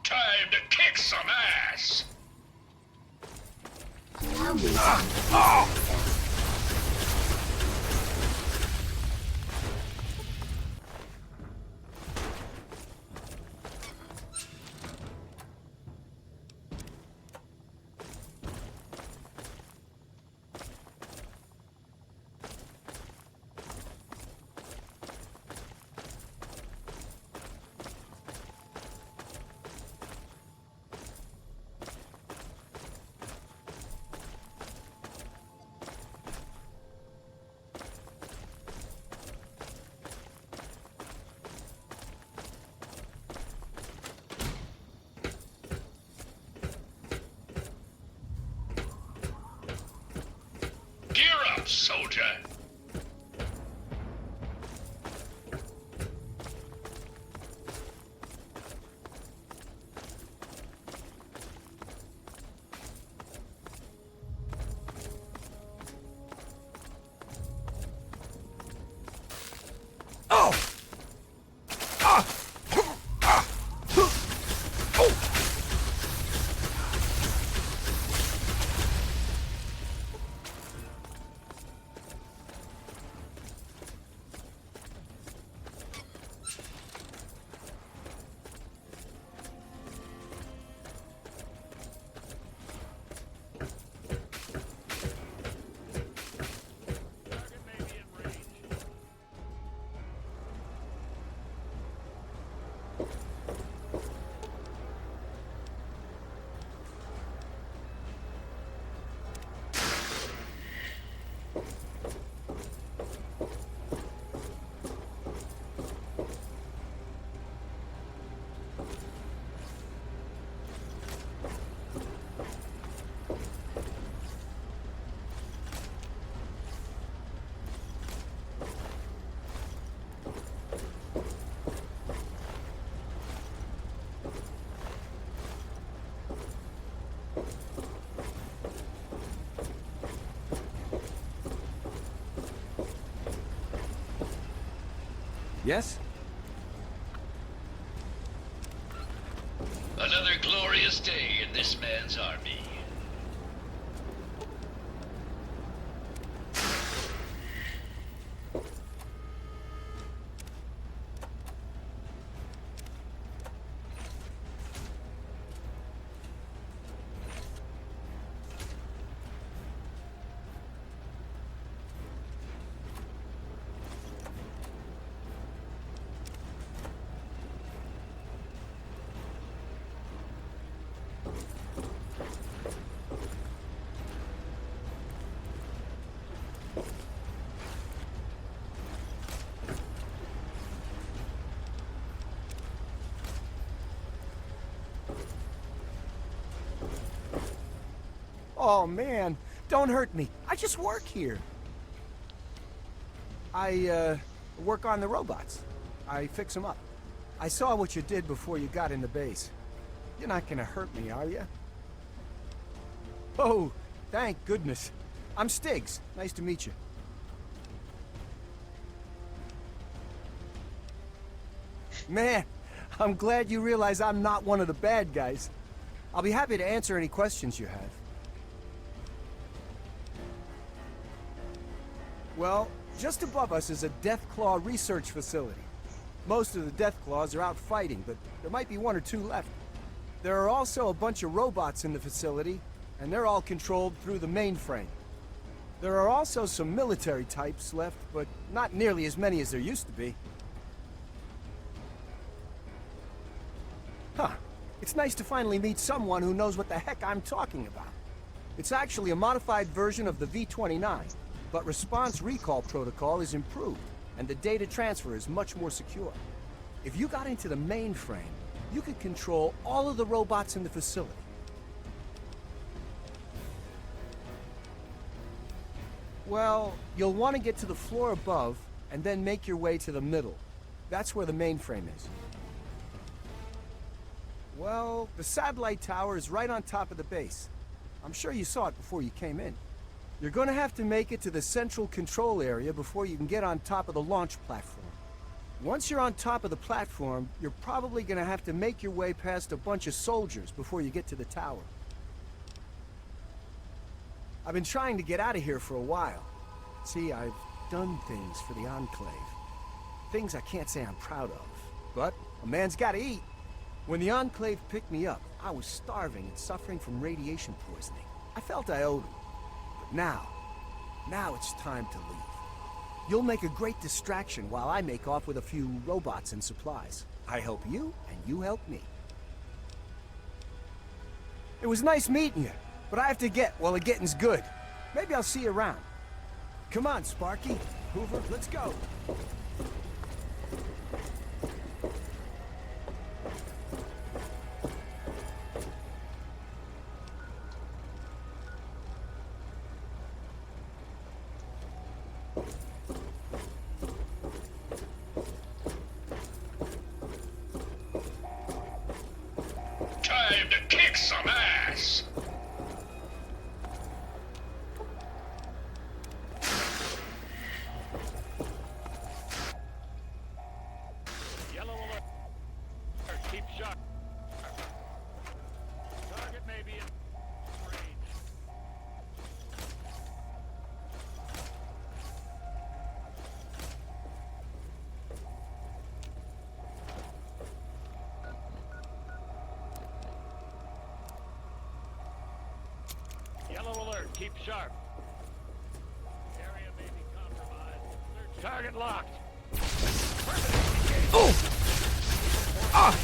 Time to kick some ass! out, soldier. Yes? Another glorious day in this man's army. Oh, man. Don't hurt me. I just work here. I work on the robots. I fix them up. I saw what you did before you got in the base. You're not gonna hurt me, are you? Oh, thank goodness. I'm Stiggs. Nice to meet you. Man, I'm glad you realize I'm not one of the bad guys. I'll be happy to answer any questions you have. Well, just above us is a Deathclaw research facility. Most of the Deathclaws are out fighting, but there might be one or two left. There are also a bunch of robots in the facility, and they're all controlled through the mainframe. There are also some military types left, but not nearly as many as there used to be. Huh. It's nice to finally meet someone who knows what the heck I'm talking about. It's actually a modified version of the V-29. But response recall protocol is improved, and the data transfer is much more secure. If you got into the mainframe, you could control all of the robots in the facility. Well, you'll want to get to the floor above, and then make your way to the middle. That's where the mainframe is. Well, the satellite tower is right on top of the base. I'm sure you saw it before you came in. You're gonna have to make it to the central control area before you can get on top of the launch platform. Once you're on top of the platform, you're probably gonna have to make your way past a bunch of soldiers before you get to the tower. I've been trying to get out of here for a while. See, I've done things for the Enclave. Things I can't say I'm proud of. But a man's gotta eat. When the Enclave picked me up, I was starving and suffering from radiation poisoning. I felt I owed them. Now it's time to leave. You'll make a great distraction while I make off with a few robots and supplies. I help you, and you help me. It was nice meeting you, but I have to get while the getting's good. Maybe I'll see you around. Come on, Sparky. Hoover, let's go. Enclave to kick some ass! Yellow alert. Keep sharp. Target may be in range. Yellow alert. Keep sharp. Area may be compromised. Search target locked. Oh! Ah!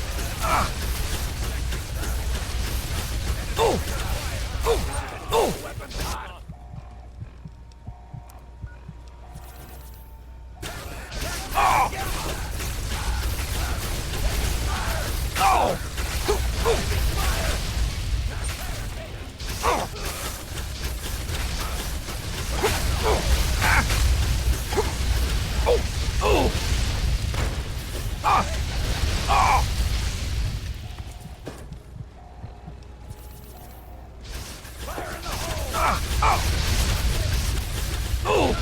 Ah! Oh! Oh! Oh! Weapons hot. Oh! Oh!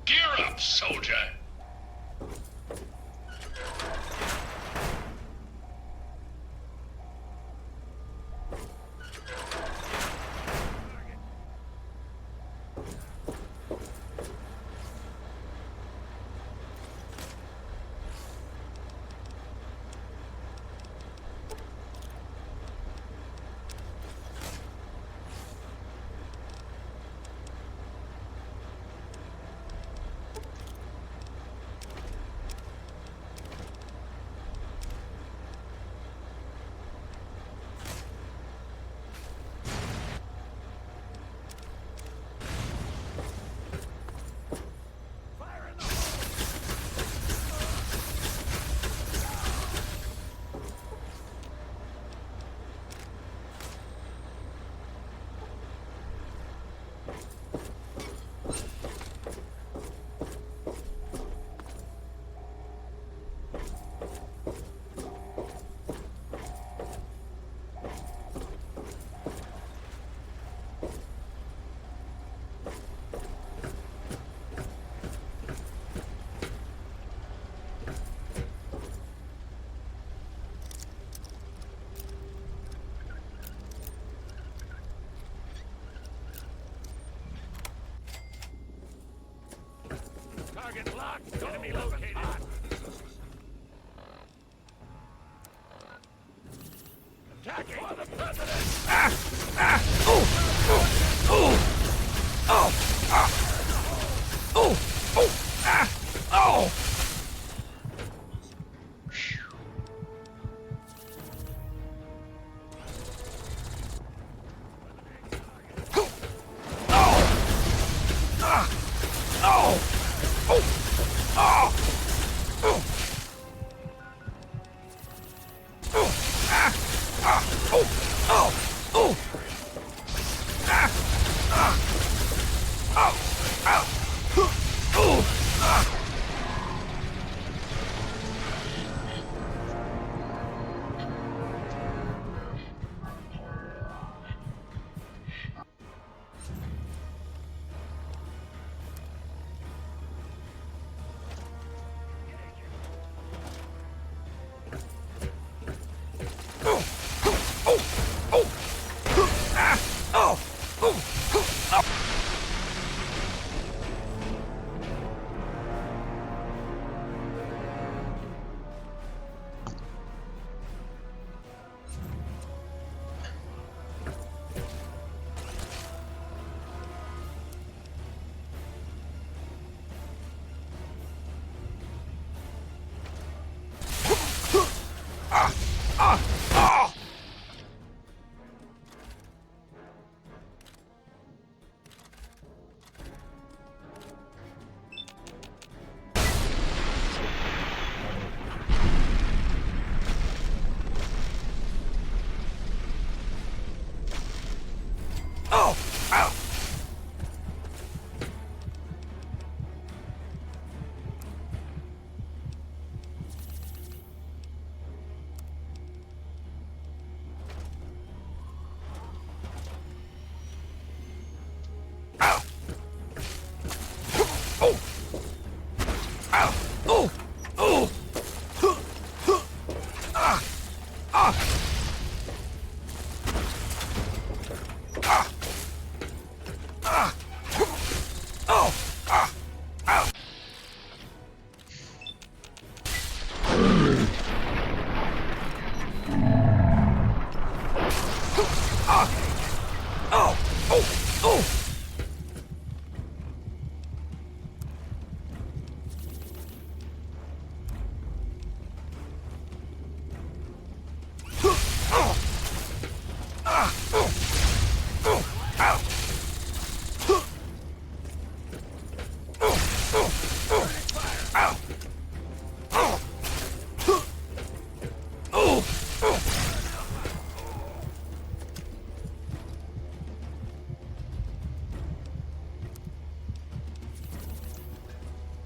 Gear up, soldier! Target locked. Enemy located. Attacking for the president. Oh! Oh! Oh! Oh! Oh! Oh!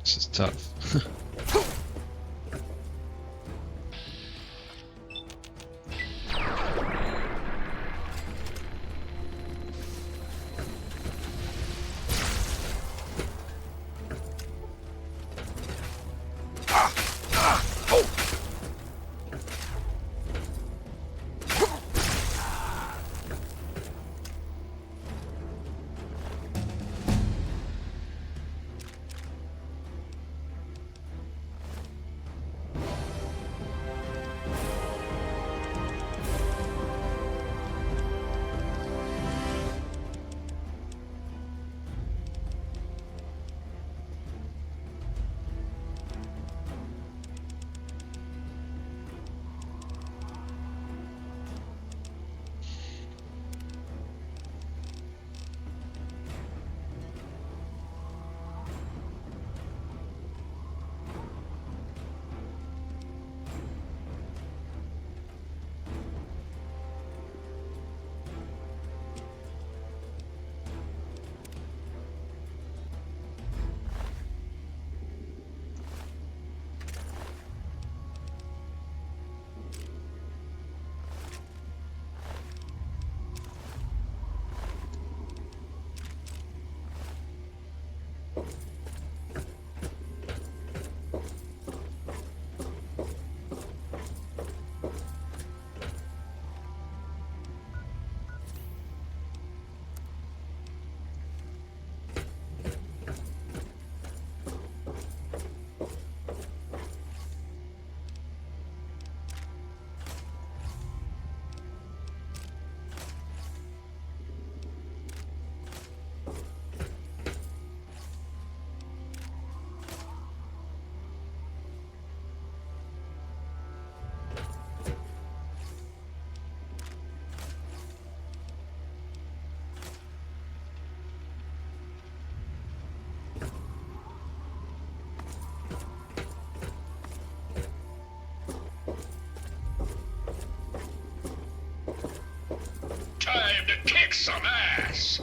This is tough. Time to kick some ass!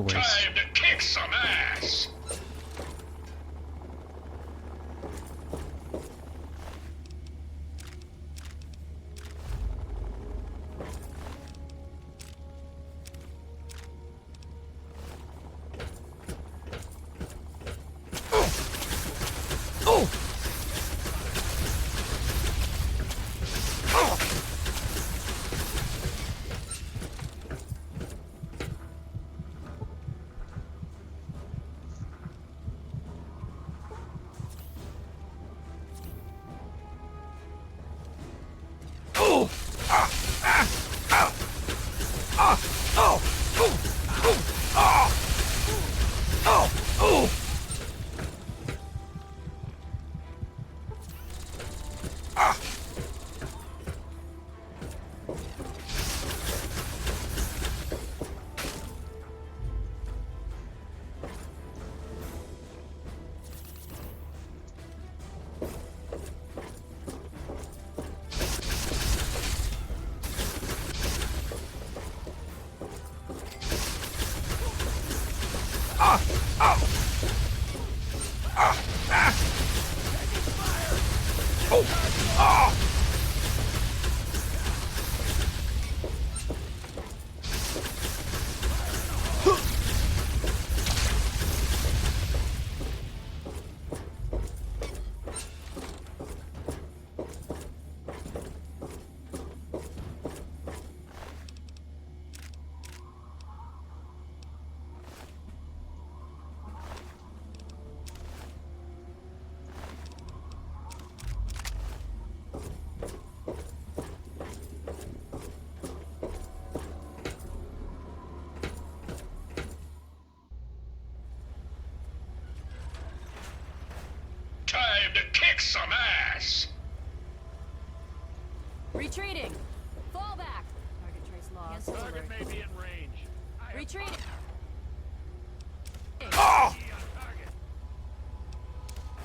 Time to kick some ass! Time to kick some ass! Retreating! Fall back! Target trace lost. Target may be in range. Retreating! Oh!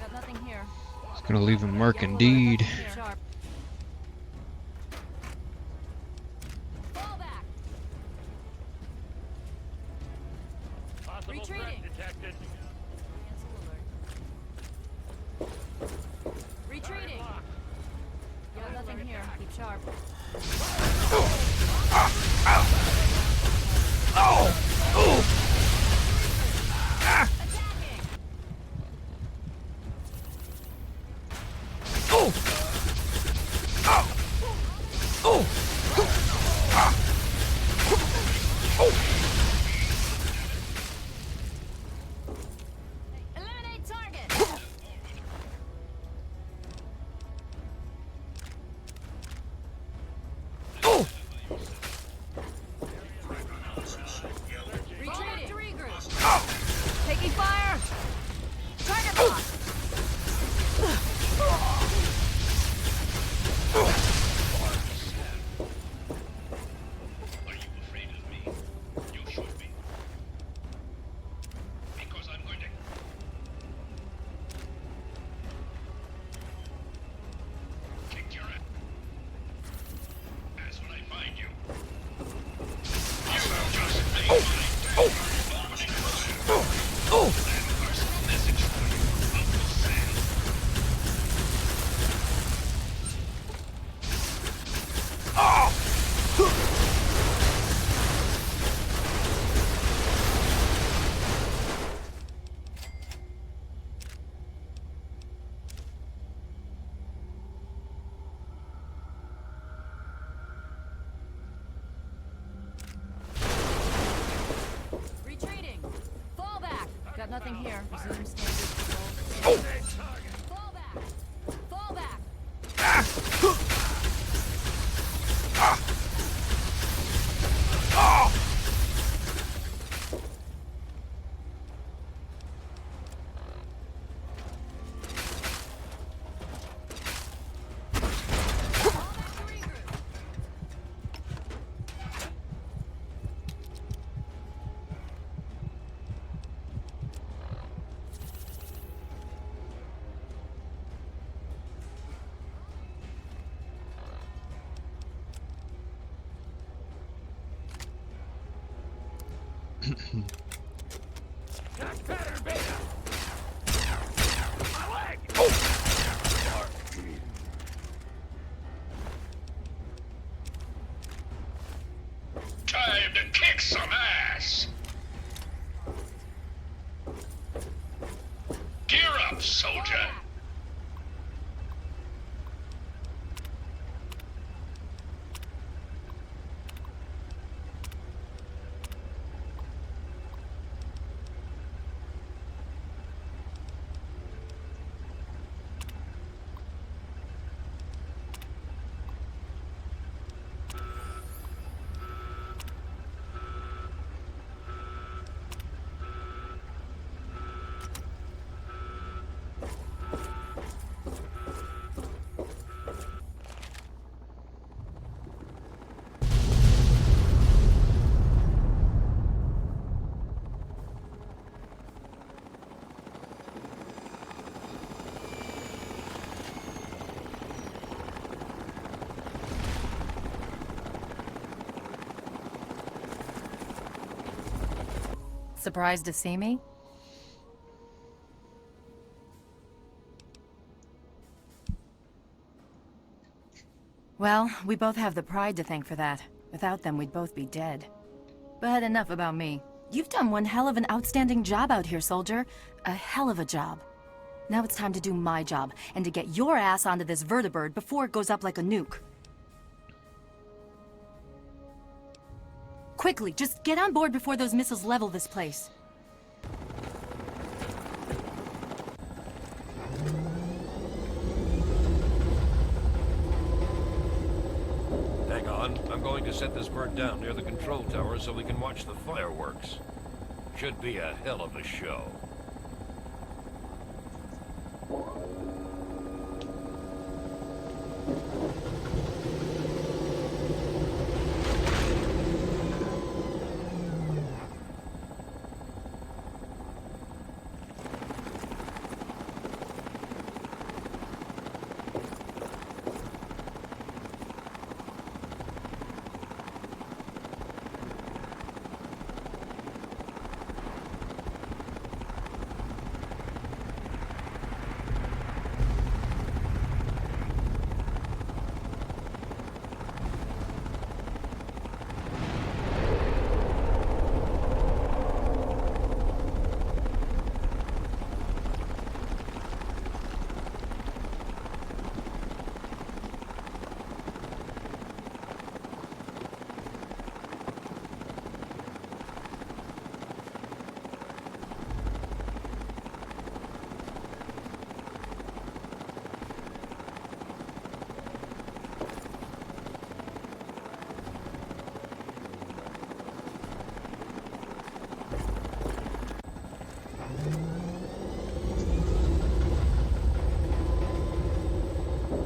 Got nothing here. It's gonna leave a mark indeed. Sharp. Fall back! Possible Retreating. threat detected. Retreating! Got nothing here. Keep sharp. Eliminate target! Retreating! To regroup! Taking fire! Target locked! Are you afraid of me? You should be. Because I'm going to... kick your ass when I find you. You just made my opening fire. Personal message for you, Uncle Sam. Retreating! Fall back! Got nothing here. Resume standard control. Fall back! Fall back! Time to kick some ass! Gear up, soldier! Surprised to see me? Well, we both have the pride to thank for that. Without them, we'd both be dead. But enough about me. You've done one hell of an outstanding job out here, soldier. A hell of a job. Now it's time to do my job, and to get your ass onto this vertibird before it goes up like a nuke. Quickly, just get on board before those missiles level this place. Hang on, I'm going to set this bird down near the control tower so we can watch the fireworks. Should be a hell of a show.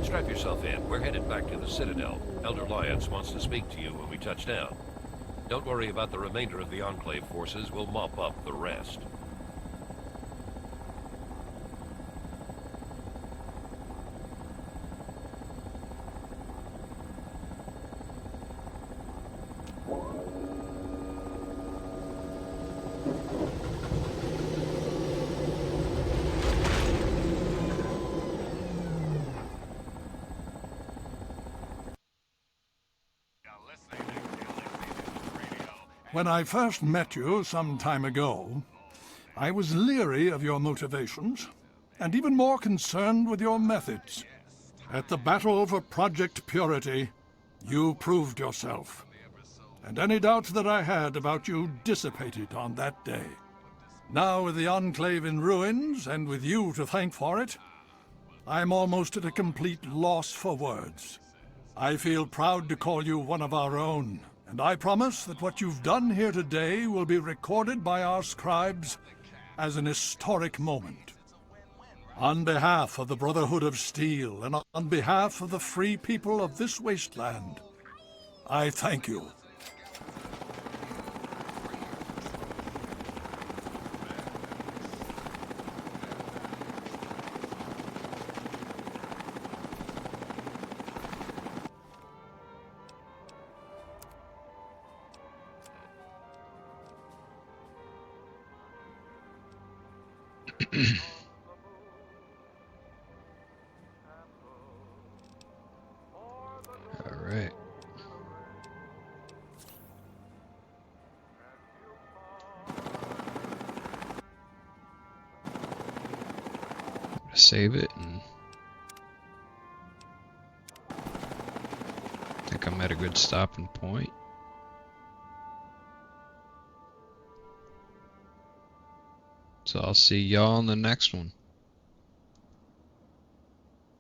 Strap yourself in. We're headed back to the Citadel. Elder Lyons wants to speak to you when we touch down. Don't worry about the remainder of the Enclave forces. We'll mop up the rest. When I first met you some time ago, I was leery of your motivations, and even more concerned with your methods. At the battle for Project Purity, you proved yourself, and any doubts that I had about you dissipated on that day. Now, with the Enclave in ruins, and with you to thank for it, I'm almost at a complete loss for words. I feel proud to call you one of our own, and I promise that what you've done here today will be recorded by our scribes as an historic moment. On behalf of the Brotherhood of Steel, and on behalf of the free people of this wasteland, I thank you. All right. Save it, and I think I'm at a good stopping point. So I'll see y'all in the next one.